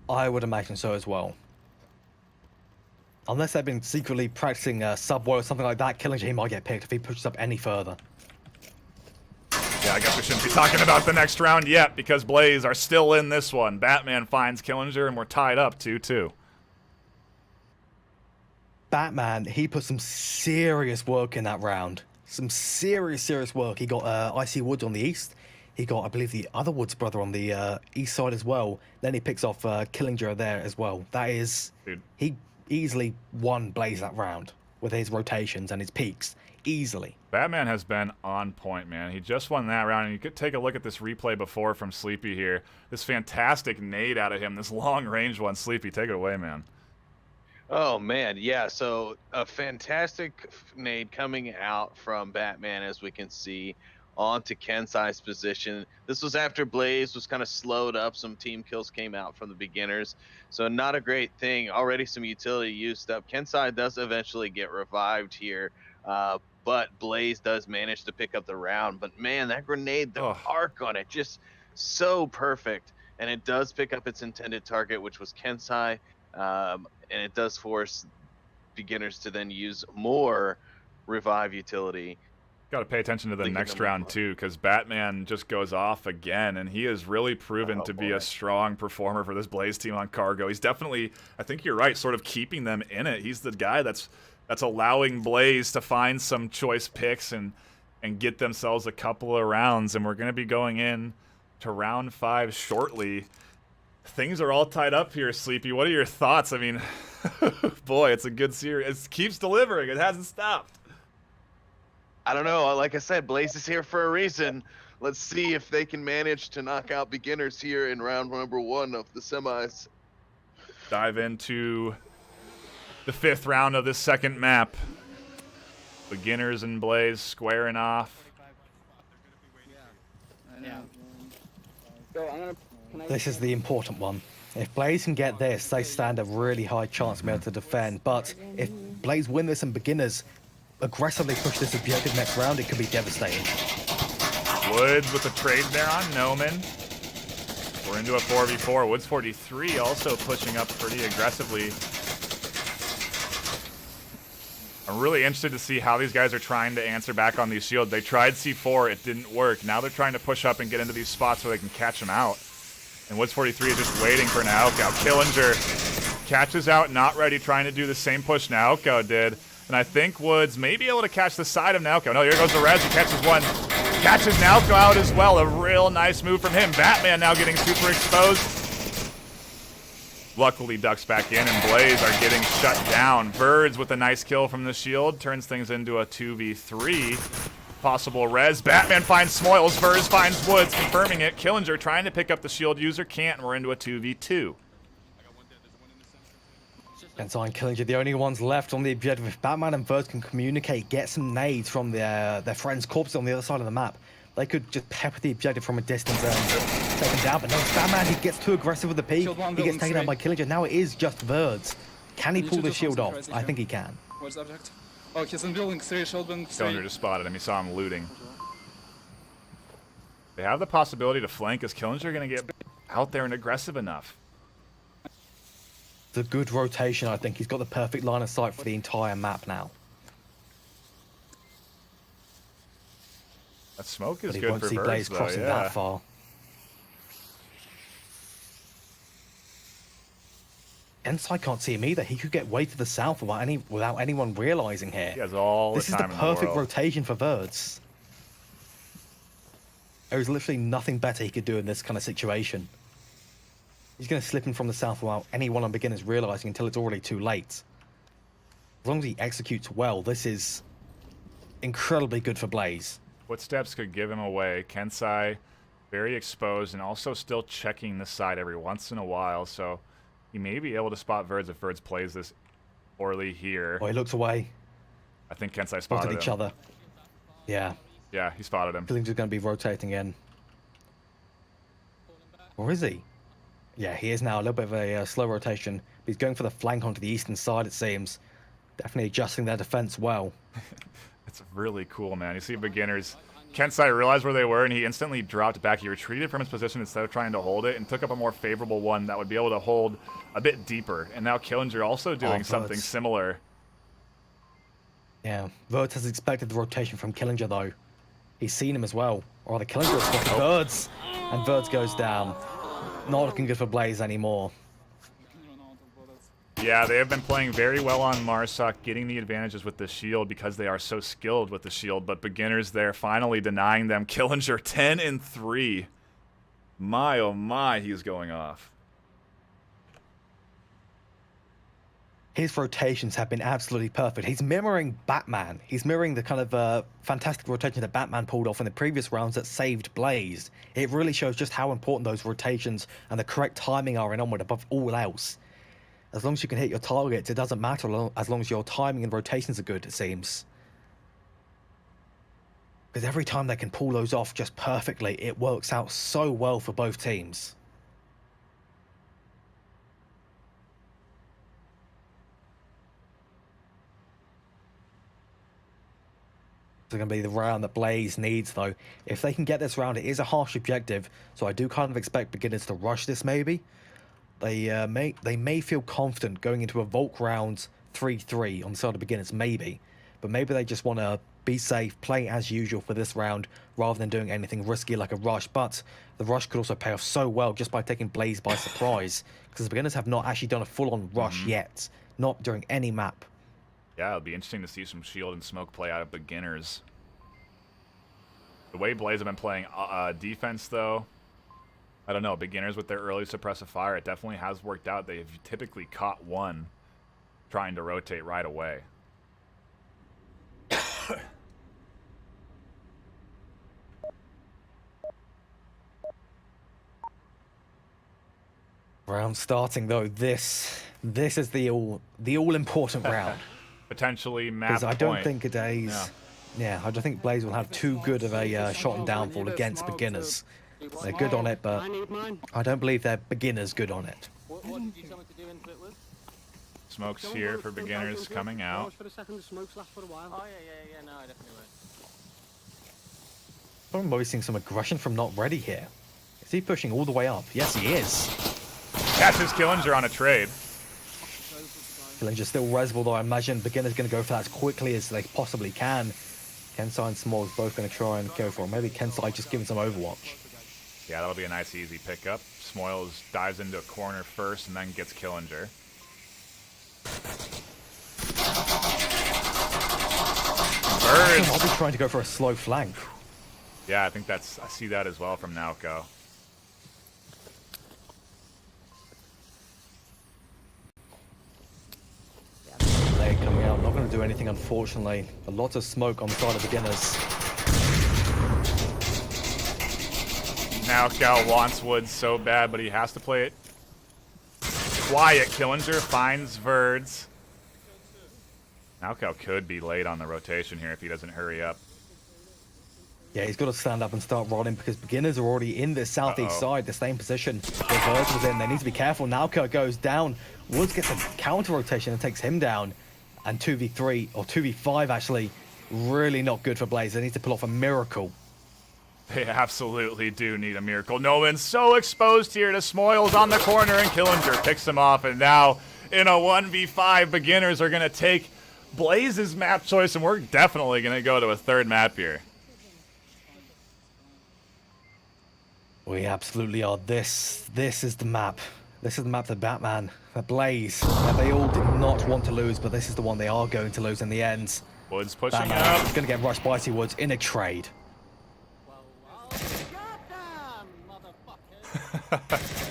I would imagine so as well. Unless they've been secretly practicing Subway or something like that, Killinger, he might get picked if he pushes up any further. Yeah, I guess we shouldn't be talking about the next round yet, because Blaze are still in this one. Batman finds Killinger, and we're tied up 2-2. Batman, he put some serious work in that round. Some serious work. He got Icy Woods on the east. He got, I believe, the other Woods brother on the east side as well. Then he picks off Killinger there as well. That is... Dude. He easily won Blaze that round with his rotations and his peaks. Easily. Batman has been on point, man. He just won that round, and you could take a look at this replay before from Sleepy here. This fantastic nade out of him, this long-range one. Sleepy, take it away, man. Oh, man, yeah, so a fantastic nade coming out from Batman, as we can see, onto Kensai's position. This was after Blaze was kind of slowed up. Some team kills came out from the beginners, so not a great thing. Already some utility used up. Kensai does eventually get revived here, but Blaze does manage to pick up the round. But, man, that grenade, the arc on it, just so perfect. And it does pick up its intended target, which was Kensai. And it does force beginners to then use more revive utility. Got to pay attention to the next round too, because Batman just goes off again, and he has really proven to be a strong performer for this Blaze team on cargo. He's definitely, I think you're right, sort of keeping them in it. He's the guy that's allowing Blaze to find some choice picks and get themselves a couple of rounds, and we're going to be going in to round 5 shortly. Things are all tied up here, Sleepy. What are your thoughts? I mean, boy, it's a good series. It keeps delivering. It hasn't stopped. I don't know. Like I said, Blaze is here for a reason. Let's see if they can manage to knock out beginners here in round number 1 of the semis. Dive into the 5th round of this second map. Beginners and Blaze squaring off. This is the important one. If Blaze can get this, they stand a really high chance of being able to defend. But if Blaze win this and Beginners aggressively push this objective next round, it could be devastating. Woods with a trade there on Noman. We're into a 4v4. Woods 43 also pushing up pretty aggressively. I'm really interested to see how these guys are trying to answer back on these shields. They tried C4, it didn't work. Now they're trying to push up and get into these spots where they can catch them out. And Woods 43 is just waiting for Naoko. Killinger catches out, not ready, trying to do the same push Naoko did. And I think Woods may be able to catch the side of Naoko. No, here goes the res. He catches one. Catches Naoko out as well. A real nice move from him. Batman now getting super exposed. Luckily, ducks back in, and Blaze are getting shut down. Birds with a nice kill from the shield turns things into a 2v3. Possible res. Batman finds Smoils. Verz finds Woods, confirming it. Killinger trying to pick up the shield user. Can't, and we're into a 2v2. Kensai and Killinger, the only ones left on the objective. If Batman and Verz can communicate, get some nades from their friends' corpses on the other side of the map, they could just pepper the objective from a distance and take him down. But no, it's Batman. He gets too aggressive with the peak. He gets taken out by Killinger. Now it is just Verz. Can he pull the shield off? I think he can. Where's the object? Oh, he's in building 3, shield building 3. Killinger just spotted him. He saw him looting. They have the possibility to flank. Is Killinger going to get out there and aggressive enough? It's a good rotation, I think. He's got the perfect line of sight for the entire map now. That smoke is But he good won't for see Blaze Birds, though, crossing yeah. that far. Kensai can't see him either. He could get way to the south without anyone realizing here. He has all This the is the time in the perfect world. rotation for Verz. There is literally nothing better he could do in this kind of situation. He's going to slip in from the south without anyone on Beginners realizing until it's already too late. As long as he executes well, this is incredibly good for Blaze. Footsteps could give him away. Kensai very exposed and also still checking this side every once in a while, so he may be able to spot Verz if Verz plays this poorly here. Oh, he looks away. I think Kensai Looked spotted at each him. other. Yeah, Yeah, he spotted him. Killinger's going to be rotating in. Or is he? Yeah, he is now. A little bit of a slow rotation. But he's going for the flank onto the eastern side, it seems. Definitely adjusting their defense well. It's really cool, man. You see Beginners. Kensai realized where they were, and he instantly dropped back. He retreated from his position instead of trying to hold it and took up a more favorable one that would be able to hold a bit deeper. And now Killinger also doing something Verz. similar. Yeah, Verz has expected the rotation from Killinger, though. He's seen him as well. Or the Killinger has spotted Verz. And Verz goes down. Not looking good for Blaze anymore. Yeah, they have been playing very well on Marsoc, getting the advantages with the shield because they are so skilled with the shield, but Beginners there finally denying them. Killinger 10-3. My, oh my, he's going off. His rotations have been absolutely perfect. He's mirroring Batman. He's mirroring the kind of fantastic rotation that Batman pulled off in the previous rounds that saved Blaze. It really shows just how important those rotations and the correct timing are in Onward above all else. As long as you can hit your targets, it doesn't matter as long as your timing and rotations are good, it seems. Because every time they can pull those off just perfectly, it works out so well for both teams. It's going to be the round that Blaze needs, though. If they can get this round, it is a harsh objective, so I do kind of expect Beginners to rush this, maybe. They may feel confident going into a Volk round 3-3 on the side of Beginners, maybe. But maybe they just want to be safe, play as usual for this round, rather than doing anything risky like a rush. But the rush could also pay off so well just by taking Blaze by surprise, because the Beginners have not actually done a full-on rush yet. Not during any map. Yeah, it'll be interesting to see some shield and smoke play out of Beginners. The way Blaze have been playing defense, though, I don't know. Beginners with their early suppressive fire, it definitely has worked out. They've typically caught one trying to rotate right away. Round starting, though. This is the all important round. Potentially map Because I don't point. think today's... Yeah, I don't think Blaze will have too good of a shot and downfall against Beginners. They're good on it, but I don't believe they're Beginners good on it. What did you tell me to do into it with? Smokes here for beginners coming out. Oh, yeah, no, I definitely will. I'm noticing some aggression from Not Ready here. Is he pushing all the way up? Yes, he is. Catches Killinger on a trade. Killinger still resable, though. I imagine Beginner's going to go for that as quickly as they possibly can. Kensai and Smalls both going to try and go for it. Maybe Kensai just giving some Overwatch. Yeah, that'll be a nice, easy pickup. Smoils dives into a corner first and then gets Killinger. Birds. I'll be trying to go for a slow flank. Yeah, I think I see that as well from Naoko. They're coming out, not going to do anything, unfortunately. A lot of smoke on the side of Beginners. Naoko wants wood so bad, but he has to play it quiet. Killinger finds Verds. Naoko could be late on the rotation here if he doesn't hurry up. Yeah, he's got to stand up and start rolling because Beginners are already in the southeast side, the same position where Verds was in. They need to be careful. Naoko goes down. Woods gets a counter rotation and takes him down. And 2v3, or 2v5 actually, really not good for Blaze. They need to pull off a miracle. They absolutely do need a miracle. No one's so exposed here to Smoils on the corner, and Killinger picks him off. And now, in a 1v5, Beginners are going to take Blaze's map choice, and we're definitely going to go to a third map here. We absolutely are. This is the map. This is the map that Batman, that Blaze, that they all did not want to lose, but this is the one they are going to lose in the end. Woods pushing Batman up. is going to get rushed by Woods in a trade.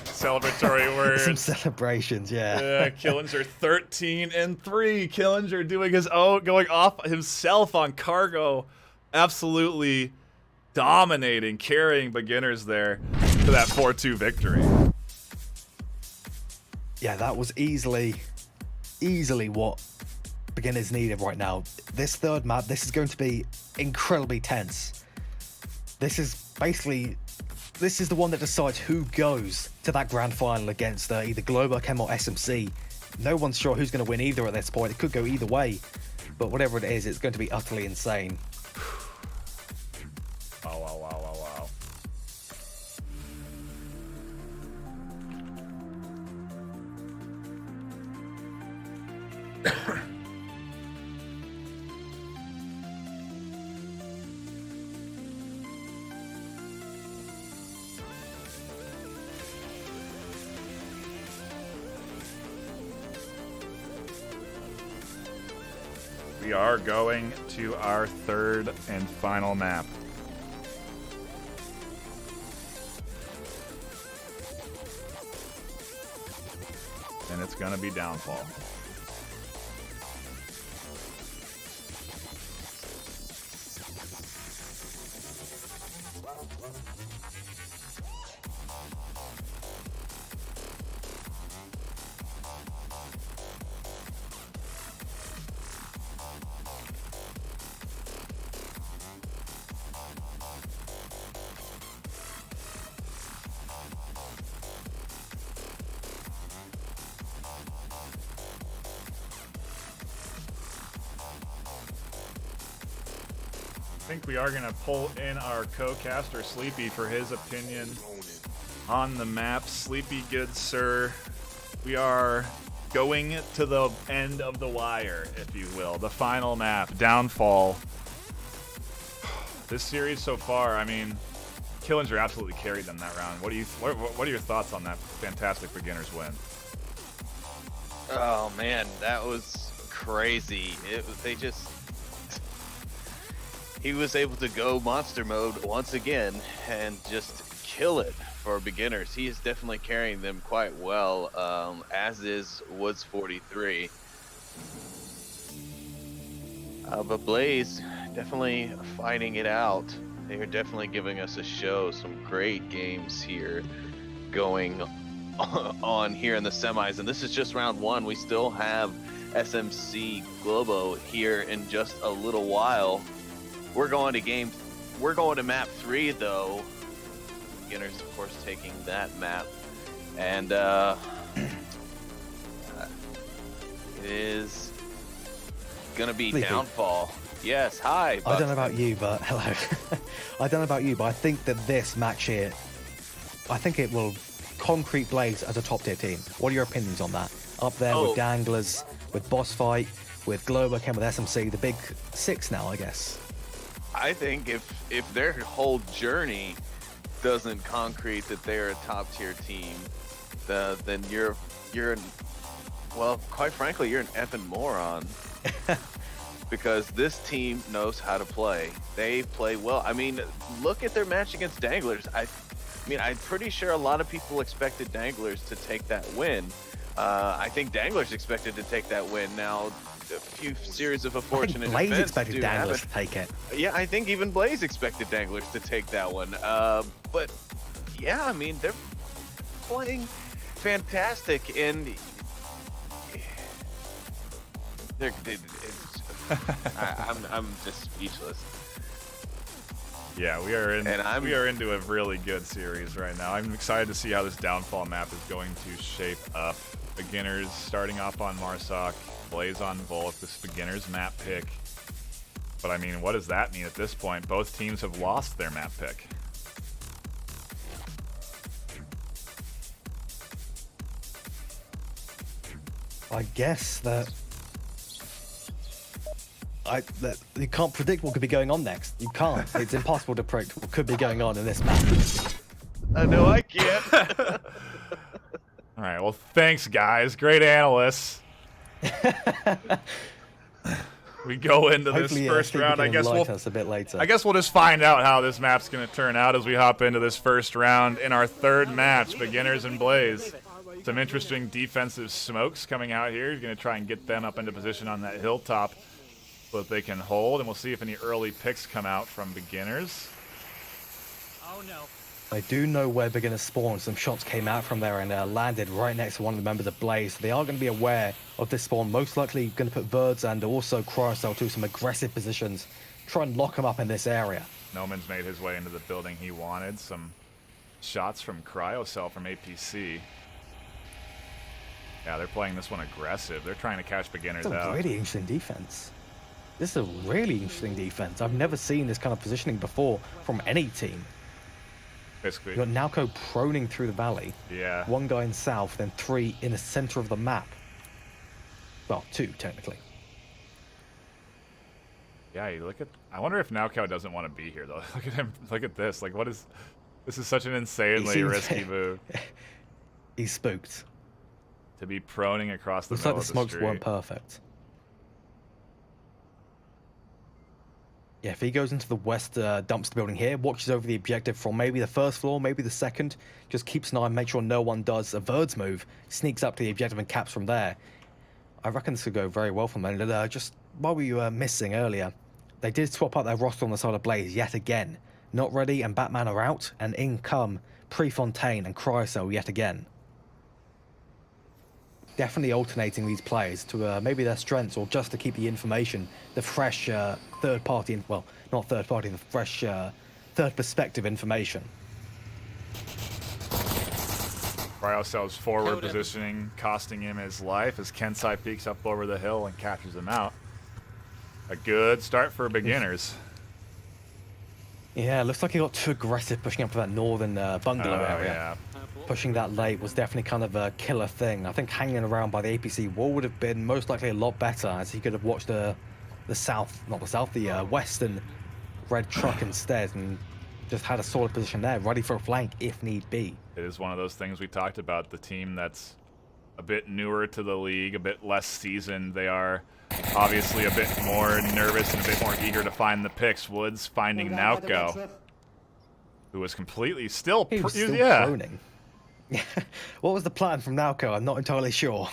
Celebratory words. Some celebrations, yeah. Yeah, Killinger 13-3. Killinger doing his own, going off himself on cargo. Absolutely dominating, carrying Beginners there to that 4-2 victory. Yeah, that was easily what Beginners needed right now. This third map, this is going to be incredibly tense. This is the one that decides who goes to that grand final against either Globochem or SMC. No one's sure who's going to win either at this point. It could go either way, but whatever it is, it's going to be utterly insane. Wow, wow, wow, wow, wow. We are going to our third and final map. And it's gonna be Downfall. I think we are going to pull in our co-caster, Sleepy, for his opinion on the map. Sleepy, good sir. We are going to the end of the wire, if you will. The final map, Downfall. This series so far, I mean, Killinger absolutely carried them that round. What are your thoughts on that fantastic beginner's win? Oh man, that was crazy. He was able to go monster mode once again and just kill it for beginners. He is definitely carrying them quite well, as is Woods 43. But Blaze definitely fighting it out. They are definitely giving us a show. Some great games here going on here in the semis. And this is just round one. We still have SMC Globo here in just a little while. We're going to map 3 though. Beginners, of course, taking that map. And It is gonna be Sleepy. downfall. Yes, hi. I don't know about you, but hello. I don't know about you, but I think that this match here, I think it will concrete Blaze as a top tier team. What are your opinions on that? Up there with Danglers, with Boss Fight, with Globochem, with SMC, the big six now, I guess. I think if their whole journey doesn't concrete that they're a top tier team, then you're well, quite frankly, you're an effing moron. Because this team knows how to play. They play well. I mean, look at their match against Danglers. I mean, I'm pretty sure a lot of people expected Danglers to take that win. I think Danglers expected to take that win. Now, a few series of unfortunate Blaze events expected do Danglers happen. to take it. Yeah, I think even Blaze expected Danglers to take that one. But yeah, I mean, they're playing fantastic, and I'm just speechless. Yeah, we are in. And we are into a really good series right now. I'm excited to see how this downfall map is going to shape up. Beginners starting off on Marsoc, Blaze on Volk. This beginners map pick. But I mean, what does that mean at this point? Both teams have lost their map pick. I guess that you can't predict what could be going on next. You can't. It's impossible to predict what could be going on in this match. I know I can't. All right, well, thanks, guys. Great analysts. We go into this Hopefully, first round. I guess we'll us a bit later. I guess we'll just find out how this map's going to turn out as we hop into this first round in our third match, Beginners and Blaze. Some interesting defensive smokes coming out here. He's going to try and get them up into position on that hilltop so that they can hold, and we'll see if any early picks come out from Beginners. Oh no. I do know where Beginner spawned. Some shots came out from there and landed right next to one of the members of Blaze. So they are going to be aware of this spawn. Most likely going to put Verds and also Cryocell to some aggressive positions. Try and lock them up in this area. Noman's made his way into the building he wanted. Some shots from Cryocell from APC. Yeah, they're playing this one aggressive. They're trying to catch Beginners It's a out. really interesting defense. This is a really interesting defense. I've never seen this kind of positioning before from any team. Basically, You've got Nalco proning through the valley. yeah. One guy in south, then three in the center of the map. Well, two, technically. Yeah, you look at. I wonder if Nowcow doesn't want to be here though. Look at him. Look at this. Like, what is? This is such an insanely seems- risky move He's spooked. to be proning across the Looks middle like the of the smokes street. weren't perfect. Yeah, if he goes into the west dumpster building here, watches over the objective from maybe the first floor, maybe the second, just keeps an eye and make sure no one does a Verds move, sneaks up to the objective and caps from there. I reckon this could go very well for them. And just while we were missing earlier, they did swap out their roster on the side of Blaze yet again. Not Ready and Batman are out, and in come Prefontaine and Cryocell yet again. Definitely alternating these players to maybe their strengths or just to keep the information, the fresh third party, well, not third party, the fresh third perspective information. Cryocell's forward positioning costing him his life as Kensai peeks up over the hill and catches him out. A good start for Beginners. Yeah, looks like he got too aggressive pushing up to that northern bungalow area. Yeah. Pushing that late was definitely kind of a killer thing. I think hanging around by the APC wall would have been most likely a lot better, as he could have watched the western red truck instead and just had a solid position there, ready for a flank if need be. It is one of those things we talked about. The team that's a bit newer to the league, a bit less seasoned. They are obviously a bit more nervous and a bit more eager to find the picks. Woods finding Nauko, who was completely still, He was still yeah. droning. What was the plan from Nalco? I'm not entirely sure.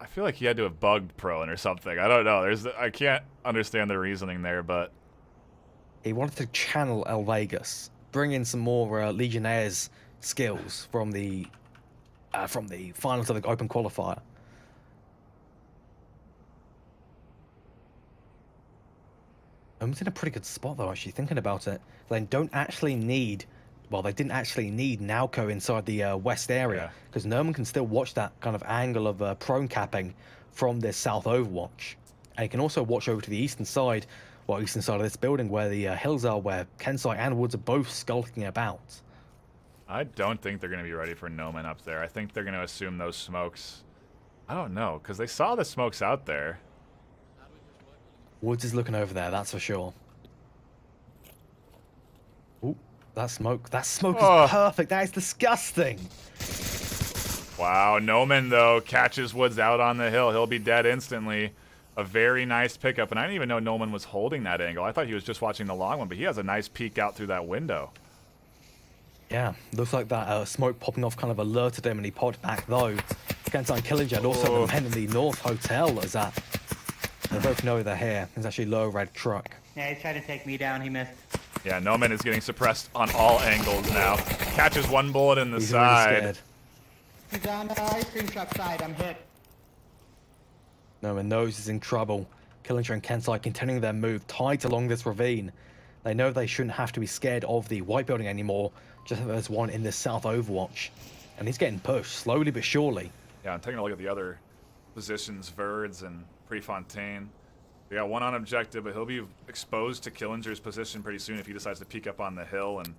I feel like he had to have bugged Prone or something. I don't know. I can't understand the reasoning there, but He wanted to channel El Vegas, bring in some more Legionnaires skills from the finals of the Open Qualifier. Omen's in a pretty good spot though, actually, thinking about it. They didn't actually need Nalco inside the west area, because Nerman can still watch that kind of angle of prone capping from this south overwatch. And you can also watch over to the eastern side of this building where the hills are, where Kensai and Woods are both skulking about. I don't think they're going to be ready for Noman up there. I think they're going to assume those smokes. I don't know, because they saw the smokes out there. Woods is looking over there, that's for sure. Ooh, that smoke is perfect. That is disgusting. Wow, Noman, though, catches Woods out on the hill. He'll be dead instantly. A very nice pickup, and I didn't even know Noman was holding that angle. I thought he was just watching the long one, but he has a nice peek out through that window. Yeah, looks like that smoke popping off kind of alerted him, and he popped back, though. Kensai and Killinger, and also the men in the North Hotel, as that. They both know they're here. There's actually a low red truck. Yeah, he tried to take me down. He missed. Yeah, Noman is getting suppressed on all angles now. Catches one bullet in the He's side. really scared. He's on the ice cream truck side. I'm hit. Noman knows he's in trouble. Killinger and Kensai continuing their move tight along this ravine. They know they shouldn't have to be scared of the white building anymore, just as there's one in the south overwatch. And he's getting pushed, slowly but surely. Yeah, I'm taking a look at the other positions, Verds and Prefontaine. We got one on objective, but he'll be exposed to Killinger's position pretty soon if he decides to peek up on the hill, and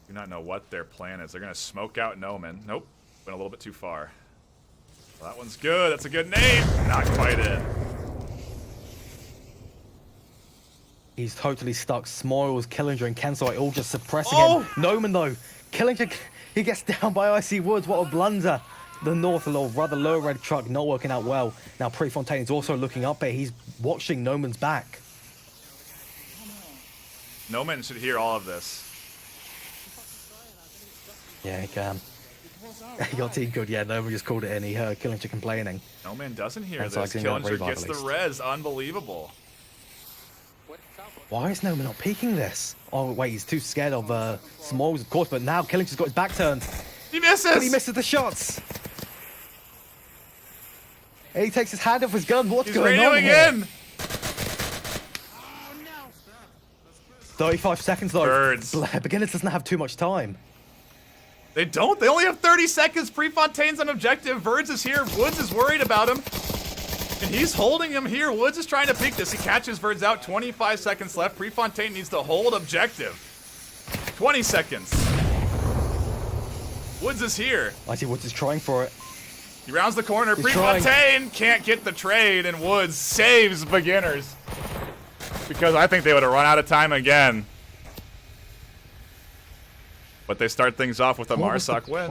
do not know what their plan is. They're going to smoke out Noman. Nope, went a little bit too far. Well, that one's good. That's a good name. Not quite in. He's totally stuck. Smiles, Killinger, and Kensai all just suppressing him. Noman, though. Killinger, he gets down by Icy Woods. What a blunder. The North, a little rather low red truck, not working out well. Now Prefontaine is also looking up here. He's watching Noman's back. Noman should hear all of this. Yeah, he can. He got team good. Yeah, Noman just called it in. He heard Killinger complaining. Noman doesn't hear That's this. like getting Killinger that gets the revive res. Unbelievable. Why is Noman not peeking this? Oh, wait, he's too scared of Smalls, of course, but now Killinger's got his back turned. He misses! But he misses the shots. And he takes his hand off his gun. What's going on radioing here? in! 35 seconds, though. Birds. Beginners doesn't have too much time. They don't. They only have 30 seconds. Prefontaine's on objective. Verds is here. Woods is worried about him. And he's holding him here. Woods is trying to peek this. He catches Verds out. 25 seconds left. Prefontaine needs to hold objective. 20 seconds. Woods is here. I see Woods is trying for it. He rounds the corner. He's Prefontaine can't get the trade, and Woods saves Beginners. Because I think they would have run out of time again. But they start things off with a Marsoc win.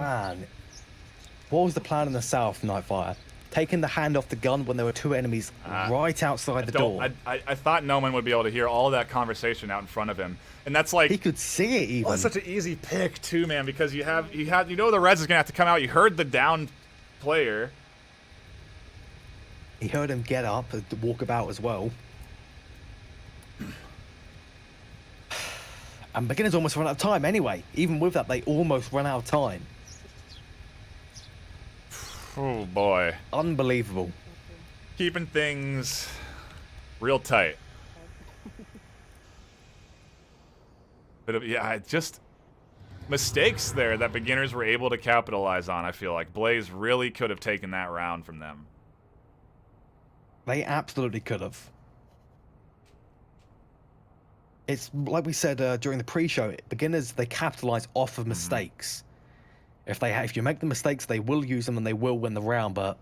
What was the plan in the south, Nightfire? Taking the hand off the gun when there were two enemies right outside the door. I thought Noman would be able to hear all of that conversation out in front of him, and that's like He could see it even. well, that's such an easy pick too, man. Because you know the res is gonna have to come out. You heard the down player. He heard him get up, walk about as well. And Beginners almost run out of time anyway. Even with that, they almost run out of time. Oh boy, Unbelievable. keeping things real tight. But yeah, just mistakes there that Beginners were able to capitalize on. I feel like Blaze really could have taken that round from them. They absolutely could have. It's like we said during the pre-show, Beginners, they capitalize off of mistakes. If you make the mistakes, they will use them and they will win the round, but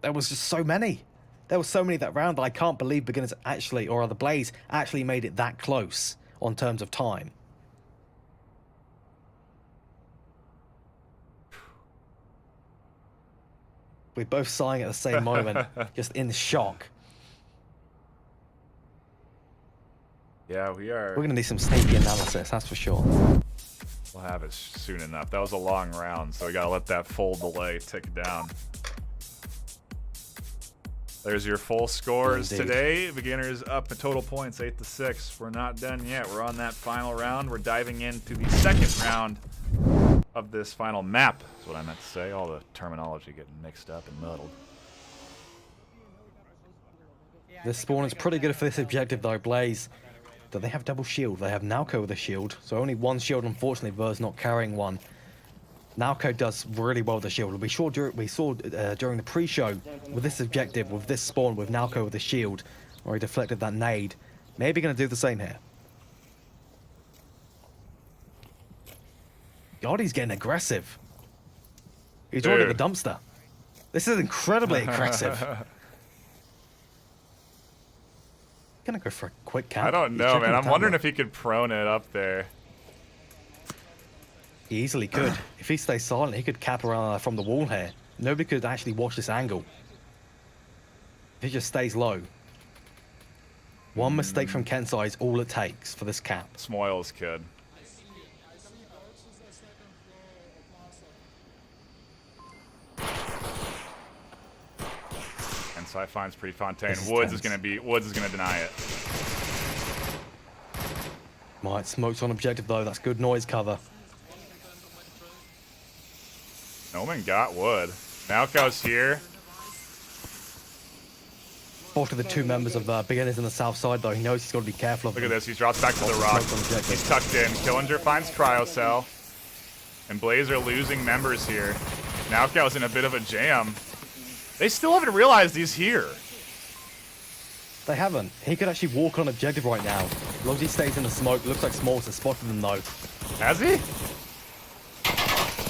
there was just so many. There were so many that round that I can't believe Beginners actually, or the Blaze, actually made it that close on terms of time. We're both sighing at the same moment, just in shock. Yeah, we are. We're going to need some sneaky analysis, that's for sure. We'll have it soon enough. That was a long round, so we gotta let that full delay tick down. There's your full scores today. Beginners up in total points, 8-6. We're not done yet. We're on that final round. We're diving into the second round of this final map. That's what I meant to say. All the terminology getting mixed up and muddled. This spawn is pretty good for this objective though, Blaze. Do they have double shield? They have Nalco with a shield, so only one shield, unfortunately. Ver's not carrying one. Nalco does really well with the shield. We saw during the pre-show with this objective, with this spawn, with Nalco with the shield, where he deflected that nade. Maybe going to do the same here. God, he's getting aggressive. He's already at the dumpster. This is incredibly aggressive. Gonna go for a quick cap. I don't know, man. I'm wondering if he could prone it up there. He easily could. If he stays silent, he could cap around from the wall here. Nobody could actually watch this angle. If he just stays low. One mistake from Kensai is all it takes for this cap. Smoils could. Kensai finds Prefontaine. Woods is gonna deny it. Right, smokes on objective though. That's good noise cover. Noman got Wood. Malko's here. Both of the two members of beginners in the south side though. He knows he's got to be careful of Look them. at this. He drops back to the rock. He's tucked in. Killinger finds Cryocell. And Blaze are losing members here. Malko's in a bit of a jam. They still haven't realized he's here. They haven't. He could actually walk on objective right now. As long as he stays in the smoke. Looks like Smalls has spotted them though. Has he?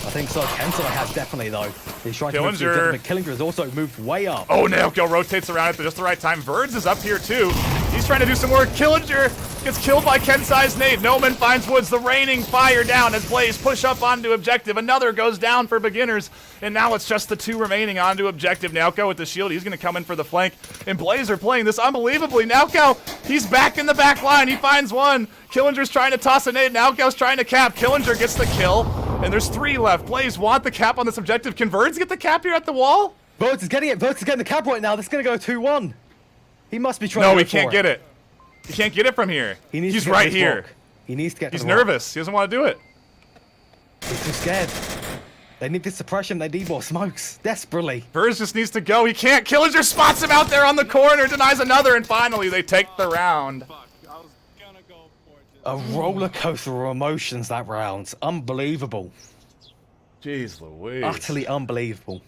I think so. Kensai has definitely though. He's trying to move to Killinger. objective, but Killinger has also moved way up. Oh, Naoko rotates around at just the right time. Verds is up here too. He's trying to do some work. Killinger gets killed by Kensai's nade. Noman finds Woods. The raining fire down as Blaze push up onto objective. Another goes down for beginners. And now it's just the two remaining onto objective. Naoko with the shield. He's going to come in for the flank. And Blaze are playing this unbelievably. Naoko, he's back in the back line. He finds one. Killinger's trying to toss a nade. Naoko's trying to cap. Killinger gets the kill. And there's 3 left. Blaze want the cap on this objective. Can Verds get the cap here at the wall? Verts is getting it. Verts is getting the cap right now. This is going to go 2-1. He must be trying No, to he can't get it. He can't get it from here. He's right here. He needs to get to He's the rock. nervous. He doesn't want to do it. He's too scared. They need this suppression. They need more smokes. Desperately. Verds just needs to go. He can't. Killinger spots him out there on the corner, denies another, and finally they take the round. A roller coaster of emotions that round. Unbelievable. Jeez Louise. Utterly unbelievable.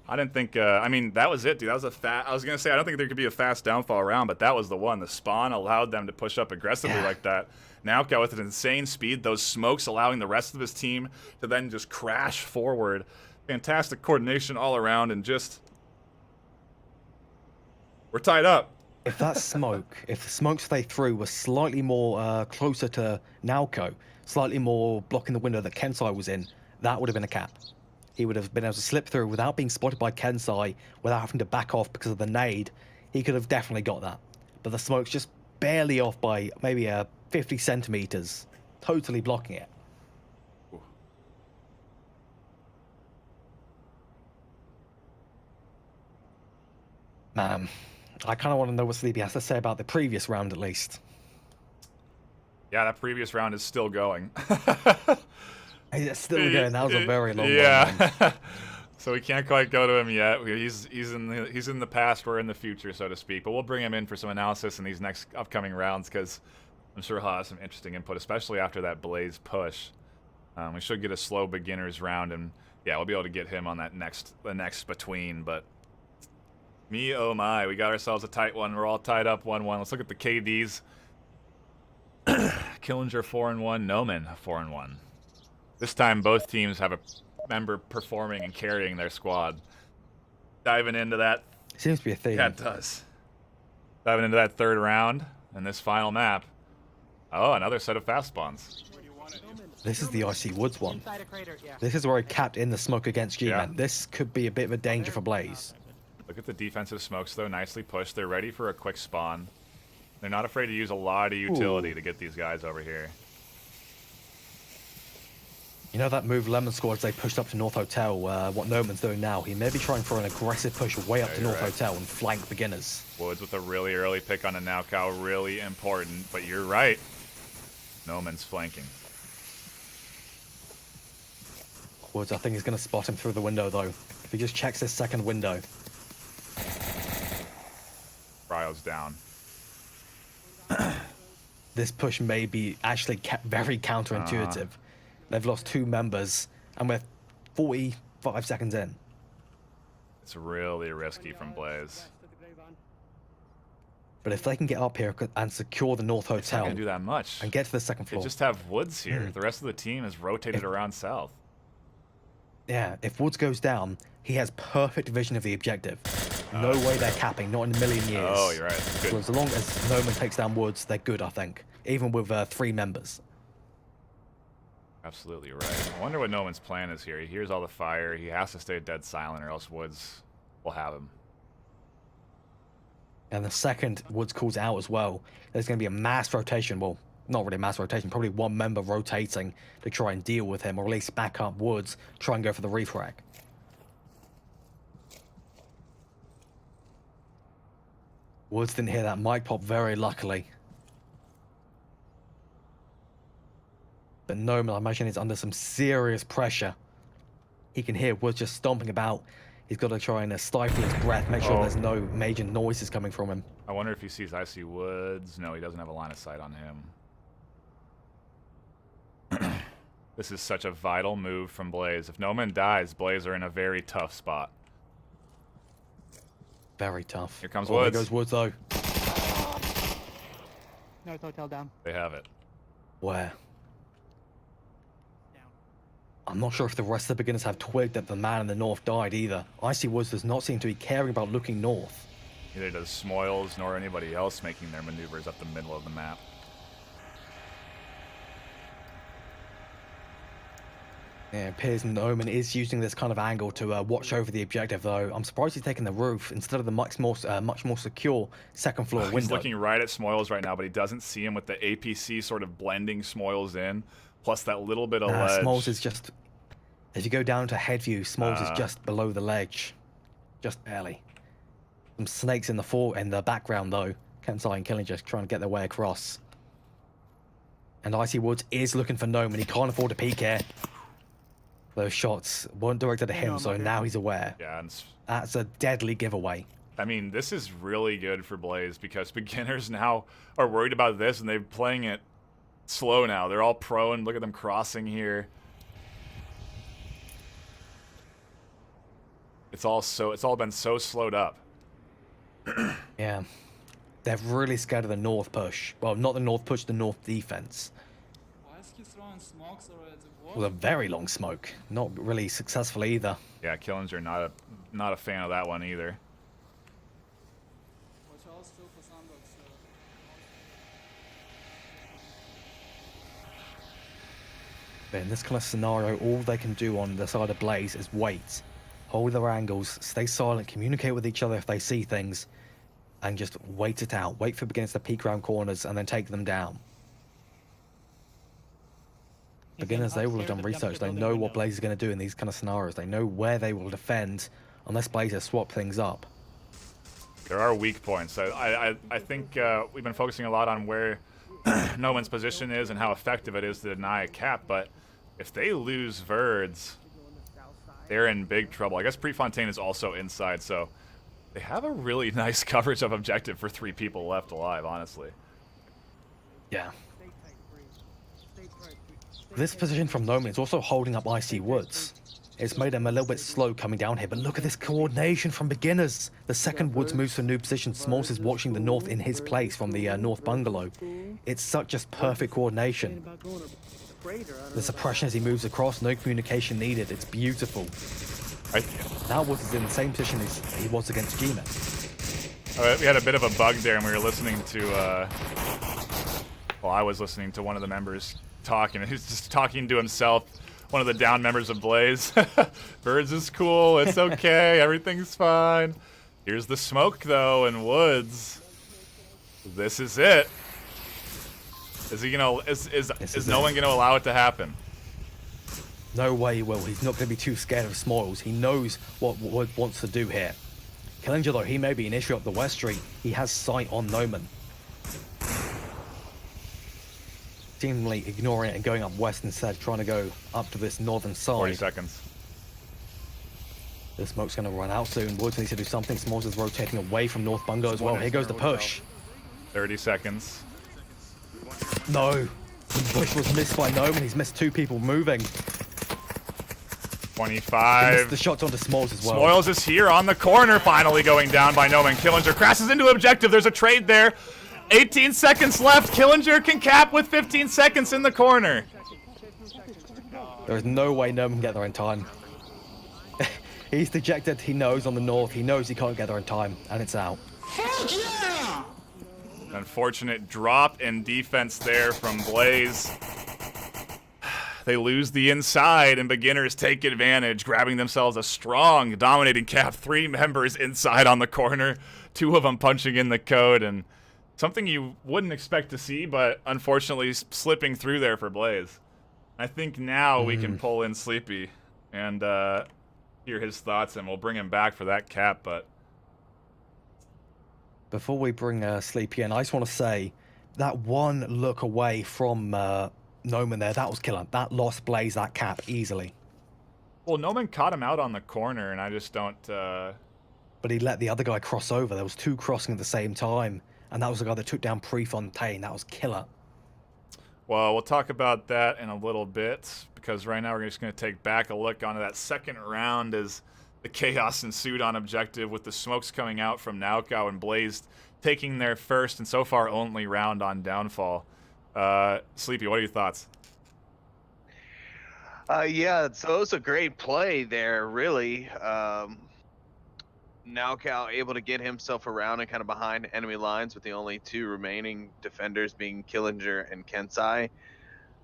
I didn't think, I mean, that was it, dude. That was a I was going to say, I don't think there could be a fast downfall round, but that was the one. The spawn allowed them to push up aggressively like that. Naoko with an insane speed, those smokes allowing the rest of his team to then just crash forward. Fantastic coordination all around, and just... We're tied up. If that smoke, if the smokes they threw was slightly more closer to Naoko, slightly more blocking the window that Kensai was in, that would have been a cap. He would have been able to slip through without being spotted by Kensai, without having to back off because of the nade. He could have definitely got that. But the smoke's just barely off by maybe 50 centimeters, totally blocking it. Man, I kind of want to know what Sleepy has to say about the previous round at least. Yeah, that previous round is still going. It's still going. That was a very long one. Yeah. So we can't quite go to him yet. He's in the past. We're in the future, so to speak. But we'll bring him in for some analysis in these next upcoming rounds because I'm sure he'll have some interesting input, especially after that Blaze push. We should get a slow beginners round, and yeah, we'll be able to get him on that the next between. But me, oh my, we got ourselves a tight one. We're all tied up 1-1. Let's look at the KDs. Killinger 4-1, Noman 4-1. This time, both teams have a member performing and carrying their squad. Diving into that. Seems to be a theme. Yeah, it does. Diving into that third round and this final map. Oh, another set of fast spawns. This is the Icy Woods one. This is where he capped in the smoke against G-Man. Yeah. This could be a bit of a danger for Blaze. Look at the defensive smokes, though. Nicely pushed. They're ready for a quick spawn. They're not afraid to use a lot of utility to get these guys over here. You know that move Lemon scored as they pushed up to North Hotel, what Noman's doing now? He may be trying for an aggressive push way up to North Hotel and flank beginners. Woods with a really early pick on a Naoko, really important. But you're right. Noman's flanking. Woods, I think he's going to spot him through the window, though. If he just checks his second window. Cryo's down. This push may be actually very counterintuitive. They've lost 2 members, and with 45 seconds in. It's really risky from Blaze. But if they can get up here and secure the North It's not Hotel gonna do that much. and get to the second They floor. just have Woods here. The rest of the team is rotated around south. Yeah, if Woods goes down, he has perfect vision of the objective. No way they're capping, not in a million years. Oh, you're right. So Good. as long as Noman takes down Woods, they're good, I think. Even with 3 members. Absolutely right. I wonder what Noman's plan is here. He hears all the fire. He has to stay dead silent or else Woods will have him. And the second Woods calls out as well, there's going to be a mass rotation. Well, not really mass rotation, probably 1 member rotating to try and deal with him, or at least back up Woods, try and go for the refrag. Woods didn't hear that mic pop very luckily. But Noman, I imagine, is under some serious pressure. He can hear Woods just stomping about. He's got to try and stifle his breath, make sure there's no major noises coming from him. I wonder if he sees Icy Woods. No, he doesn't have a line of sight on him. This is such a vital move from Blaze. If Noman dies, Blaze are in a very tough spot. Very tough. Here comes There Woods. goes Woods, though. North Hotel down. They have it. Where? Down. I'm not sure if the rest of the beginners have twigged that the man in the north died either. Icy Woods does not seem to be caring about looking north. Neither does Smoils nor anybody else making their maneuvers up the middle of the map. Yeah, it appears Noman is using this kind of angle to watch over the objective, though. I'm surprised he's taking the roof instead of the much more secure second floor window. He's looking right at Smoils right now, but he doesn't see him with the APC sort of blending Smoils in, plus that little bit of ledge. Smoils is just... If you go down to head view, Smoils is just below the ledge. Just barely. Some snakes in the background, though. Kensai and Killing just trying to get their way across. And Icy Woods is looking for Noman. He can't afford to peek here. Those shots weren't directed at him, so now he's aware. Yeah, and That's a deadly giveaway. I mean, this is really good for Blaze because beginners now are worried about this and they're playing it slow now. They're all pro and look at them crossing here. It's all been so slowed up. Yeah. They're really scared of the north push. Well, not the north push, the north defense. Why is he throwing smokes already? What? With a very long smoke. Not really successful either. Yeah, Killinger not a fan of that one either. Watch out still for sandbox. But in this kind of scenario, all they can do on the side of Blaze is wait. Hold their angles, stay silent, communicate with each other if they see things, and just wait it out. Wait for beginners to peek around corners and then take them down. Beginners, they will have done research. They know what Blaze is going to do in these kind of scenarios. They know where they will defend unless Blaze has swapped things up. There are weak points. I think we've been focusing a lot on where Noman's position is and how effective it is to deny a cap, but if they lose Verds, they're in big trouble. I guess Prefontaine is also inside, so they have a really nice coverage of objective for 3 people left alive, honestly. Yeah. This position from Noman is also holding up Icy Woods. It's made him a little bit slow coming down here, but look at this coordination from beginners. The second Woods moves to a new position, Smalls is watching the north in his place from the north bungalow. It's such just perfect coordination. The suppression as he moves across, no communication needed. It's beautiful. Now Woods is in the same position as he was against Gmet. We had a bit of a bug there, and we were listening to, well, I was listening to one of the members talking, and he's just talking to himself, one of the down members of Blaze. Birds is cool, it's okay, everything's fine. Here's the smoke, though, and Woods. This is it. Is he gonna, is no one gonna allow it to happen? No way he will. He's not going to be too scared of Smoils. He knows what Wood wants to do here. Killinger, though, he may be an issue up the West Street. He has sight on Noman. Seemingly ignoring it and going up west instead, trying to go up to this northern side. 40 seconds. The smoke's going to run out soon. Woods needs to do something. Smalls is rotating away from North Bungalow as well. Here goes the push. 30 seconds. No. The push was missed by Noman. He's missed 2 people moving. He missed 25. the shots onto Smalls as well. Smoils is here on the corner, finally going down by Noman. Killinger crashes into objective. There's a trade there. 18 seconds left. Killinger can cap with 15 seconds in the corner. There is no way Noman can get there in time. He's dejected. He knows on the north. He knows he can't get there in time, and it's out. Fuck yeah! Unfortunate drop in defense there from Blaze. They lose the inside, and beginners take advantage, grabbing themselves a strong, dominating cap. 3 members inside on the corner, 2 of them punching in the code, and something you wouldn't expect to see, but unfortunately slipping through there for Blaze. I think now we can pull in Sleepy and hear his thoughts, and we'll bring him back for that cap, but... Before we bring Sleepy in, I just want to say that one look away from Noman there, that was killer. That lost Blaze that cap easily. Well, Noman caught him out on the corner, and I just don't... But he let the other guy cross over. There was 2 crossing at the same time, and that was the guy that took down Prefontaine. That was killer. Well, we'll talk about that in a little bit, because right now we're just going to take back a look onto that second round as the chaos ensued on objective with the smokes coming out from Naukao and Blaze taking their first and so far only round on Downfall. Sleepy, what are your thoughts? Yeah, so it was a great play there, really. Naukao able to get himself around and kind of behind enemy lines with the only 2 remaining defenders being Killinger and Kensai.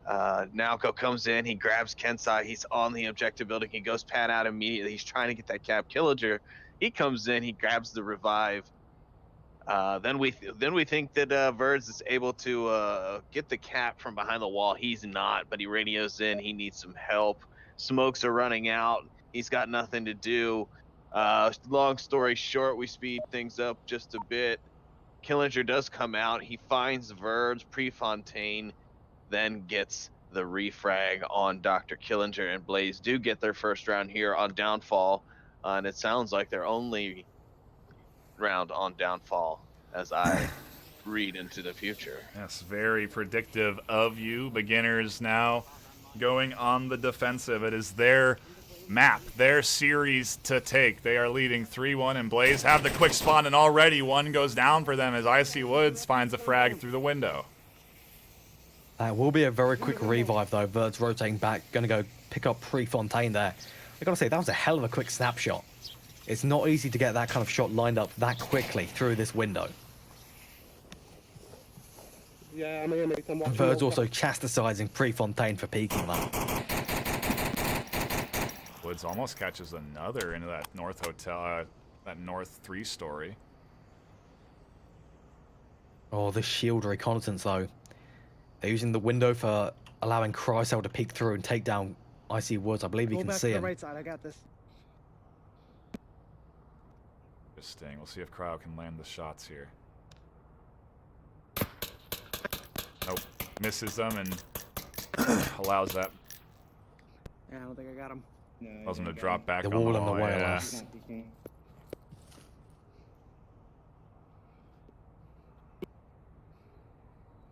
Naukao comes in, he grabs Kensai, he's on the objective building, he goes pad out immediately, he's trying to get that cap. Killinger, he comes in, he grabs the revive. Then we think that Verds is able to get the cap from behind the wall. He's not, but he radios in, he needs some help. Smokes are running out, he's got nothing to do. Long story short, we speed things up just a bit. Killinger does come out, he finds Verds, Prefontaine, then gets the refrag on Dr. Killinger, and Blaze do get their first round here on Downfall, and it sounds like their only round on Downfall as I read into the future. Yes, very predictive of you. Beginners now going on the defensive. It is their map, their series to take. They are leading 3-1, and Blaze have the quick spawn, and already one goes down for them as Icy Woods finds a frag through the window. That will be a very quick revive, though. Verds rotating back, going to go pick up Prefontaine there. I got to say, that was a hell of a quick snapshot. It's not easy to get that kind of shot lined up that quickly through this window. Yeah, I'm gonna make them watch. Verds also chastising Prefontaine for peeking that. Woods almost catches another into that North Hotel, that North 3-story. Oh, this shield reconnaissance, though. They're using the window for allowing Chrysel to peek through and take down Icy Woods. I believe you Go can back see to the him. right side. I got this. Interesting. We'll see if Cryo can land the shots here. Nope. Misses them and allows that. Yeah, I don't think I got him. Allows him to drop back The on wall the and the wall. Yeah. wireless.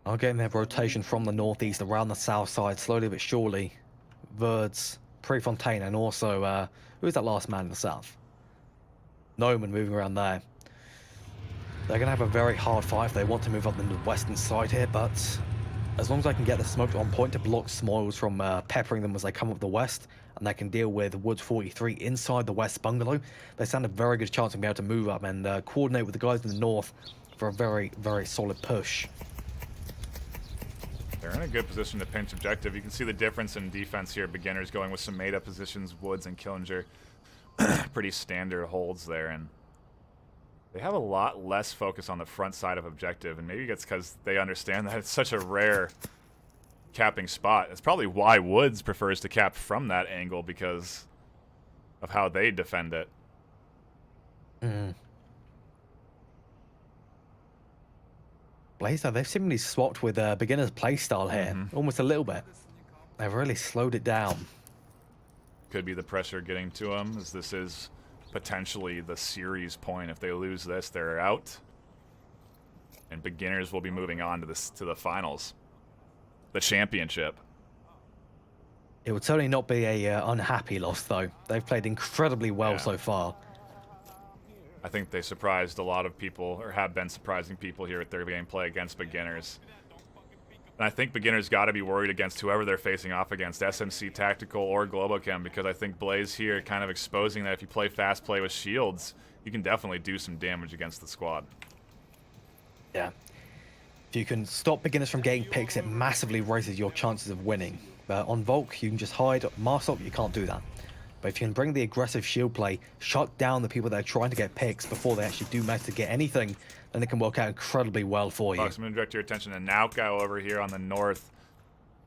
Are getting their rotation from the northeast around the south side, slowly but surely. Verds, Prefontaine, and also, who's that last man in the south? Noman moving around there. They're going to have a very hard fight if they want to move up the western side here, but as long as I can get the smoke on point to block Smoils from peppering them as they come up the west, and they can deal with Woods 43 inside the west bungalow, they stand a very good chance of being able to move up and coordinate with the guys in the north for a very, very solid push. They're in a good position to pinch objective. You can see the difference in defense here. Beginners going with some made-up positions. Woods and Killinger, pretty standard holds there, and they have a lot less focus on the front side of objective, and maybe it's because they understand that it's such a rare capping spot. It's probably why Woods prefers to cap from that angle, because of how they defend it. Blaze, though, they've seemingly swapped with beginner's playstyle here, almost a little bit. They've really slowed it down. Could be the pressure getting to them, as this is potentially the series point. If they lose this, they're out, and beginners will be moving on to the finals, the championship. It would certainly not be a unhappy loss, though. They've played incredibly well Yeah. so far. I think they surprised a lot of people, or have been surprising people here at their gameplay against beginners. And I think beginners got to be worried against whoever they're facing off against, SMC Tactical or Globochem, because I think Blaze here kind of exposing that if you play fast play with shields, you can definitely do some damage against the squad. Yeah. If you can stop beginners from getting picks, it massively raises your chances of winning. On Volk, you can just hide. Marsok, you can't do that. But if you can bring the aggressive shield play, shut down the people that are trying to get picks before they actually do manage to get anything, then it can work out incredibly well for you. Bucks, I'm going to direct your attention to Nauka over here on the north.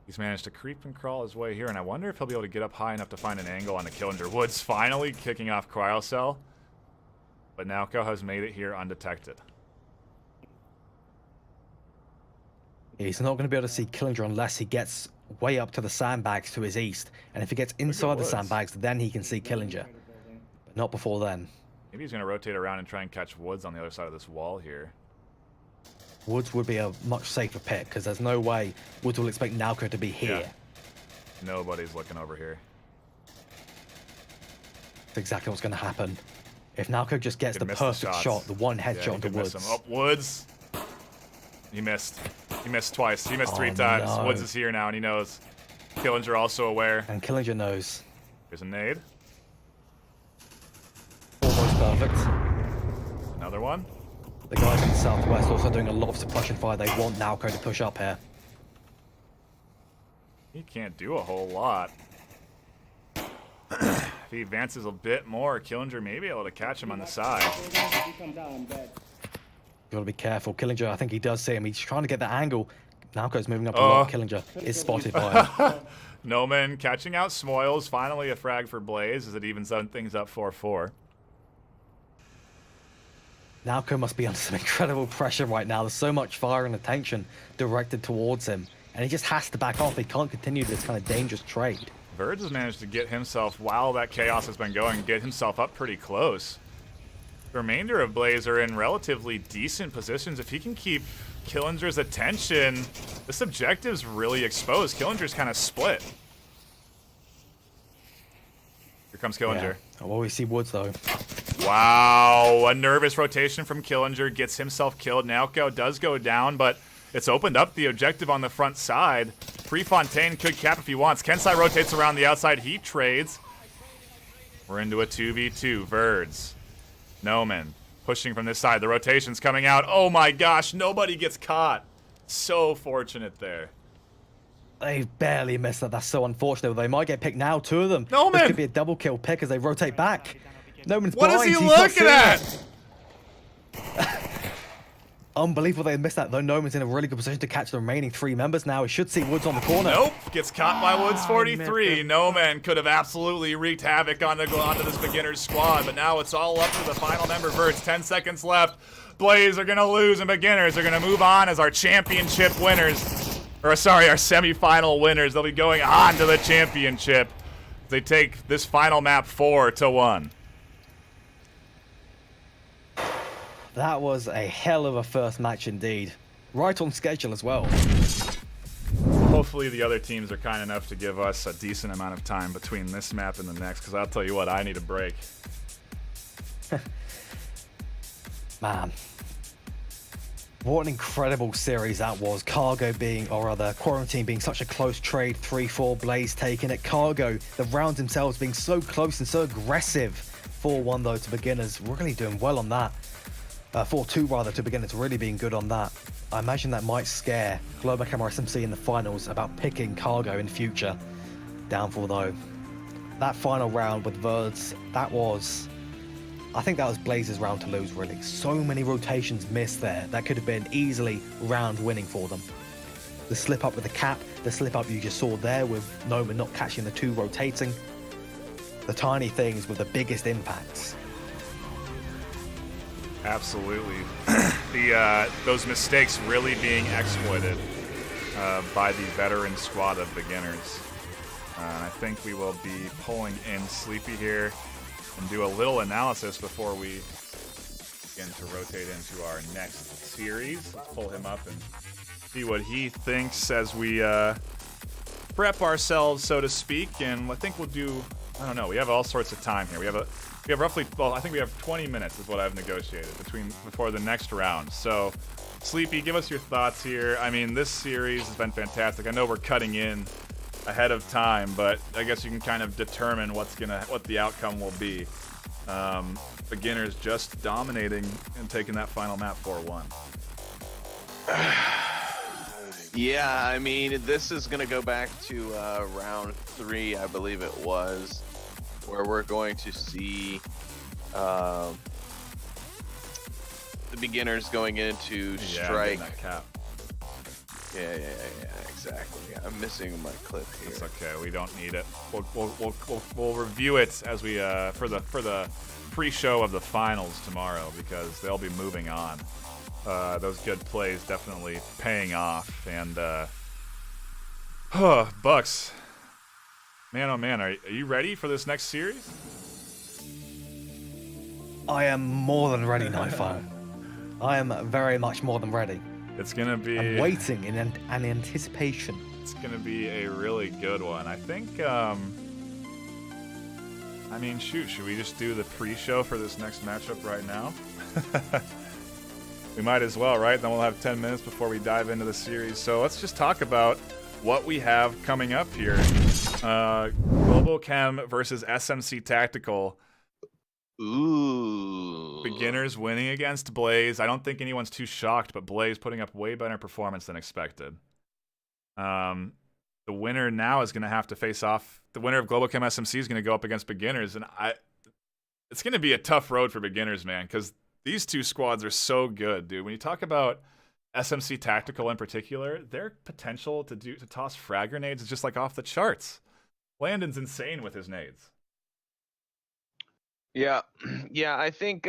He's managed to creep and crawl his way here, and I wonder if he'll be able to get up high enough to find an angle on the Killinger. Woods finally kicking off Cryocell, but Nauka has made it here undetected. He's not going to be able to see Killinger unless he gets way up to the sandbags to his east. And if he gets inside the Woods. sandbags, then he can see Killinger. But not before then. Maybe he's going to rotate around and try and catch Woods on the other side of this wall here. Woods would be a much safer pick, because there's no way Woods will expect Nauka to be here. Yeah. Nobody's looking over here. That's exactly what's going to happen. If Nauka just gets Could the miss the perfect shots. shot, the one Yeah, headshot he into could miss Woods. him. Oh, Woods. He missed. He missed twice. He missed Oh, 3 times. no. Woods is here now, and he knows. Killinger also aware. And Killinger knows. Here's a nade. Almost perfect. Another one. The guys in the southwest also doing a lot of suppression fire. They want Nauka to push up here. He can't do a whole lot. If he advances a bit more, Killinger may be able to catch him on the side. If you come down, I'm dead. You gotta be careful. Killinger, I think he does see him. He's trying to get that angle. Nauka's moving up a lot. Killinger is spotted by him. Noman catching out Smoils. Finally a frag for Blaze as it evens things up 4-4. Nauka must be under some incredible pressure right now. There's so much fire and attention directed towards him. And he just has to back off. He can't continue this kind of dangerous trade. Verge has managed to get himself, while that chaos has been going, get himself up pretty close. The remainder of Blaze are in relatively decent positions. If he can keep Killinger's attention, this objective's really exposed. Killinger's kind of split. Here comes Killinger. Yeah. Oh, we see Woods though. Wow, a nervous rotation from Killinger gets himself killed. Nauka does go down, but it's opened up the objective on the front side. Prefontaine could cap if he wants. Kensai rotates around the outside. He trades. We're into a 2v2. Verds. Noman pushing from this side. The rotation's coming out. Oh my gosh, nobody gets caught. So fortunate there. They barely missed that. That's so unfortunate. They might get picked now. 2 of them. Noman! This could be a double kill pick as they rotate back. Noman's What is blind. he He's not looking seeing at? it. Unbelievable they missed that, though. Noman's in a really good position to catch the remaining 3 members now. He should see Woods on the corner. Nope, gets caught by Woods he 43. missed it. Noman could have absolutely wreaked havoc onto this beginner's squad, but now it's all up to the final member. Verge, 10 seconds left. Blaze are going to lose, and beginners are going to move on as our championship winners. Or, sorry, our semifinal winners. They'll be going on to the championship. They take this final map 4-1. That was a hell of a first match indeed. Right on schedule as well. Hopefully the other teams are kind enough to give us a decent amount of time between this map and the next, because I'll tell you what, I need a break. Man. What an incredible series that was. Cargo being, or rather, Quarantine being such a close trade. 3-4, Blaze taking it. Cargo, the rounds themselves being so close and so aggressive. 4-1 though to beginners. Really doing well on that. 4-2 rather to beginners, really being good on that. I imagine that might scare Globochem or SMC in the finals about picking Cargo in future. Downfall though. That final round with Verds, that was... I think that was Blaze's round to lose, really. So many rotations missed there. That could have been easily round winning for them. The slip up with the cap, the slip up you just saw there with Noman not catching the 2 rotating. The tiny things with the biggest impacts. Absolutely. Those mistakes really being exploited by the veteran squad of beginners. I think we will be pulling in Sleepy here and do a little analysis before we begin to rotate into our next series. Let's pull him up and see what he thinks as we prep ourselves, so to speak, and I think we'll do. I don't know. We have all sorts of time here. We have roughly. Well, I think we have 20 minutes is what I've negotiated before the next round. So, Sleepy, give us your thoughts here. I mean, this series has been fantastic. I know we're cutting in ahead of time, but I guess you can kind of determine what the outcome will be. Beginners just dominating and taking that final map 4-1. Yeah, I mean, this is going to go back to round 3, I believe it was, where we're going to see the beginners going into strike. That cap. Yeah, exactly. I'm missing my clip here. It's okay. We don't need it. We'll review it as we for the pre-show of the finals tomorrow, because they'll be moving on. Those good plays definitely paying off, and Bucks, man, oh man, are you ready for this next series? I am more than ready, NightFiree. I am very much more than ready. It's gonna be. I'm waiting in an anticipation. It's gonna be a really good one. I think. I mean, shoot, should we just do the pre-show for this next matchup right now? We might as well, right? Then we'll have 10 minutes before we dive into the series. So let's just talk about what we have coming up here. Global Chem versus SMC Tactical. Ooh. Beginners winning against Blaze. I don't think anyone's too shocked, but Blaze putting up way better performance than expected. The winner now is going to have to face off. The winner of Global Chem SMC is going to go up against Beginners, and it's going to be a tough road for Beginners, man, because these two squads are so good, dude. When you talk about SMC Tactical in particular, their potential to toss frag grenades is just like off the charts. Landon's insane with his nades. Yeah, I think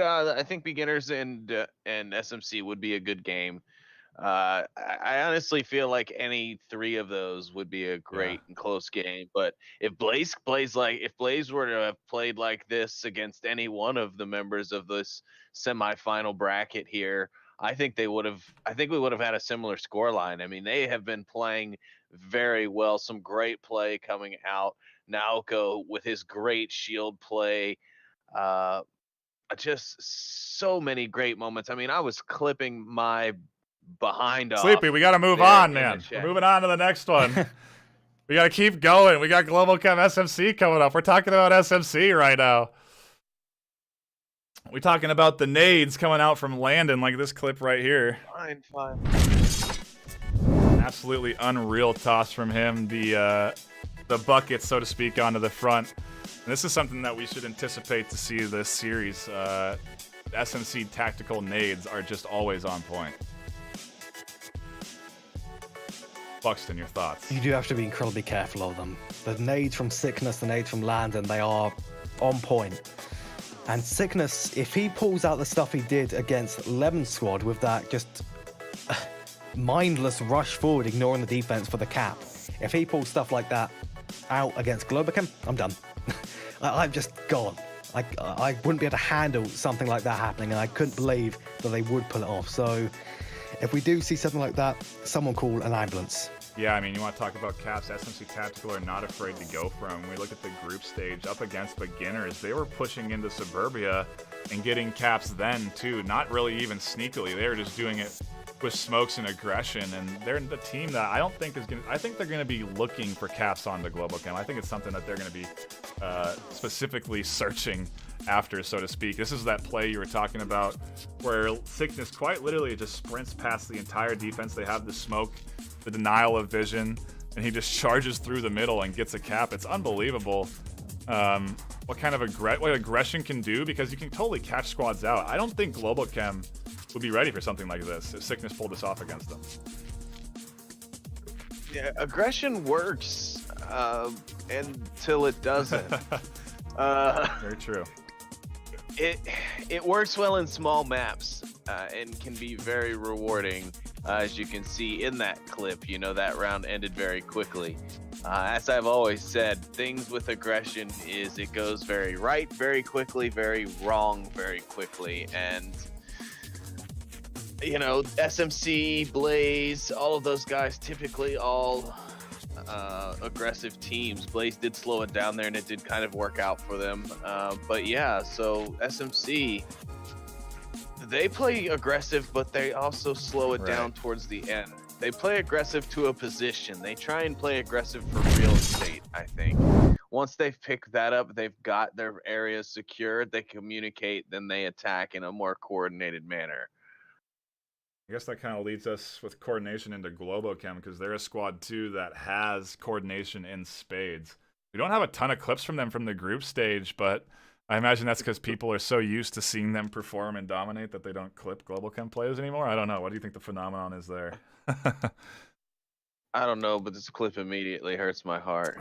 beginners and SMC would be a good game. I honestly feel like any 3 of those would be a great and close game. But if Blaze were to have played like this against any one of the members of this semifinal bracket here, I think we would have had a similar scoreline. I mean, they have been playing very well. Some great play coming out. Naoko with his great shield play. Just so many great moments. I mean, I was clipping my behind off. Sleepy, we got to move on, man. We're moving on to the next one. We got to keep going. We got Global Chem SMC coming up. We're talking about SMC right now. We're talking about the nades coming out from Landon, like this clip right here. Fine. Absolutely unreal toss from him. The bucket, so to speak, onto the front. And this is something that we should anticipate to see this series. SMC tactical nades are just always on point. Buxton, your thoughts? You do have to be incredibly careful of them. The nades from Sickness, the nades from Landon, they are on point. And Sickness, if he pulls out the stuff he did against Lemon's squad with that just mindless rush forward, ignoring the defense for the cap, if he pulls stuff like that out against Globachem, I'm done. I'm just gone. I wouldn't be able to handle something like that happening, and I couldn't believe that they would pull it off. So if we do see something like that, someone call an ambulance. Yeah, I mean, you want to talk about caps. SMC Tactical are not afraid to go for them. When we look at the group stage up against Beginners, they were pushing into Suburbia and getting caps then, too. Not really even sneakily. They were just doing it with smokes and aggression, and they're the team that I don't think is going to... I think they're going to be looking for caps on the Global Chem. I think it's something that they're going to be specifically searching after, so to speak. This is that play you were talking about where Sickness quite literally just sprints past the entire defense. They have the smoke, the denial of vision, and he just charges through the middle and gets a cap. It's unbelievable what kind of what aggression can do, because you can totally catch squads out. I don't think Global Chem would be ready for something like this if Sickness pulled this off against them. Yeah, aggression works until it doesn't. Very true. It works well in small maps and can be very rewarding, as you can see in that clip. You know, that round ended very quickly. As I've always said, things with aggression is it goes very right very quickly, very wrong very quickly, and you know, SMC, Blaze, all of those guys typically all aggressive teams. Blaze did slow it down there, and it did kind of work out for them. But yeah, so SMC, they play aggressive, but they also slow it down towards the end. They play aggressive to a position. They try and play aggressive for real estate, I think. Once they've picked that up, they've got their areas secured, they communicate, then they attack in a more coordinated manner. I guess that kind of leads us with coordination into Globochem, because they're a squad too that has coordination in spades. We don't have a ton of clips from them from the group stage, but I imagine that's because people are so used to seeing them perform and dominate that they don't clip Globochem players anymore. I don't know. What do you think the phenomenon is there? I don't know, but this clip immediately hurts my heart.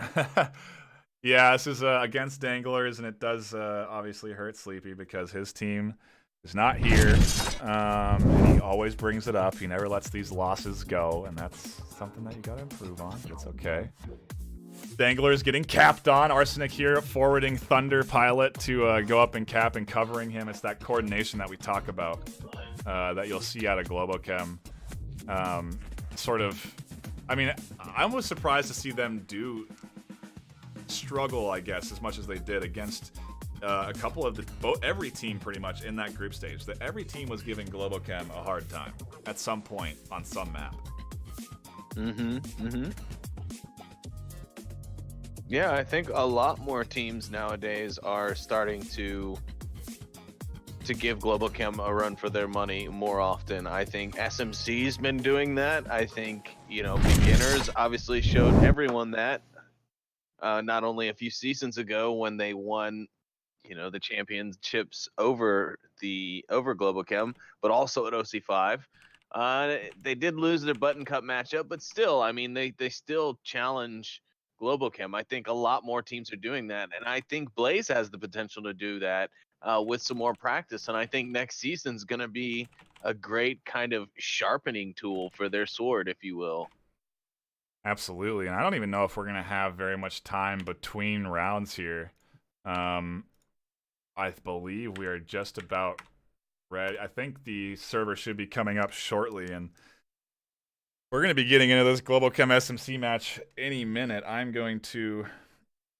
Yeah, this is against Danglers, and it does obviously hurt Sleepy because his team is not here. And he always brings it up. He never lets these losses go, and that's something that you got to improve on, but it's okay. Danglers getting capped on. Arsenic here forwarding Thunder Pilot to go up and cap and covering him. It's that coordination that we talk about that you'll see out of Globochem. Sort of, I mean, I was surprised to see them struggle, I guess, as much as they did against a couple of every team pretty much in that group stage. That every team was giving Globochem a hard time at some point on some map. Yeah, I think a lot more teams nowadays are starting to give Globochem a run for their money more often. I think SMC's been doing that. I think, beginners obviously showed everyone that. Not only a few seasons ago when they won, the championships over Globochem, but also at OC5. They did lose their Button Cup matchup, but still, I mean, they still challenge Globochem. I think a lot more teams are doing that, and I think Blaze has the potential to do that with some more practice. And I think next season's going to be a great kind of sharpening tool for their sword, if you will. Absolutely, and I don't even know if we're going to have very much time between rounds here. I believe we are just about ready. I think the server should be coming up shortly, and we're going to be getting into this Globochem SMC match any minute. I'm going to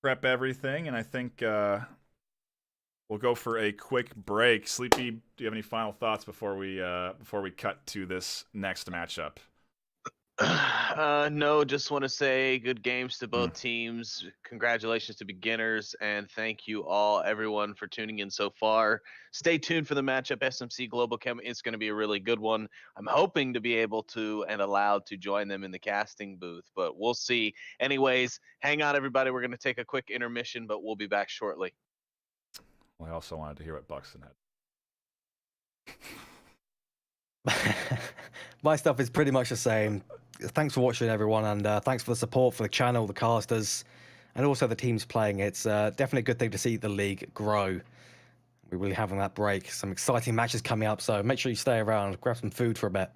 prep everything, and I think we'll go for a quick break. Sleepy, do you have any final thoughts before we cut to this next matchup? No, just want to say good games to both teams. Congratulations to beginners, and thank you all, everyone, for tuning in so far. Stay tuned for the matchup SMC Globochem. It's going to be a really good one. I'm hoping to be able to and allowed to join them in the casting booth, but we'll see. Anyways, hang on, everybody. We're going to take a quick intermission, but we'll be back shortly. Well, I also wanted to hear what Buxton had. My stuff is pretty much the same. Thanks for watching, everyone, and thanks for the support for the channel, the casters, and also the teams playing. It's definitely a good thing to see the league grow. We're really having that break. Some exciting matches coming up, so make sure you stay around, grab some food for a bit.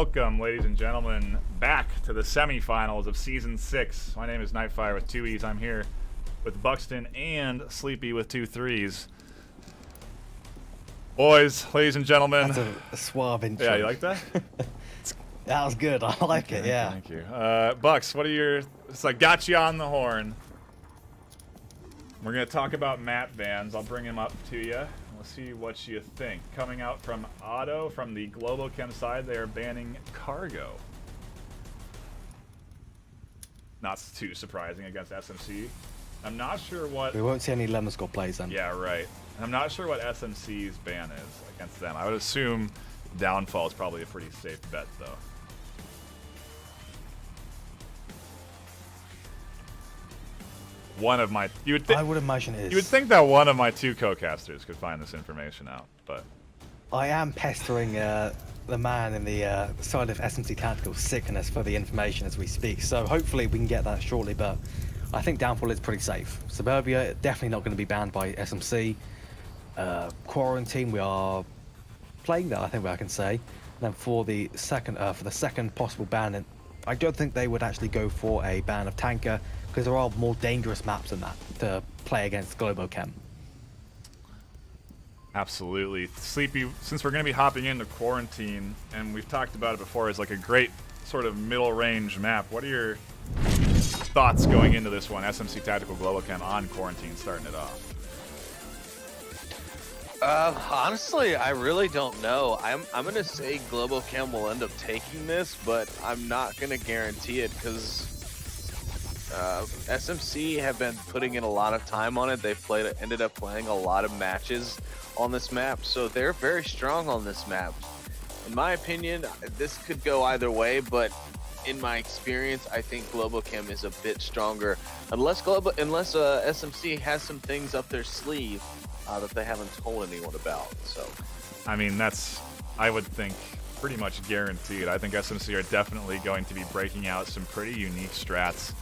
Welcome, ladies and gentlemen, back to the semifinals of Season 6. My name is NightFiree with 2 E's. I'm here with Buxton and Sleepy with 2 3's. Boys, ladies and gentlemen. That's a suave intro. Yeah, you like that? That was good. I like it, yeah. Thank you. Bucks, what are your... It's like, got you on the horn. We're going to talk about map bans. I'll bring him up to you. We'll see what you think. Coming out from Otto, from the GloboChem side, they are banning cargo. Not too surprising against SMC. I'm not sure what... We won't see any lemon score plays then. Yeah, right. I'm not sure what SMC's ban is against them. I would assume Downfall is probably a pretty safe bet, though. One of my... I would imagine it is. You would think that one of my 2 co-casters could find this information out, but... I am pestering the man in the side of SMC Tactical Sickness for the information as we speak, so hopefully we can get that shortly, but I think Downfall is pretty safe. Suburbia, definitely not going to be banned by SMC. Quarantine, we are playing that, I think I can say. And then for the second possible ban, and I don't think they would actually go for a ban of Tanker, because there are more dangerous maps than that to play against GloboChem. Absolutely. Sleepy, since we're going to be hopping into Quarantine, and we've talked about it before as like a great sort of middle range map, what are your thoughts going into this one? SMC Tactical GloboChem on Quarantine starting it off. Honestly, I really don't know. I'm gonna say GloboChem will end up taking this, but I'm not gonna guarantee it because SMC have been putting in a lot of time on it. They've ended up playing a lot of matches on this map, so they're very strong on this map. In my opinion, this could go either way, but in my experience, I think GloboChem is a bit stronger, unless SMC has some things up their sleeve that they haven't told anyone about. So, I mean, that's, I would think, pretty much guaranteed. I think SMC are definitely going to be breaking out some pretty unique strats.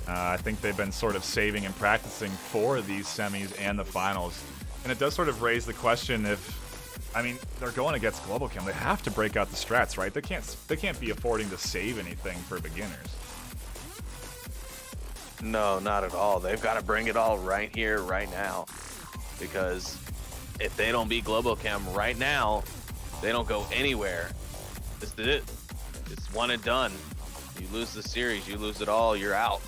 I think they've been sort of saving and practicing for these semis and the finals. And it does sort of raise the question if, I mean, they're going against GloboChem. They have to break out the strats, right? They can't be affording to save anything for beginners. no, not at all. They've got to bring it all right here, right now. Because if they don't beat GloboChem right now, they don't go anywhere. This is it. It's one and done. You lose the series, you lose it all, you're out.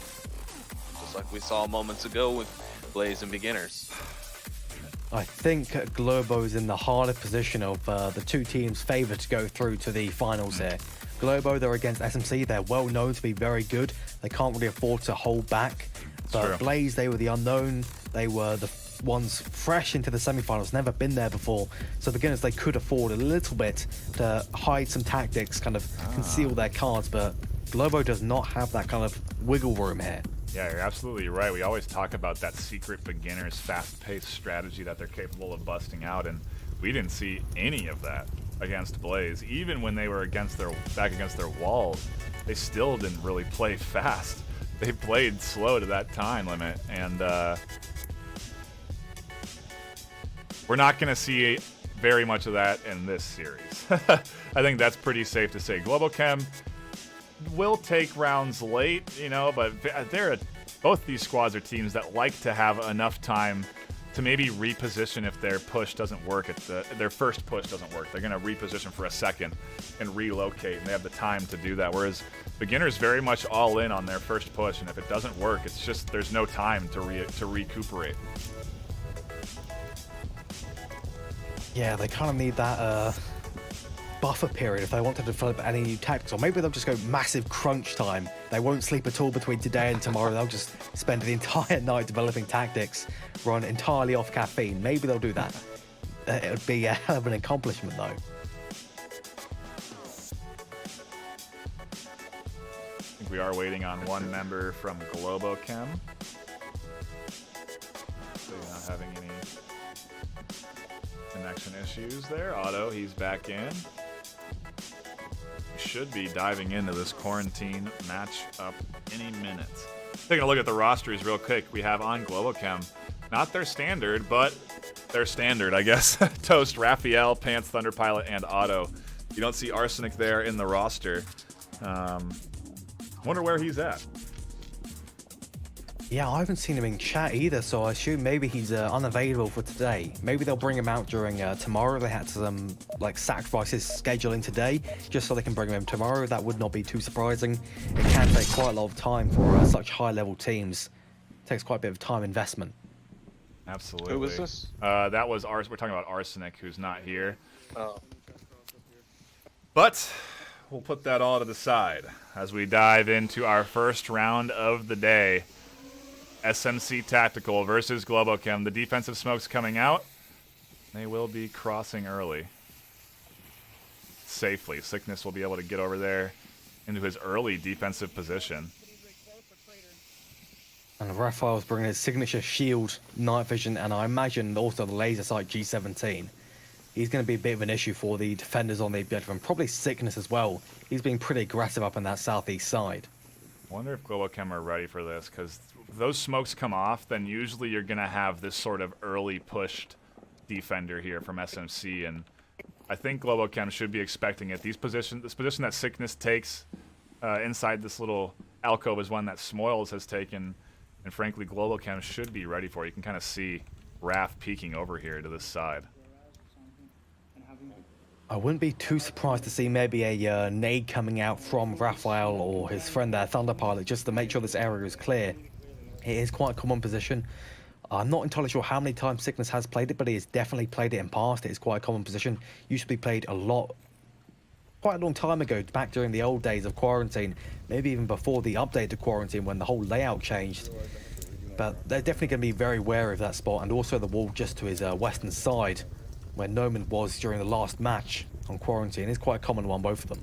Just like we saw moments ago with Blaze and beginners. I think Globo is in the harder position of the 2 teams favoured to go through to the finals here. Globo, they're against SMC. They're well known to be very good. They can't really afford to hold back. But True. Blaze, they were the unknown. They were the ones fresh into the semi-finals, never been there before. So beginners, they could afford a little bit to hide some tactics, kind of conceal their cards. But Globo does not have that kind of wiggle room here. Yeah, you're absolutely right. We always talk about that secret beginner's fast-paced strategy that they're capable of busting out, and we didn't see any of that against Blaze. Even when they were back against their walls, they still didn't really play fast. They played slow to that time limit, and we're not going to see very much of that in this series. I think that's pretty safe to say. GloboChem will take rounds late, you know, but both these squads are teams that like to have enough time to maybe reposition if their push doesn't work. Their first push doesn't work. They're going to reposition for a second and relocate, and they have the time to do that. Whereas beginners very much all in on their first push, and if it doesn't work, it's just there's no time to recuperate. Yeah, they kind of need that buffer period if they want to develop any new tactics, or maybe they'll just go massive crunch time. They won't sleep at all between today and tomorrow. They'll just spend the entire night developing tactics, run entirely off caffeine. Maybe they'll do that. It would be a hell of an accomplishment, though. I think we are waiting on one member from GloboChem. So you're not having any connection issues there. Otto, he's back in. We should be diving into this quarantine match up any minute. Taking a look at the rosters real quick. We have on GloboChem, not their standard, but their standard, I guess. Toast, Raphael, Pants, Thunderpilot, and Otto. You don't see Arsenic there in the roster. Wonder where he's at. Yeah, I haven't seen him in chat either, so I assume maybe he's unavailable for today. Maybe they'll bring him out during tomorrow. They had some sacrifice his scheduling today, just so they can bring him in tomorrow. That would not be too surprising. It can take quite a lot of time for such high-level teams. It takes quite a bit of time investment. Absolutely. Who was this? That was we're talking about Arsenic, who's not here. Oh. But we'll put that all to the side as we dive into our first round of the day. SMC Tactical versus Globochem. The defensive smoke's coming out. They will be crossing early. Safely. Sickness will be able to get over there into his early defensive position. And Raphael's bringing his signature shield, night vision, and I imagine also the laser sight G17. He's going to be a bit of an issue for the defenders on the objective, and probably Sickness as well. He's being pretty aggressive up on that southeast side. I wonder if Globochem are ready for this, because those smokes come off, then usually you're going to have this sort of early pushed defender here from SMC, and I think Globochem should be expecting it. This position that Sickness takes inside this little alcove is one that Smoils has taken, and frankly Globochem should be ready for it. You can kind of see Raph peeking over here to this side. I wouldn't be too surprised to see maybe a nade coming out from Raphael or his friend there, Thunderpilot, just to make sure this area is clear. It is quite a common position. I'm not entirely sure how many times Sickness has played it, but he has definitely played it in past. It is quite a common position. Used to be played a lot, quite a long time ago, back during the old days of Quarantine, maybe even before the update to Quarantine when the whole layout changed. But they're definitely going to be very wary of that spot, and also the wall just to his western side, where Noman was during the last match on Quarantine. It's quite a common one, both of them.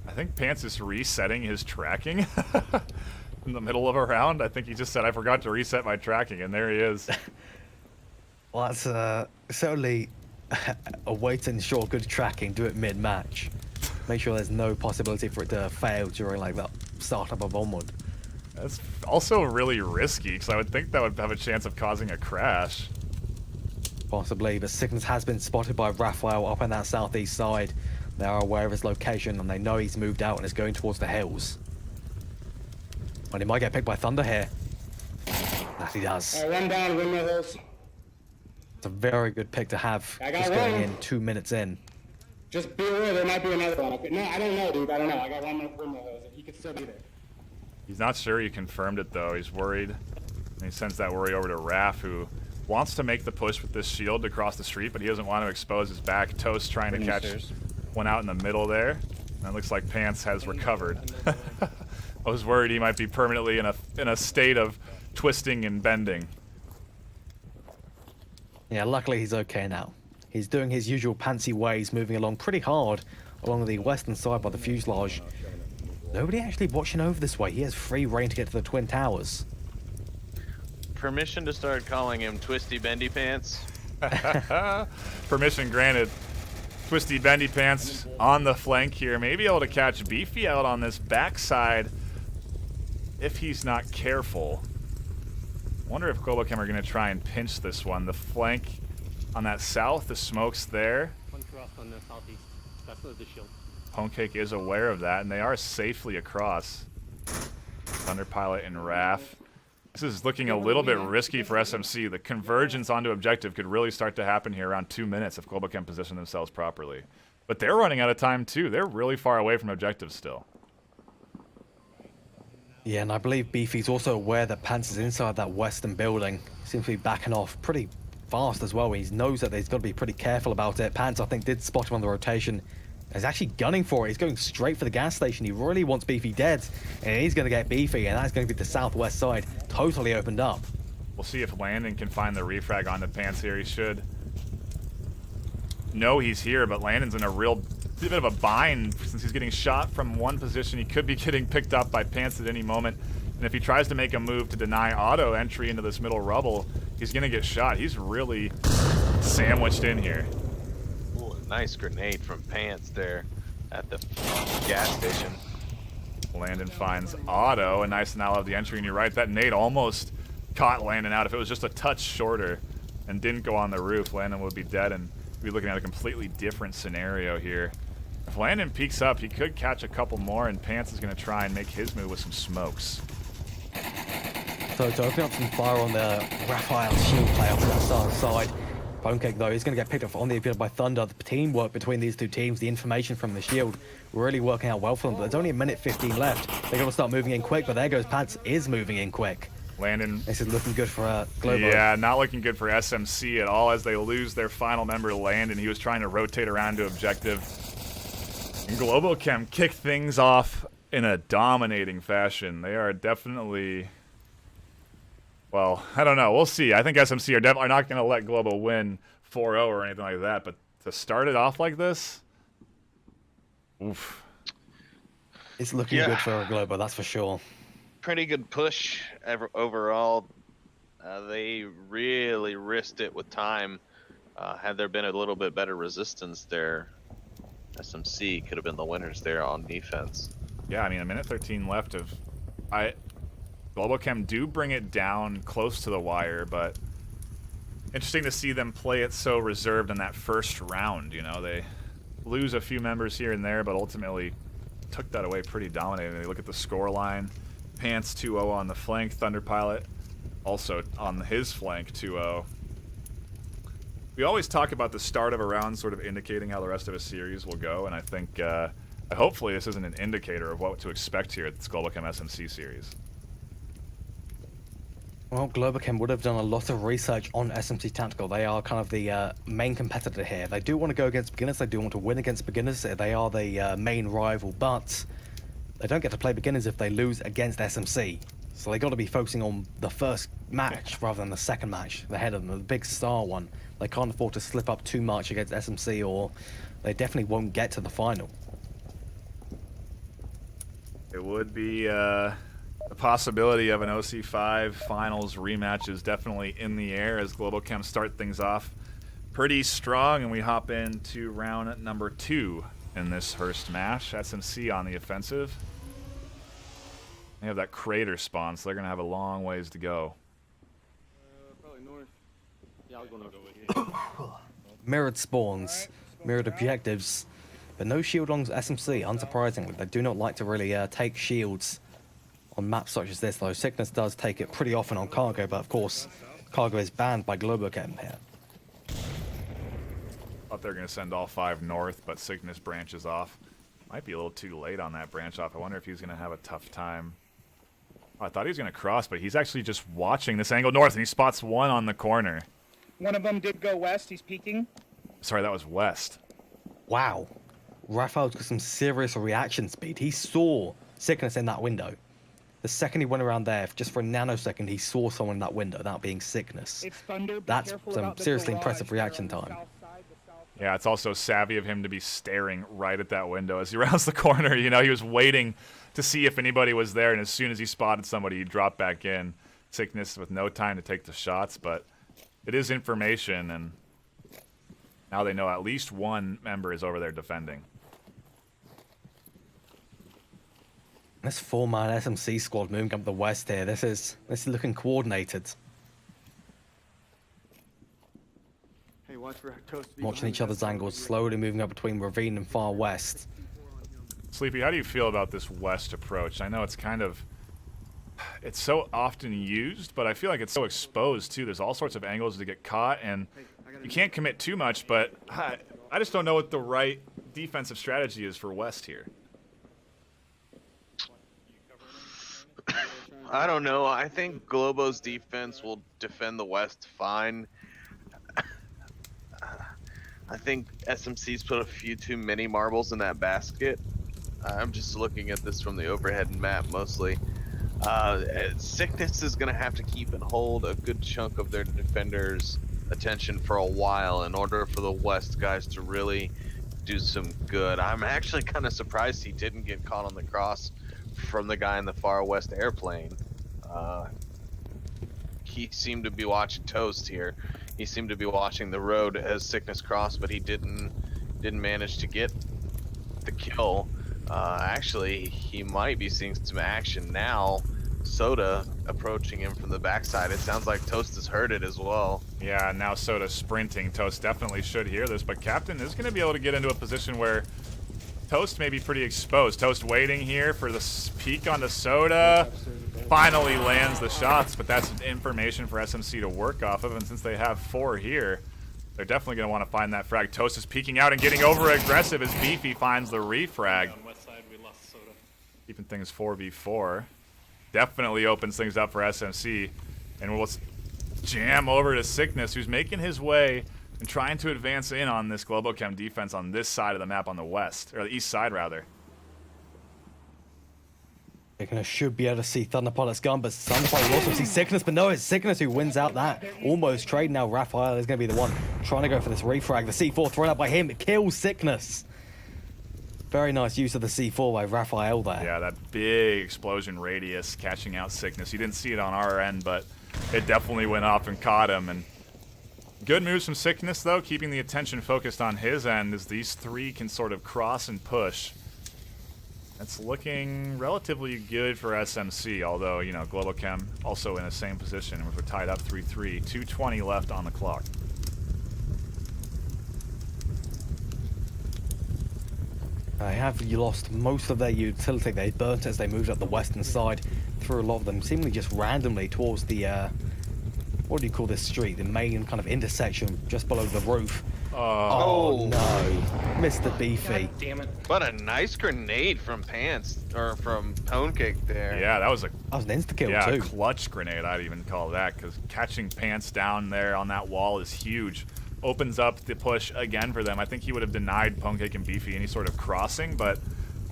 I think Pants is resetting his tracking in the middle of a round. I think he just said, I forgot to reset my tracking, and there he is. Well, that's certainly a way to ensure good tracking. Do it mid-match. Make sure there's no possibility for it to fail during the startup of Onward. That's also really risky, because I would think that would have a chance of causing a crash. Possibly, but Sickness has been spotted by Raphael up on that southeast side. They are aware of his location, and they know he's moved out and is going towards the hills. And he might get picked by Thunder here. That he does. One down, windmill hills. It's a very good pick to have, I got just going one. in 2 minutes in. Just be aware, there might be another one. No, I don't know, dude. I don't know. I got one more windmill hills. He could still be there. He's not sure he confirmed it, though. He's worried. And he sends that worry over to Raph, who wants to make the push with this shield to cross the street, but he doesn't want to expose his back. Toast trying to catch one out in the middle there. And it looks like Pants has recovered. I was worried he might be permanently in a state of twisting and bending. Yeah, luckily he's okay now. He's doing his usual pantsy ways, moving along pretty hard along the western side by the fuselage. Nobody actually watching over this way. He has free reign to get to the Twin Towers. Permission to start calling him Twisty Bendy Pants? Permission granted. Twisty Bendy Pants on the flank here. Maybe able to catch Beefy out on this backside if he's not careful. Wonder if Globochem are going to try and pinch this one. The flank on that south, the smoke's there. One cross on the southeast. That's the shield. Homecake is aware of that, and they are safely across. Thunderpilot and Raph. This is looking a little bit risky for SMC. The convergence onto objective could really start to happen here around 2 minutes if Globochem position themselves properly. But they're running out of time too. They're really far away from objective still. Yeah, and I believe Beefy's also aware that Pants is inside that western building. Seems to be backing off pretty fast as well. He knows that he's got to be pretty careful about it. Pants, I think, did spot him on the rotation. He's actually gunning for it. He's going straight for the gas station. He really wants Beefy dead. And he's going to get Beefy, and that's going to be the southwest side. Totally opened up. We'll see if Landon can find the refrag onto Pants here. He should. No, he's here, but Landon's in a real bit of a bind since he's getting shot from one position. He could be getting picked up by Pants at any moment. And if he tries to make a move to deny auto entry into this middle rubble, he's going to get shot. He's really sandwiched in here. Ooh, a nice grenade from Pants there at the gas station. Landon finds auto, a nice denial of the entry, and you're right, that nade almost caught Landon out. If it was just a touch shorter, and didn't go on the roof, Landon would be dead, and we'd be looking at a completely different scenario here. If Landon peeks up, he could catch a couple more, and Pants is going to try and make his move with some smokes. So to open up some fire on the Raphael shield player on that side. Bonecake, though, is going to get picked up on the appeal by Thunder. The teamwork between these two teams, the information from the shield, really working out well for them. But there's only a minute 15 left. They're going to start moving in quick, but there goes Pants is moving in quick. Landon. This is looking good for Globo. Yeah, not looking good for SMC at all as they lose their final member, Landon. He was trying to rotate around to objective. And Globochem kicked things off in a dominating fashion. They are definitely... Well, I don't know. We'll see. I think SMC are not going to let Globo win 4-0 or anything like that. But to start it off like this, oof. It's looking good for Globo, that's for sure. Pretty good push overall. They really risked it with time. Had there been a little bit better resistance there, SMC could have been the winners there on defense. Yeah, I mean, a minute 13 left of... Globochem do bring it down close to the wire, but interesting to see them play it so reserved in that first round. You know, they lose a few members here and there, but ultimately took that away pretty dominating. They look at the score line. Pants 2-0 on the flank. Thunderpilot also on his flank 2-0. We always talk about the start of a round sort of indicating how the rest of a series will go, and I think hopefully this isn't an indicator of what to expect here at this Globochem SMC series. Well, Globochem would have done a lot of research on SMC Tactical. They are kind of the main competitor here. They do want to go against beginners. They do want to win against beginners. They are the main rival, but they don't get to play beginners if they lose against SMC. So they got to be focusing on the first match rather than the second match ahead of them, the big star one. They can't afford to slip up too much against SMC, or they definitely won't get to the final. It would be... The possibility of an OC5 finals rematch is definitely in the air as Globochem start things off pretty strong, and we hop into round number 2 in this first match. SMC on the offensive. They have that crater spawn, so they're going to have a long ways to go. Probably north. Yeah, I'll go north. Mirrored spawns, mirrored objectives, but no shield on SMC, unsurprisingly. They do not like to really take shields on maps such as this, though. Sickness does take it pretty often on Cargo, but of course, Cargo is banned by Globochem here. Thought they're going to send all 5 north, but Sickness branches off. Might be a little too late on that branch off. I wonder if he's going to have a tough time. Oh, I thought he was going to cross, but he's actually just watching this angle north, and he spots one on the corner. One of them did go west. He's peeking. Sorry, that was west. Wow. Raphael's got some serious reaction speed. He saw Sickness in that window. The second he went around there, just for a nanosecond, he saw someone in that window, that being Sickness. It's Thunder. Be That's careful some about the seriously garage impressive there reaction on the time. south side, the south side. Yeah, it's also savvy of him to be staring right at that window as he rounds the corner. You know, he was waiting to see if anybody was there, and as soon as he spotted somebody, he dropped back in. Sickness with no time to take the shots, but it is information, and now they know at least one member is over there defending. This 4-man SMC squad moving up the west here. This is looking coordinated. Hey, watch for Toast. Watching each other's angles, slowly moving up between Ravine and far west. Sleepy, how do you feel about this west approach? I know it's it's so often used, but I feel like it's so exposed too. There's all sorts of angles to get caught, and you can't commit too much, but I just don't know what the right defensive strategy is for west here. I don't know. I think Globo's defense will defend the West fine. I think SMC's put a few too many marbles in that basket. I'm just looking at this from the overhead map mostly. Sickness is going to have to keep and hold a good chunk of their defenders' attention for a while in order for the West guys to really do some good. I'm actually kind of surprised he didn't get caught on the cross from the guy in the far west airplane. He seemed to be watching Toast here. He seemed to be watching the road as Sickness crossed, but he didn't manage to get the kill. Actually, he might be seeing some action now. Soda approaching him from the backside. It sounds like Toast has heard it as well. Yeah, now Soda sprinting. Toast definitely should hear this, but Captain is going to be able to get into a position where Toast may be pretty exposed. Toast waiting here for the peek onto Soda. Finally lands the shots, but that's information for SMC to work off of, and since they have 4 here, they're definitely going to want to find that frag. Toast is peeking out and getting over aggressive as Beefy finds the refrag. Keeping things 4v4. Definitely opens things up for SMC. And we'll jam over to Sickness, who's making his way and trying to advance in on this Globochem defense on this side of the map on the west, or the east side rather. Sickness should be able to see Thunderpilot's gun, but Thunderpilot will also see Sickness, but no, it's Sickness who wins out that almost trade. Now Raphael is going to be the one trying to go for this refrag. The C4 thrown out by him, it kills Sickness. Very nice use of the C4 by Raphael there. Yeah, that big explosion radius catching out Sickness. You didn't see it on our end, but it definitely went off and caught him. And good moves from Sickness, though, keeping the attention focused on his end as these 3 can sort of cross and push. It's looking relatively good for SMC, although, you know, Globochem also in the same position. We're tied up 3-3, 2:20 left on the clock. You lost most of their utility. They burnt as they moved up the western side through a lot of them, seemingly just randomly towards the, what do you call this street? The main kind of intersection just below the roof. Oh no, Mr. Beefy. God damn it. But a nice grenade from Pants, or from Ponecake there. Yeah, that was That was an insta-kill yeah, too. clutch grenade, I'd even call that, because catching Pants down there on that wall is huge. Opens up the push again for them. I think he would have denied Ponecake and Beefy any sort of crossing, but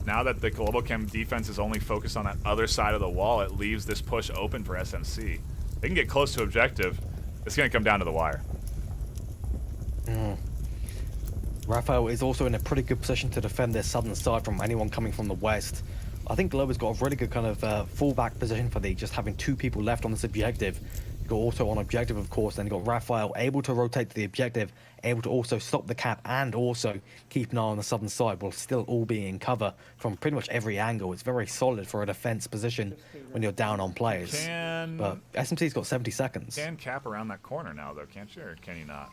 now that the Globochem defense is only focused on that other side of the wall, it leaves this push open for SMC. They can get close to objective. It's going to come down to the wire. Raphael is also in a pretty good position to defend their southern side from anyone coming from the west. I think Globo's got a really good kind of fallback position for the just having 2 people left on this objective. You've got Auto on objective, of course, then you've got Raphael able to rotate to the objective, able to also stop the cap and also keep an eye on the southern side while still all being in cover from pretty much every angle. It's very solid for a defense position when you're down on players. But SMC's got 70 seconds. Can cap around that corner now, though, can't you? Or can you not?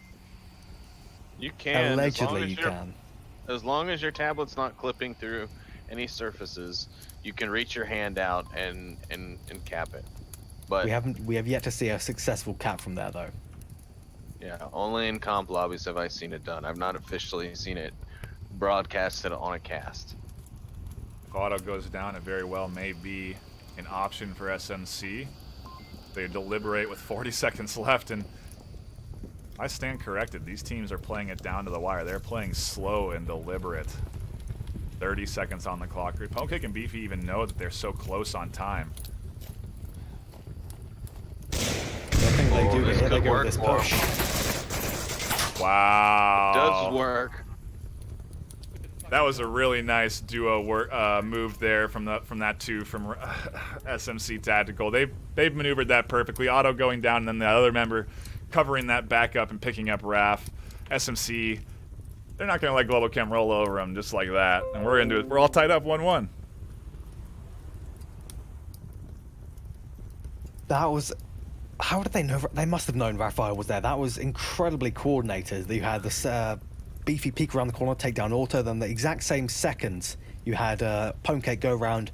You can. Allegedly, you can. As long as your tablet's not clipping through any surfaces, you can reach your hand out and cap it. But We have yet to see a successful cap from there, though. yeah, only in comp lobbies have I seen it done. I've not officially seen it broadcasted on a cast. If Auto goes down, it very well may be an option for SMC. They deliberate with 40 seconds left, and I stand corrected. These teams are playing it down to the wire. They're playing slow and deliberate. 30 seconds on the clock. Ponecake and Beefy even know that they're so close on time. I think they do. this Here they could go work with this for 'em. push. Wow. Does work. That was a really nice duo move there from that two from SMC Tactical. They've maneuvered that perfectly. Auto going down, and then the other member covering that back up and picking up Raf. SMC, they're not going to let Globochem roll over them just like that. And we're into it. We're all tied up 1-1. That was... How did they know? They must have known Raphael was there. That was incredibly coordinated. You had this Beefy peek around the corner, take down Auto, then the exact same seconds you had Ponecake go around,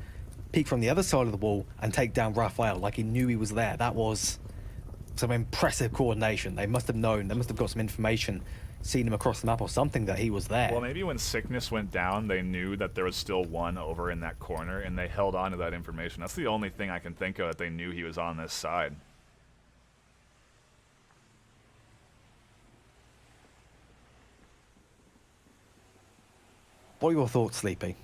peek from the other side of the wall, and take down Raphael like he knew he was there. That was some impressive coordination. They must have known. They must have got some information, seen him across the map or something that he was there. Well, maybe when Sickness went down, they knew that there was still one over in that corner, and they held on to that information. That's the only thing I can think of that they knew he was on this side. What are your thoughts, Sleepy?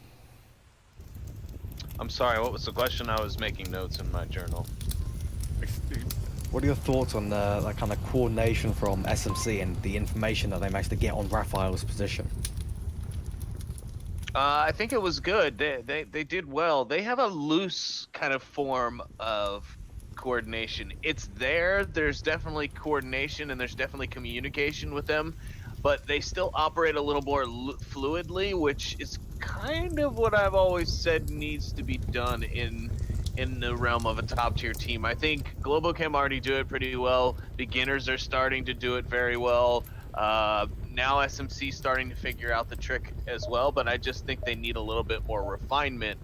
I'm sorry, what was the question? I was making notes in my journal. What are your thoughts on that kind of coordination from SMC and the information that they managed to get on Raphael's position? I think it was good. They did well. They have a loose kind of form of coordination. It's there. There's definitely coordination and there's definitely communication with them, but they still operate a little more fluidly, which is kind of what I've always said needs to be done in in the realm of a top tier team. I think Globochem already do it pretty well. Beginners are starting to do it very well. Now SMC starting to figure out the trick as well, but I just think they need a little bit more refinement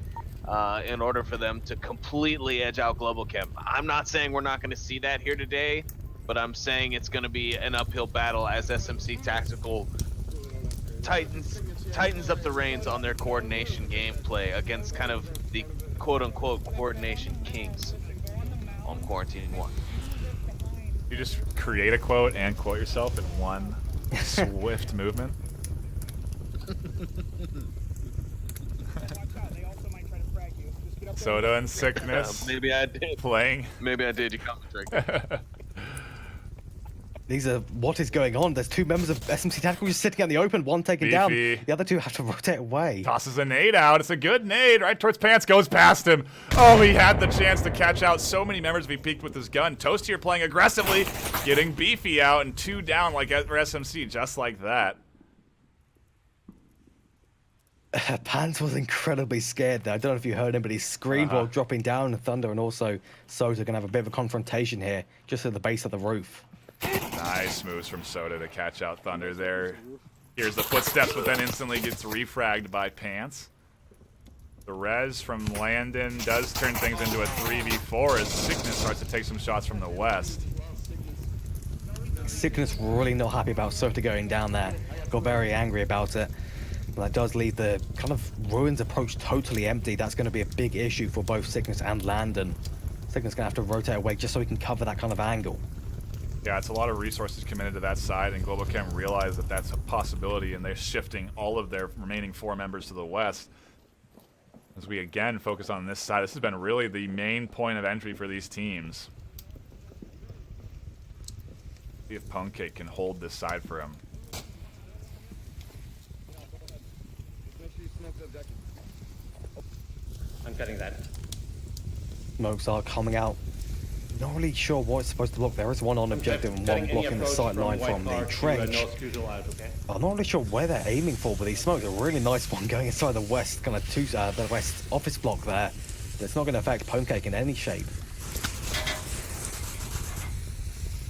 in order for them to completely edge out Globochem. I'm not saying we're not going to see that here today, but I'm saying it's going to be an uphill battle as SMC Tactical tightens up the reins on their coordination gameplay against kind of the quote-unquote coordination kings on Quarantine 1. You just create a quote and quote yourself in one swift movement. Soda and Sickness Maybe I did. playing. Maybe I did. You caught me drinking. These are what is going on. There's two members of SMC Tactical just sitting out in the open, one taken down. Beefy. The other two have to rotate away. Tosses a nade out. It's a good nade right towards Pants. Goes past him. Oh, he had the chance to catch out so many members if he peeked with his gun. Toast here playing aggressively, getting Beefy out and 2 down like for SMC, just like that. Pants was incredibly scared there. I don't know if you heard him, but he screamed while dropping down. Thunder and also Soda going to have a bit of a confrontation here, just at the base of the roof. Nice moves from Soda to catch out Thunder there. Here's the footsteps, but then instantly gets refragged by Pants. The res from Landon does turn things into a 3v4 as Sickness starts to take some shots from the west. Sickness really not happy about Soda going down there. Got very angry about it. And that does leave the kind of ruins approach totally empty. That's going to be a big issue for both Sickness and Landon. Sickness going to have to rotate away just so he can cover that kind of angle. Yeah, it's a lot of resources committed to that side, and Globochem realized that that's a possibility, and they're shifting all of their remaining 4 members to the west. As we again focus on this side, this has been really the main point of entry for these teams. See if Pwnecake can hold this side for him. I'm cutting that. Smokes are coming out. Not really sure what it's supposed to look. There is one on objective and one blocking the sight line from the trench. I'm not really sure where they're aiming for, but these smokes are a really nice one going inside the west, kind of the west office block there. It's not going to affect Pwnecake in any shape.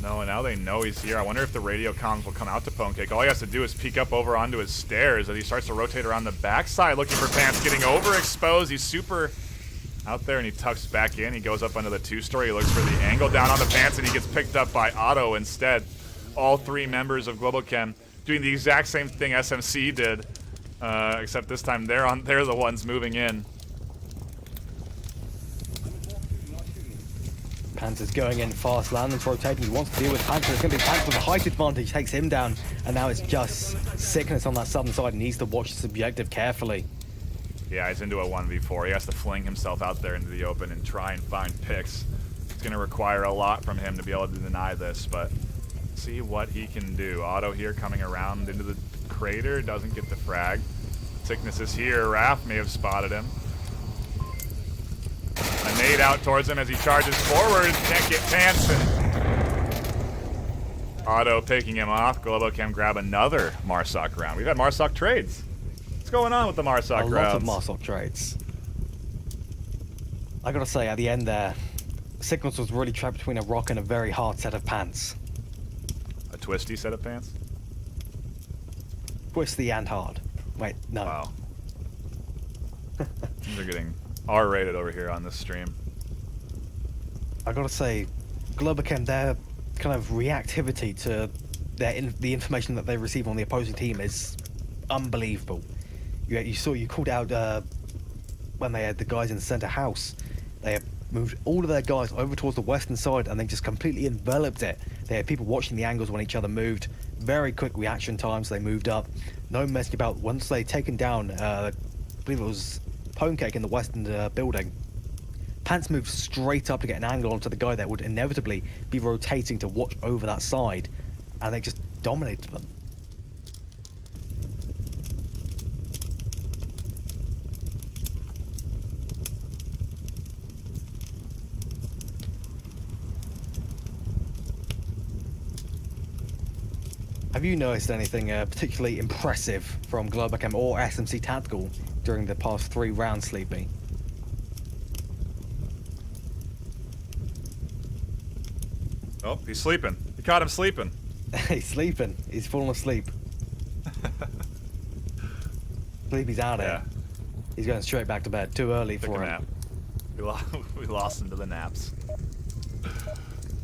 No, and now they know he's here. I wonder if the radio comms will come out to Pwnecake. All he has to do is peek up over onto his stairs as he starts to rotate around the backside, looking for Pants, getting overexposed. He's super out there, and he tucks back in. He goes up under the 2-story. He looks for the angle down on the Pants, and he gets picked up by Otto instead. All 3 members of Globochem doing the exact same thing SMC did, except this time they're the ones moving in. Pants is going in fast. Landon's rotating. He wants to deal with Pants. It's going to be Pants with a height advantage. Takes him down. And now it's just Sickness on that southern side. He needs to watch his objective carefully. Yeah, he's into a 1v4. He has to fling himself out there into the open and try and find picks. It's going to require a lot from him to be able to deny this, but see what he can do. Otto here coming around into the crater. Doesn't get the frag. Sickness is here. Raph may have spotted him. A nade out towards him as he charges forward. Can't get Pants. Otto picking him off. Globochem grab another Marsoc round. We've had Marsoc trades. What's going on with the Marsoc rounds? A lot of Marsoc trades. I gotta say, at the end there, Sickness was really trapped between a rock and a very hard set of pants. A twisty set of pants? Twisty and hard. Wait, no. Wow. They're getting R-rated over here on this stream. I gotta say, Globochem, their kind of reactivity to the information that they receive on the opposing team is unbelievable. You called out when they had the guys in the center house. They had moved all of their guys over towards the western side and they just completely enveloped it. They had people watching the angles when each other moved. Very quick reaction times. They moved up. No messing about. Once they'd taken down, I believe it was Pwnecake in the western building, Pants moved straight up to get an angle onto the guy that would inevitably be rotating to watch over that side, and they just dominated them. Have you noticed anything particularly impressive from Globochem or SMC Tactical during the past 3 rounds, Sleepy? Oh, he's sleeping. You caught him sleeping. He's sleeping. He's falling asleep. Sleepy's out Yeah. here. He's going straight back to bed. Too early Took for a him. nap. We lost him to the naps.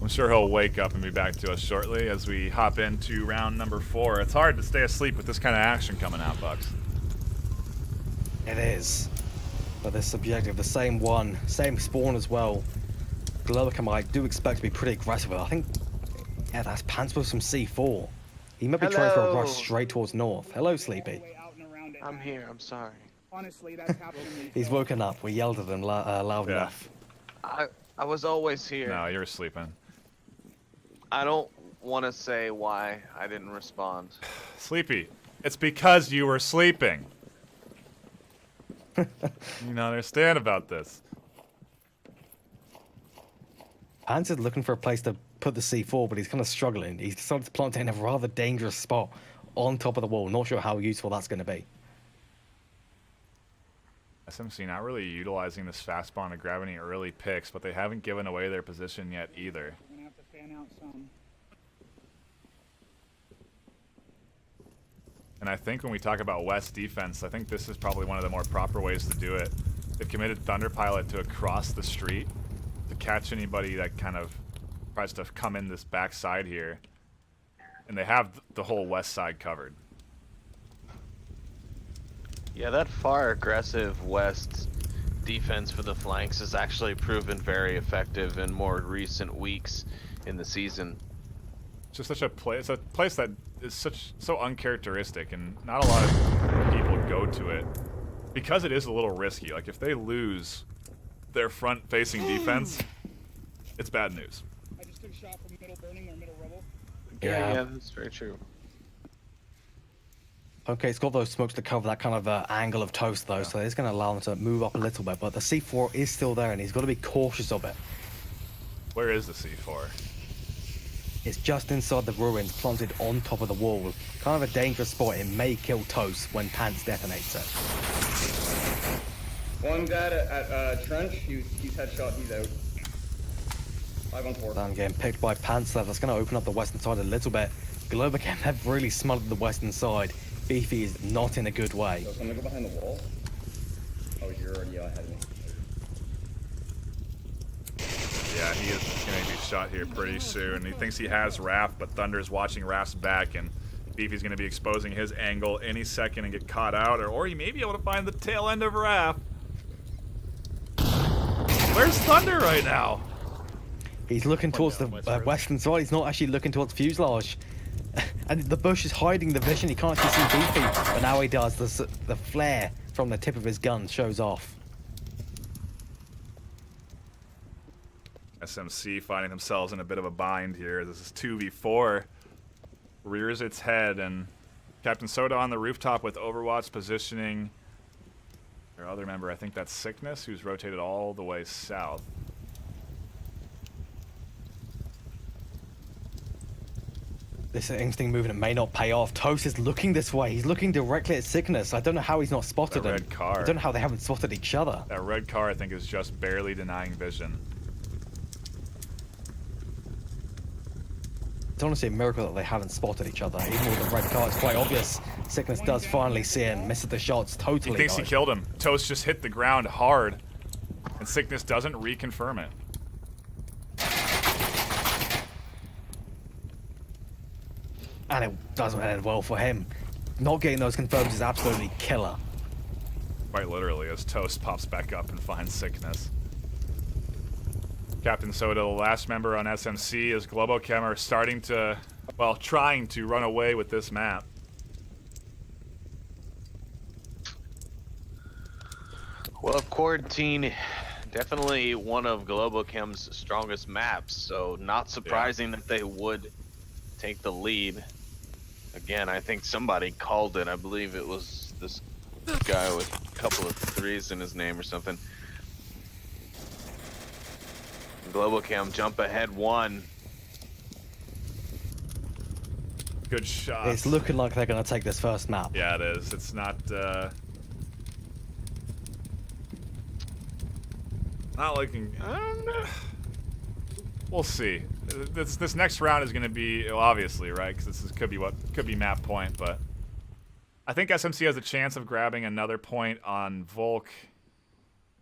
I'm sure he'll wake up and be back to us shortly as we hop into round number 4. It's hard to stay asleep with this kind of action coming out, Bucks. It is. But this objective, the same one, same spawn as well. Globacam, I do expect to be pretty aggressive. I think, yeah, that's Pants with some C4. He might be trying for a rush Hello. straight towards north. Hello, Sleepy. Way out and around it I'm now. here. I'm sorry. Honestly, that's happened to me. He's so- woken up. We yelled at him loud Yeah. enough. I was always here. No, you're sleeping. I don't want to say why I didn't respond. Sleepy. It's because you were sleeping. You don't understand about this. Pants is looking for a place to put the C4, but he's kind of struggling. He's decided to plant it in a rather dangerous spot on top of the wall. Not sure how useful that's going to be. SMC not really utilizing this fast spawn to grab any early picks, but they haven't given away their position yet either. I'm gonna have to fan out some. And I think when we talk about West defense, I think this is probably one of the more proper ways to do it. They've committed Thunder Pilot to across the street to catch anybody that kind of tries to come in this backside here. And they have the whole west side covered. Yeah, that far aggressive West defense for the flanks has actually proven very effective in more recent weeks in the season. It's just such a place. It's a place that is so uncharacteristic, and not a lot of people go to it because it is a little risky. Like if they lose their front-facing defense, it's bad news. I just took a shot from middle burning or middle rubble. Yeah. That's very true. Okay, it's got those smokes to cover that kind of angle of Toast, though, so it's going to allow him to move up a little bit. But the C4 is still there, and he's got to be cautious of it. Where is the C4? It's just inside the ruins, planted on top of the wall. Kind of a dangerous spot. It may kill Toast when Pants detonates it. One guy at Trench, he's headshot, he's out. 5 on 4. I'm getting picked by Pants there. That's going to open up the western side a little bit. Globacam have really smothered the western side. Beefy is not in a good way. So I'm gonna go behind the wall. Oh, you're already ahead of me. Yeah, he is going to be shot here pretty soon. He thinks he has Raph, but Thunder's watching Raph's back, and Beefy's going to be exposing his angle any second and get caught out, or he may be able to find the tail end of Raph. Where's Thunder right now? He's looking towards the western side. He's not actually looking towards Fuselage. And the bush is hiding the vision. He can't actually see Beefy, but now he does. The flare from the tip of his gun shows off. SMC finding themselves in a bit of a bind here. This is 2v4. Rears its head, and Captain Soda on the rooftop with Overwatch positioning. Their other member, I think that's Sickness, who's rotated all the way south. This instinct movement may not pay off. Toast is looking this way. He's looking directly at Sickness. I don't know how he's not spotted That him. red car. I don't know how they haven't spotted each other. That red car, I think, is just barely denying vision. It's honestly a miracle that they haven't spotted each other. Even with the red car, it's quite obvious. Sickness does finally see him, misses the shots He totally. thinks he though. killed him. Toast just hit the ground hard, and Sickness doesn't reconfirm it. And it doesn't end well for him. Not getting those confirms is absolutely killer. Quite literally, as Toast pops back up and finds Sickness. Captain Soda, the last member on SMC, is Globochem are starting to, well, trying to run away with this map. Well, Quarantine, definitely one of Globochem's strongest maps, so not surprising that they would take the lead. Again, I think somebody called it. I believe it was this guy with a couple of threes in his name or something. Globochem jump ahead 1. Good shot. It's looking like they're going to take this first map. Yeah, it is. It's not looking. I don't know. We'll see. this next round is going to be, well, obviously, right? Because this could be map point, but I think SMC has a chance of grabbing another point on Volk.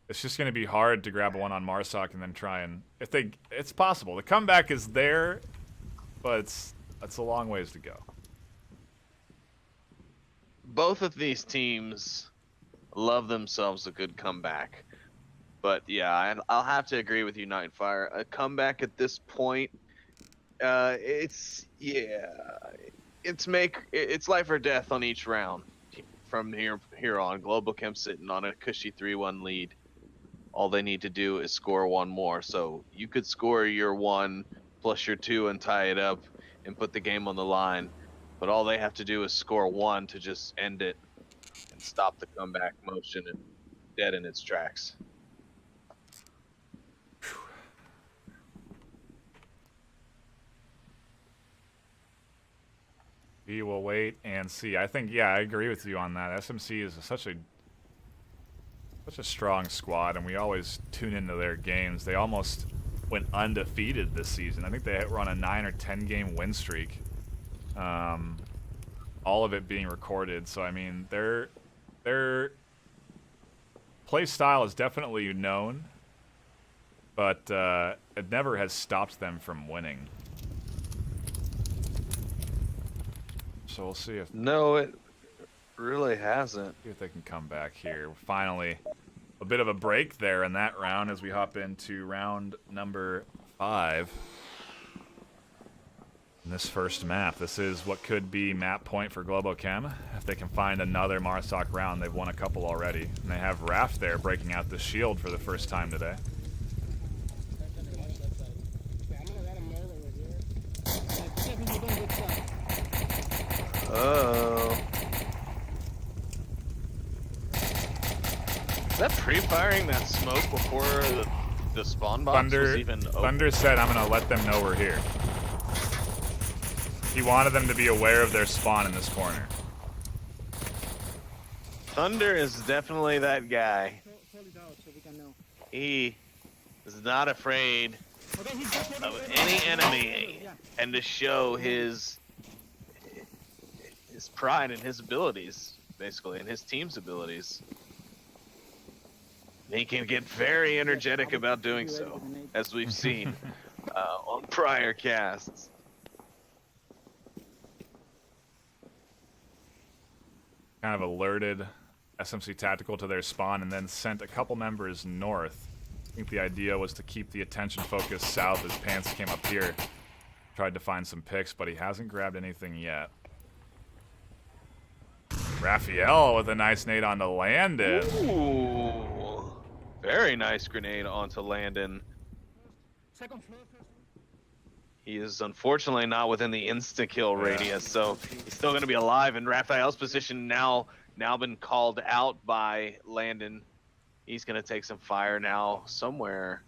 It's just going to be hard to grab one on Marsoc and then try and it's possible. The comeback is there, but it's a long ways to go. Both of these teams love themselves a good comeback. But yeah, I'll have to agree with you, NightFiree. A comeback at this point, it's life or death on each round. From here on, Global Chem sitting on a cushy 3-1 lead. All they need to do is score one more. So you could score your 1 plus your 2 and tie it up and put the game on the line. But all they have to do is score 1 to just end it and stop the comeback motion and dead in its tracks. We will wait and see. I think, yeah, I agree with you on that. SMC is such a strong squad, and we always tune into their games. They almost went undefeated this season. I think they were on a 9 or 10 game win streak. All of it being recorded. So I mean, their play style is definitely known, but it never has stopped them from winning. So we'll see if No, it really hasn't. see if they can come back here. Finally, a bit of a break there in that round as we hop into round number 5. In this first map, this is what could be map point for Globochem. If they can find another Marsoc round, they've won a couple already. And they have Raft there breaking out the shield for the first time today. Oh. Is that pre-firing that smoke before the spawn box was even open? Thunder said, I'm going to let them know we're here. He wanted them to be aware of their spawn in this corner. Thunder is definitely that guy. He is not afraid of any enemy and to show his pride in his abilities, basically, and his team's abilities. And he can get very energetic about doing so, as we've seen on prior casts. Kind of alerted SMC Tactical to their spawn and then sent a couple members north. I think the idea was to keep the attention focused south as Pants came up here. Tried to find some picks, but he hasn't grabbed anything yet. Raphael with a nice nade onto Landon. Ooh, very nice grenade onto Landon. He is unfortunately not within the insta-kill radius, so he's still going to be alive. And Raphael's position now been called out by Landon. He's going to take some fire now somewhere.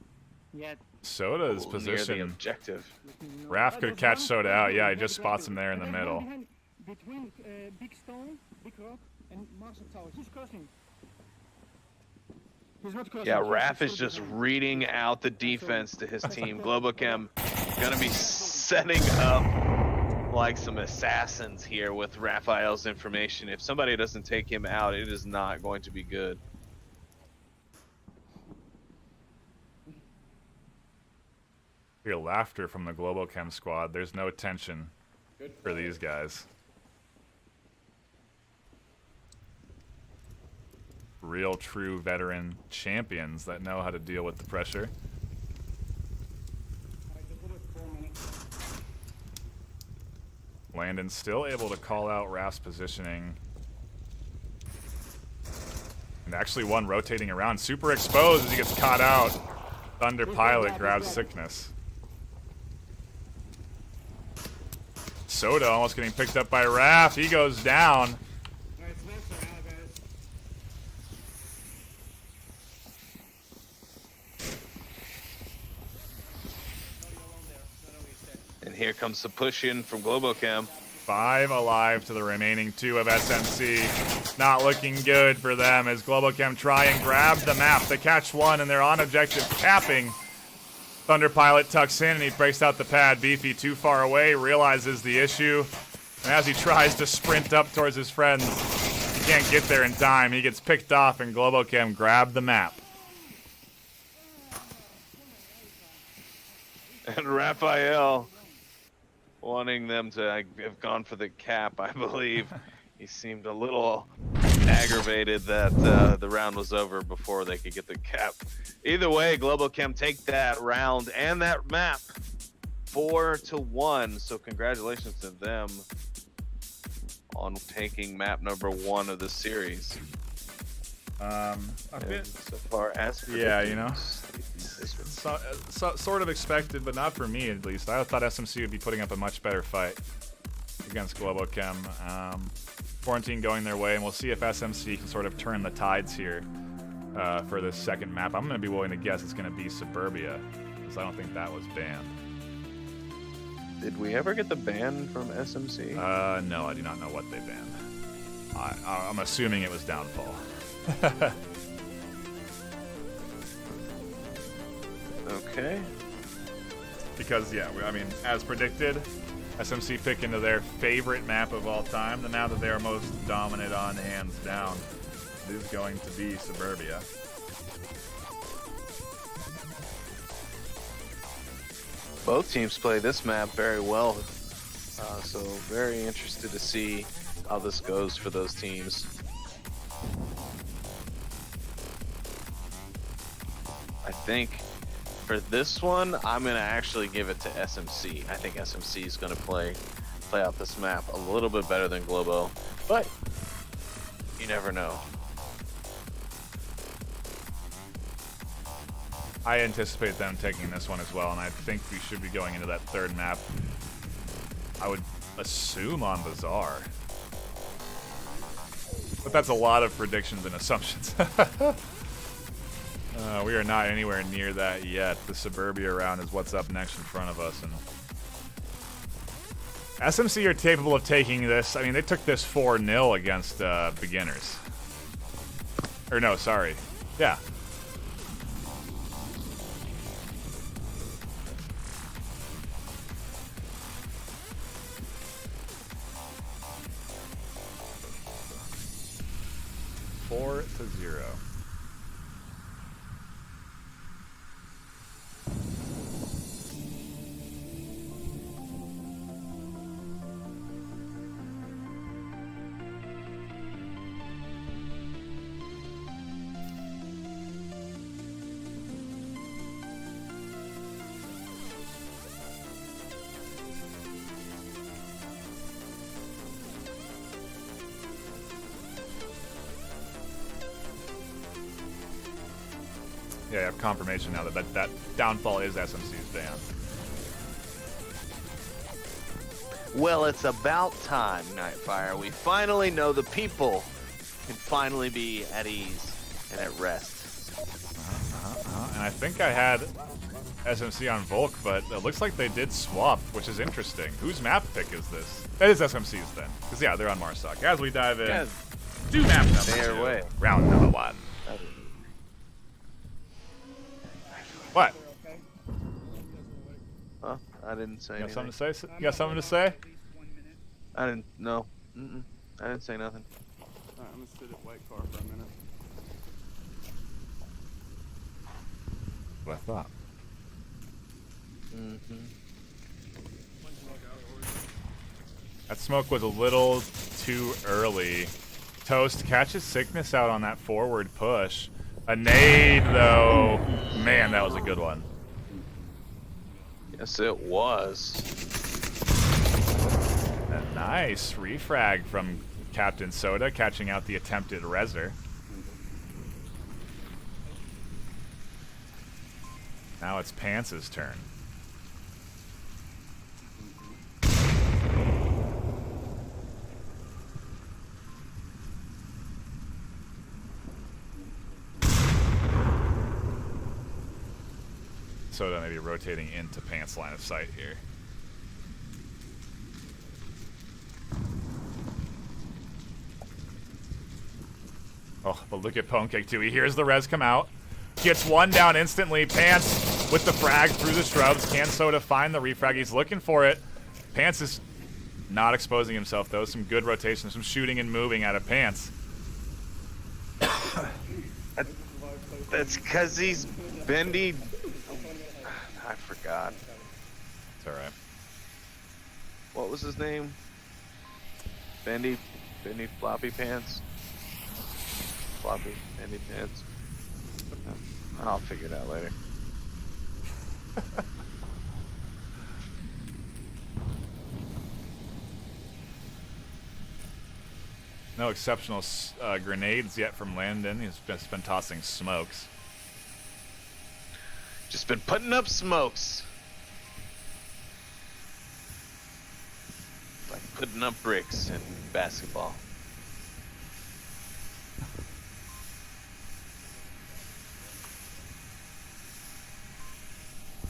Soda's near position. the objective. Raph could catch Soda out. Yeah, he just spots him there in the middle. Between Big Stone, Big Rock, and Master Tower. He's crossing. He's not crossing. Yeah, Raph is just reading out the defense to his team. Globochem gonna be setting up like some assassins here with Raphael's information. If somebody doesn't take him out, it is not going to be good. Hear laughter from the Globochem squad. There's no tension for these guys. Real, true veteran champions that know how to deal with the pressure. Landon's still able to call out Raph's positioning. And actually one rotating around. Super exposed as he gets caught out. Thunder Pilot grabs Sickness. Soda almost getting picked up by Raph. He goes down. And here comes the push in from Globochem. 5 alive to the remaining 2 of SMC. Not looking good for them as Globochem try and grab the map. They catch one and they're on objective capping. Thunder Pilot tucks in and he breaks out the pad. Beefy too far away, realizes the issue. And as he tries to sprint up towards his friends, he can't get there in time. He gets picked off and Globochem grabbed the map. And Raphael wanting them to have gone for the cap, I believe. He seemed a little aggravated that the round was over before they could get the cap. Either way, Globochem take that round and that map 4-1. So congratulations to them on taking map number 1 of the series. A bit, so far as yeah, you know, sort of expected, but not for me at least. I thought SMC would be putting up a much better fight against Globochem. Quarantine going their way, and we'll see if SMC can sort of turn the tides here for this second map. I'm going to be willing to guess it's going to be Suburbia, because I don't think that was banned. Did we ever get the ban from SMC? No, I do not know what they banned. I'm assuming it was Downfall. Okay. Because, yeah, I mean, as predicted, SMC pick into their favorite map of all time, the map that they are most dominant on, hands down, is going to be Suburbia. Both teams play this map very well, so very interested to see how this goes for those teams. I think for this one, I'm gonna actually give it to SMC. I think SMC is gonna play out this map a little bit better than Globo, but you never know. I anticipate them taking this one as well, and I think we should be going into that third map, I would assume, on Bazaar. But that's a lot of predictions and assumptions. We are not anywhere near that yet. The Suburbia round is what's up next in front of us. And SMC are capable of taking this. I mean, they took this 4-0 against beginners. Or no, sorry. Yeah. Four to 0. Yeah, I have confirmation now that Downfall is SMC's ban. Well, it's about time, NightFiree. We finally know the people can finally be at ease and at rest. And I think I had SMC on Volk, but it looks like they did swap, which is interesting. Whose map pick is this? That is SMC's then. Because, yeah, they're on Marsoc. As we dive in, Yeah. do map number Their 2. way. Round number 1. What? Huh? I didn't say You got anything. something to say? You got something to say? I didn't. No. I didn't say nothing. Alright, I'm gonna sit at white car for a minute. What I thought. That smoke was a little too early. Toast catches Sickness out on that forward push. A nade, though. Man, that was a good one. Yes, it was. A nice refrag from Captain Soda, catching out the attempted reser. Now it's Pants' turn. Soda maybe rotating into Pants' line of sight here. Oh, but look at Pancake too. He hears the res come out. Gets one down instantly. Pants with the frag through the shrubs. Can Soda find the refrag? He's looking for it. Pants is not exposing himself, though. Some good rotation, some shooting and moving out of Pants. That's because he's bendy. I forgot. It's all right. What was his name? Bendy Floppy Pants? Floppy, Bendy Pants. I'll figure it out later. No exceptional grenades yet from Landon. He's just been tossing smokes. Just been putting up smokes. Like putting up bricks in basketball.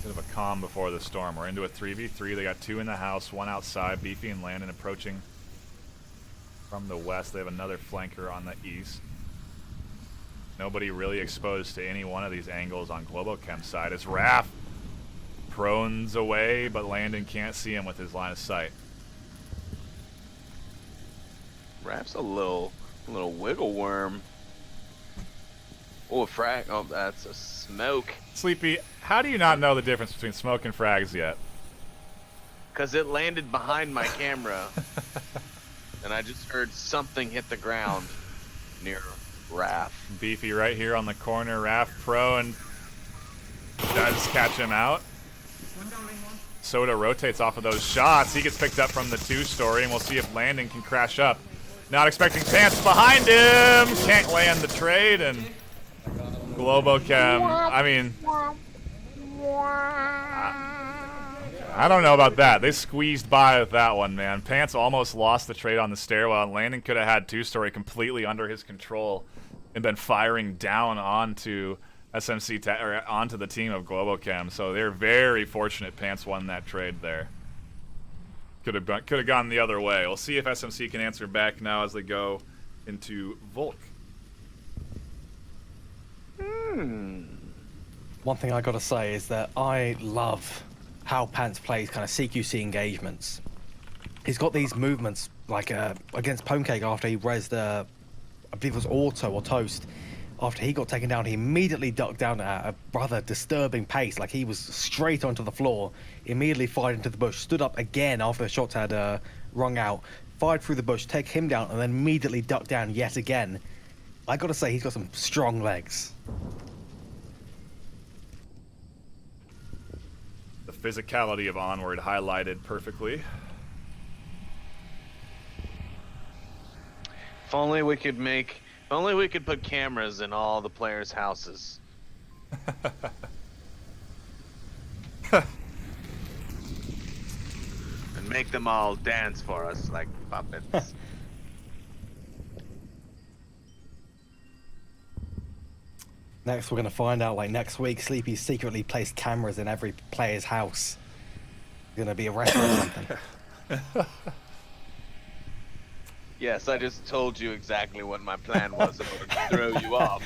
Bit of a calm before the storm. We're into a 3v3. They got 2 in the house, 1 outside. Beefy and Landon approaching from the west. They have another flanker on the east. Nobody really exposed to any one of these angles on Globochem side. As Raph prones away, but Landon can't see him with his line of sight. Raph's a little wiggle worm. Oh, a frag. Oh, that's a smoke. Sleepy, how do you not know the difference between smoke and frags yet? Because it landed behind my camera. And I just heard something hit the ground near Raph. Beefy right here on the corner. Raph pro and does catch him out. Soda rotates off of those shots. He gets picked up from the 2-story, and we'll see if Landon can crash up. Not expecting Pants behind him. Can't land the trade, and Globochem. I mean, I don't know about that. They squeezed by with that one, man. Pants almost lost the trade on the stairwell, and Landon could have had 2-story completely under his control and been firing down onto SMC or onto the team of Globochem. So they're very fortunate Pants won that trade there. Could have gone the other way. We'll see if SMC can answer back now as they go into Volk. One thing I gotta say is that I love how Pants plays kind of CQC engagements. He's got these movements like against Ponecake after he rezzed, I believe it was Auto or Toast. After he got taken down, he immediately ducked down at a rather disturbing pace. Like he was straight onto the floor, immediately fired into the bush, stood up again after the shots had rung out, fired through the bush, take him down, and then immediately ducked down yet again. I gotta say, he's got some strong legs. The physicality of Onward highlighted perfectly. If only we could put cameras in all the players' houses. And make them all dance for us like puppets. Next, we're gonna find out, like next week, Sleepy secretly placed cameras in every player's house. He's gonna be arrested or something. Yes, I just told you exactly what my plan was in order to throw you off.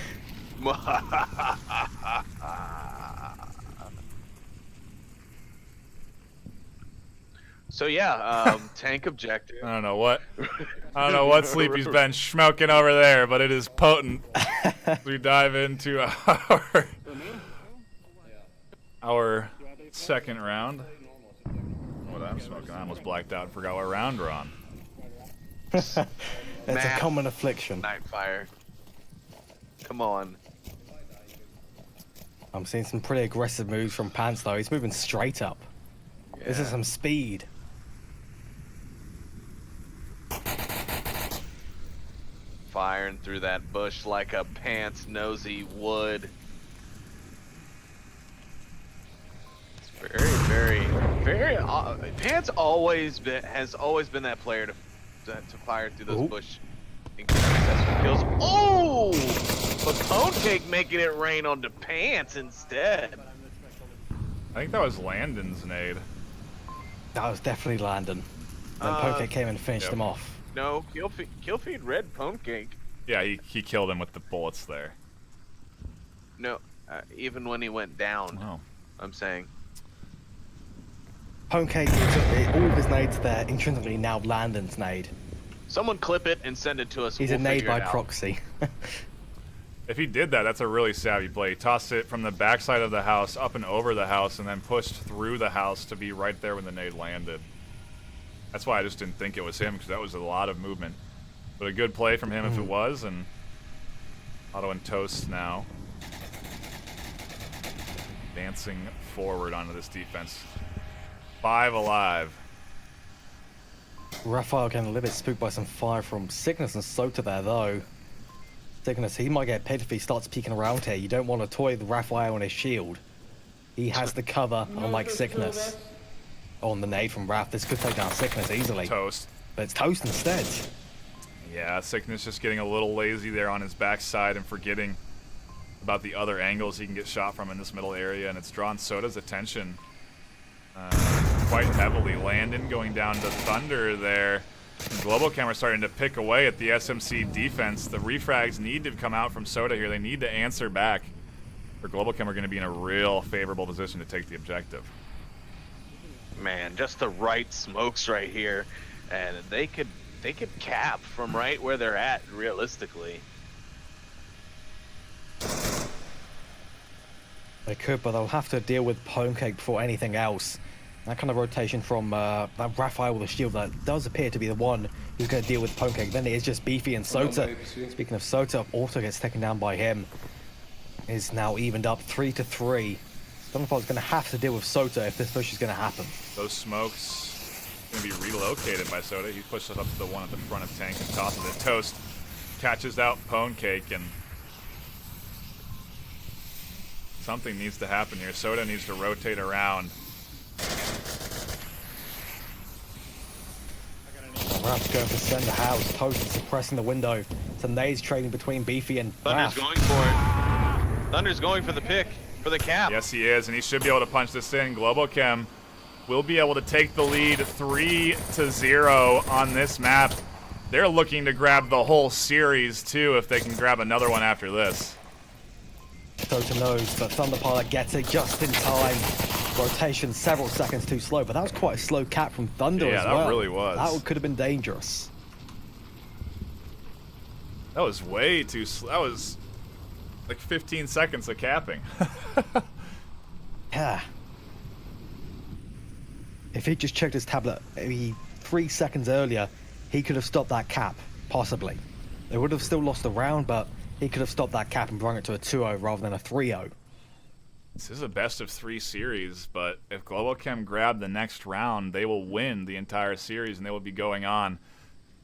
So yeah, tank objective. I don't know what Sleepy's been smoking over there, but it is potent. We dive into our second round. What I'm smoking, I almost blacked out and forgot what round we're on. It's a common affliction. NightFiree. Come on. I'm seeing some pretty aggressive moves from Pants though. He's moving straight up. This is some speed. Firing through that bush like a Pants nosy would. It's very. Pants has always been that player to fire through those bush and get successful kills. Oh, but Ponecake making it rain onto Pants instead. I think that was Landon's nade. That was definitely Landon. Then Ponecake came and finished him off. No, Killfeed read Ponecake. Yeah, he killed him with the bullets there. No, even when he went down. Oh. I'm saying. Homecake, all of his nades there intrinsically now Landon's nade. Someone clip it and send it to us. He's We'll a nade figure by it out. proxy. If he did that, that's a really savvy play. He tossed it from the backside of the house up and over the house and then pushed through the house to be right there when the nade landed. That's why I just didn't think it was him, because that was a lot of movement. But a good play from him if it was, and Otto and Toast now dancing forward onto this defense. 5 alive. Raphael getting a little bit spooked by some fire from Sickness and Sota there, though. Sickness, he might get picked if he starts peeking around here. You don't want to toy with Raphael on his shield. He has the cover, unlike Sickness. On the nade from Raph, this could take down Sickness easily. Toast. But it's Toast instead. Yeah, Sickness just getting a little lazy there on his backside and forgetting about the other angles he can get shot from in this middle area, and it's drawn Soda's attention quite heavily. Landon going down to Thunder there. Global Camera starting to pick away at the SMC defense. The refrags need to come out from Soda here. They need to answer back. For Global Camera going to be in a real favorable position to take the objective. Man, just the right smokes right here, and they could cap from right where they're at realistically. They could, but they'll have to deal with Homecake before anything else. That kind of rotation from that Raphael with the shield, that does appear to be the one who's going to deal with Homecake. Then it is just Beefy and Sota. Speaking of Sota, Auto gets taken down by him. Is now evened up 3-3. Thunderbolt's going to have to deal with Sota if this push is going to happen. Those smokes going to be relocated by Soda. He pushes up to the one at the front of tank and tosses it. Toast catches out Pwnecake, and something needs to happen here. Soda needs to rotate around. Raph's going for center house. Toast is suppressing the window. So nades trading between Beefy and Thunder's Raph. going for it. Thunder's going for the pick, for the cap. Yes, he is, and he should be able to punch this in. Globochem will be able to take the lead 3-0 on this map. They're looking to grab the whole series, too, if they can grab another one after this. Sota knows, but Thunderpilot gets it just in time. Rotation several seconds too slow, but that was quite a slow cap from Thunder as well. Yeah, that really was. That could have been dangerous. That was way too slow. That was like 15 seconds of capping. Yeah. If he just checked his tablet maybe 3 seconds earlier, he could have stopped that cap, possibly. They would have still lost the round, but he could have stopped that cap and brought it to a 2-0 rather than a 3-0. This is a best-of-3 series, but if Globochem grab the next round, they will win the entire series, and they will be going on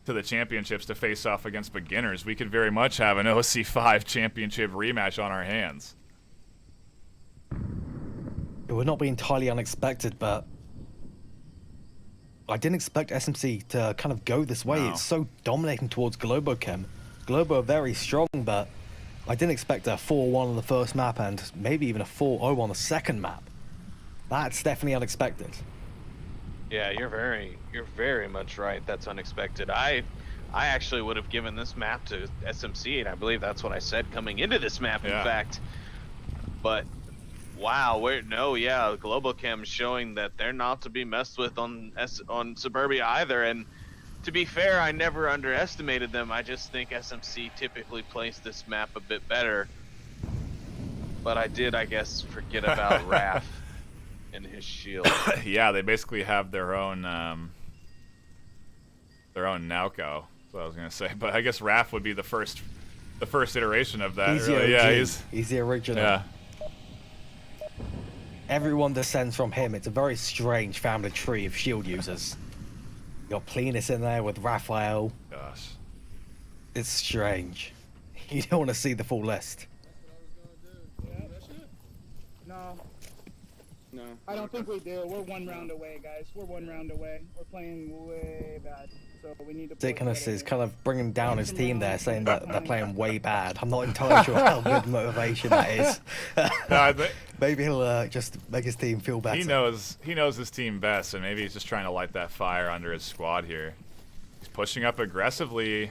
to the championships to face off against beginners. We could very much have an OC5 championship rematch on our hands. It would not be entirely unexpected, but I didn't expect SMC to kind of go this way. No. It's so dominating towards Globochem. Globo are very strong, but I didn't expect a 4-1 on the first map and maybe even a 4-0 on the second map. That's definitely unexpected. Yeah, you're very much right. That's unexpected. I actually would have given this map to SMC, and I believe that's what I said coming into this map, in fact. But wow, Globochem showing that they're not to be messed with on Suburbia either. And to be fair, I never underestimated them. I just think SMC typically plays this map a bit better. But I did, I guess, forget about Raph and his shield. Yeah, they basically have their own Nauko. That's what I was gonna say. But I guess Raph would be the first iteration of that. He's really. the OG. Yeah, he's the original. Yeah. Everyone descends from him. It's a very strange family tree of shield users. You got Plenus in there with Raphael. Gosh. It's strange. You don't want to see the full list. No, No. I don't think we do. We're 1 round away, guys. We're 1 round away. We're playing way bad, so we need to. Sickness is kind of bringing down his team there, saying that they're playing way bad. I'm not entirely sure how good motivation that is. Maybe he'll just make his team feel better. He knows his team best, and maybe he's just trying to light that fire under his squad here. He's pushing up aggressively.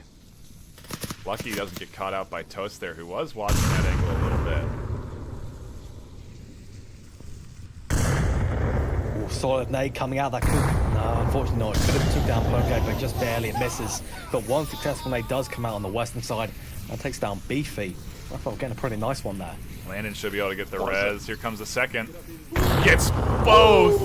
Lucky he doesn't get caught out by Toast there, who was watching that angle a little bit. solid nade coming out. That could, no, unfortunately not. It could have took down Poke, but just barely. It misses. But one successful nade does come out on the western side. That takes down Beefy. I thought we were getting a pretty nice one there. Landon should be able to get the res. Here comes the second. Gets both.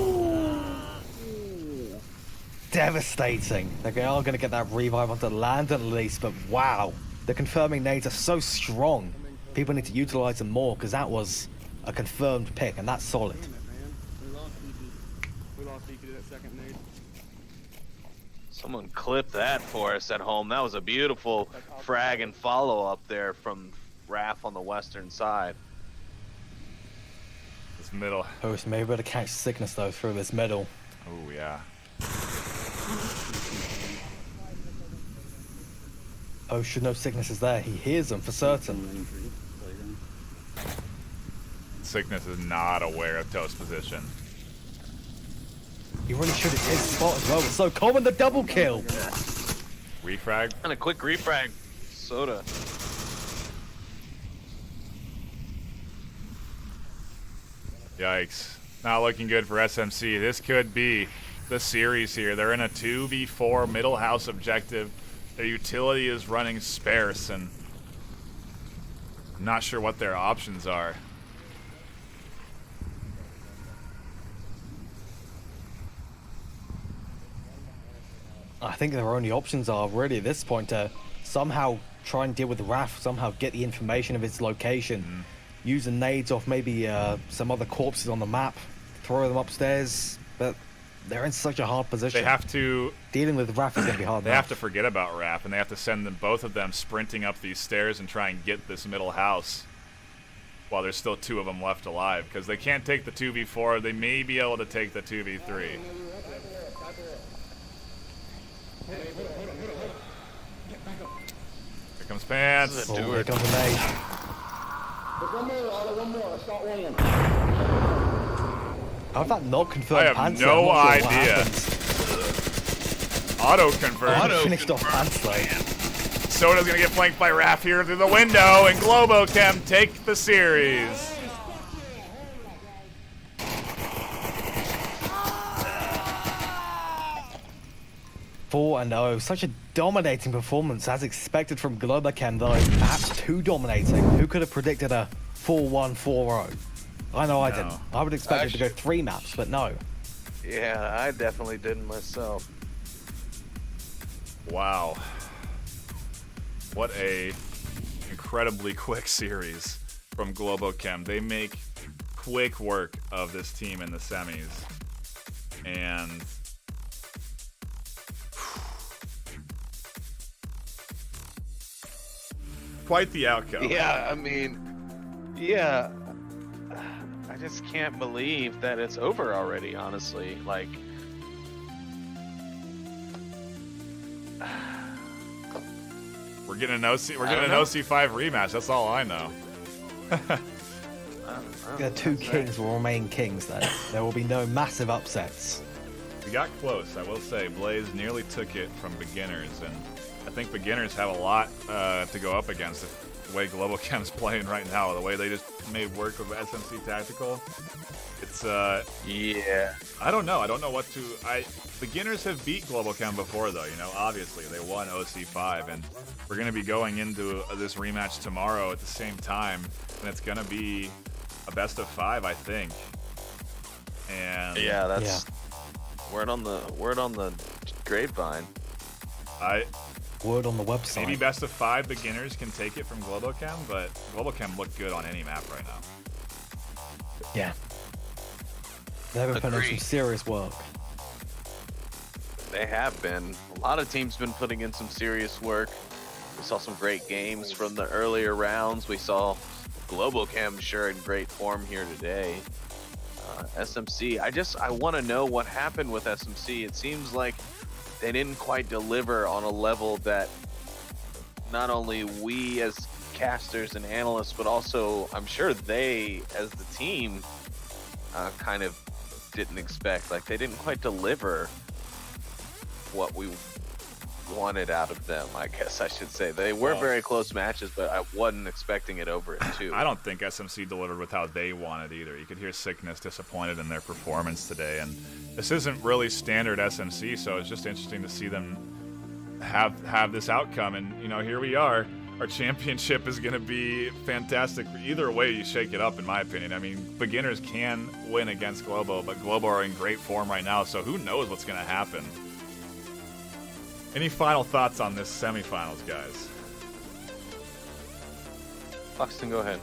Devastating. They are going to get that revive onto Landon at least, but wow. The confirming nades are so strong. People need to utilize them more because that was a confirmed pick, and that's solid. We lost DP to that second nade. Someone clipped that for us at home. That was a beautiful frag and follow up there from Raph on the western side. This middle. Host may be able to catch Sickness though through this middle. Oh yeah. Oh, should know Sickness is there. He hears them for certain. Sickness is not aware of Toast position. He really should have his spot as well. It's so common, the double kill. Refrag. And a quick refrag. Soda. Yikes. Not looking good for SMC. This could be the series here. They're in a 2v4 middle house objective. Their utility is running sparse, and I'm not sure what their options are. I think their only options are really at this point to somehow try and deal with Raph, somehow get the information of his location, use the nades off maybe some other corpses on the map, throw them upstairs, but they're in such a hard position. They have to... Dealing with Raph is going to be hard. They have to forget about Raph, and they have to send them, both of them sprinting up these stairs and try and get this middle house while there's still two of them left alive, because they can't take the 2v4. They may be able to take the 2v3. Here comes Pants. Oh, here comes a nade. There's one more. I shot one. How did that not confirm I have Pants? no I'm not sure what idea. happened. Auto confirmed. Finished off Pants though. Soda's gonna get flanked by Raph here through the window, and Globochem take the series. Four and 0, such a dominating performance as expected from Globochem though, perhaps too dominating. Who could have predicted a 4-1, 4-0? I know I didn't. I would expect it to go 3 maps, but no. Yeah, I definitely didn't myself. Wow. What a incredibly quick series from Globochem. They make quick work of this team in the semis. And quite the outcome. Yeah, I mean, yeah. I just can't believe that it's over already, honestly. Like, We're getting an OC5 rematch. That's all I know. The two kings will remain kings though. There will be no massive upsets. We got close, I will say. Blaze nearly took it from beginners, and I think beginners have a lot to go up against the way Globochem's playing right now, the way they just made work with SMC Tactical. It's yeah. I don't know. I don't know what to. Beginners have beat Globochem before, though. You know, obviously they won OC5, and we're gonna be going into this rematch tomorrow at the same time, and it's gonna be a best of 5, I think. And Yeah, that's word on the grapevine. Word on the website. Maybe best of 5 beginners can take it from Globochem, but Globochem look good on any map right now. Yeah. They've been putting in some serious work. They have been. A lot of teams been putting in some serious work. We saw some great games from the earlier rounds. We saw Globochem sure in great form here today. SMC, I want to know what happened with SMC. It seems like they didn't quite deliver on a level that not only we as casters and analysts, but also I'm sure they as the team kind of didn't expect. Like, they didn't quite deliver what we wanted out of them, I guess I should say. They were very close matches, but I wasn't expecting it over it too. I don't think SMC delivered with how they wanted either. You could hear Sickness disappointed in their performance today, and This isn't really standard SMC, so it's just interesting to see them have this outcome. And, you know, here we are. Our championship is going to be fantastic. Either way you shake it up, in my opinion. I mean, beginners can win against Globo, but Globo are in great form right now, so who knows what's going to happen. Any final thoughts on this semifinals, guys? Buxton, go ahead.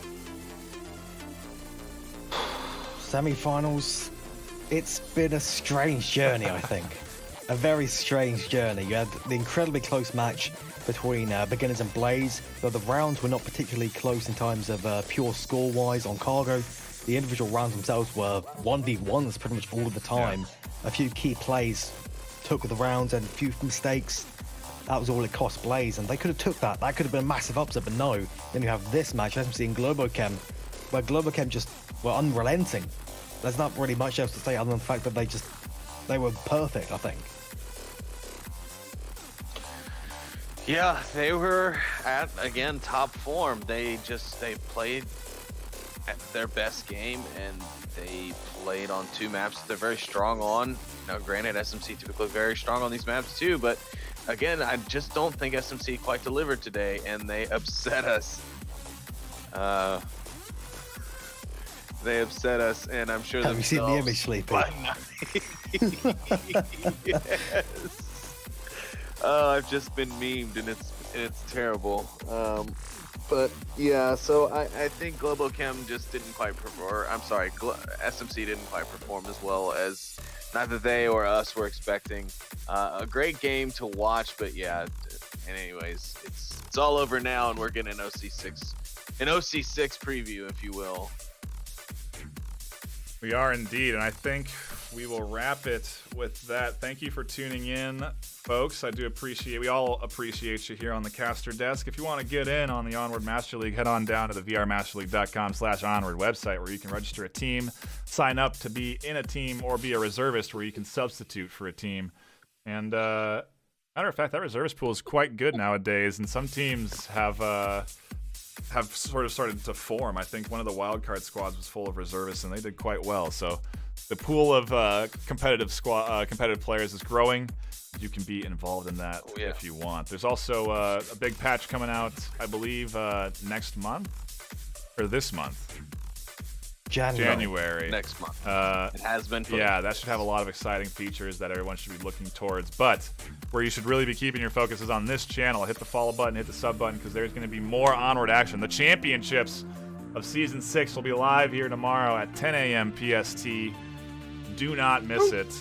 Semi-finals, it's been a strange journey, I think. A very strange journey. You had the incredibly close match between Beginners and Blaze, though the rounds were not particularly close in terms of pure score-wise on Cargo. The individual rounds themselves were 1v1s pretty much all of the time. Yeah. A few key plays took the rounds and a few mistakes. That was all it cost Blaze, and they could have took that. That could have been a massive upset, but no. Then you have this match, SMC and Globochem, where Globochem just were unrelenting. There's not really much else to say other than the fact that they were perfect, I think. Yeah, they were at, again, top form. They played at their best game, and they played on 2 maps that they're very strong on. Now, granted, SMC typically very strong on these maps too, but again, I just don't think SMC quite delivered today, and they upset us. They upset us, and I'm sure Have you seen the image, Sleepy? Yes. I've just been memed, and it's terrible. But yeah, so I think Globochem just didn't quite perform. I'm sorry, SMC didn't quite perform as well as neither they or us were expecting. A great game to watch, but yeah. And anyways, it's all over now, and we're getting an OC6 preview, if you will. We are indeed, and I think we will wrap it with that. Thank you for tuning in, folks. I do appreciate, we all appreciate you here on the caster desk. If you want to get in on the Onward Master League, head on down to the vrmasterleague.com/onward website, where you can register a team, sign up to be in a team, or be a reservist, where you can substitute for a team. And matter of fact, that reservist pool is quite good nowadays, and some teams have sort of started to form. I think one of the wildcard squads was full of reservists, and they did quite well. So the pool of competitive players is growing. You can be involved in that if you want. There's also a big patch coming out, I believe, next month or this month. January. Next month. It has been. Yeah, that should have a lot of exciting features that everyone should be looking towards. But where you should really be keeping your focus is on this channel. Hit the follow button, hit the sub button, because there's going to be more Onward action. The championships of Season 6 will be live here tomorrow at 10 a.m. PST. Do not miss it.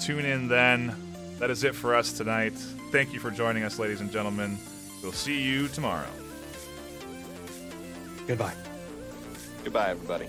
Tune in then. That is it for us tonight. Thank you for joining us, ladies and gentlemen. We'll see you tomorrow. Goodbye. Goodbye, everybody.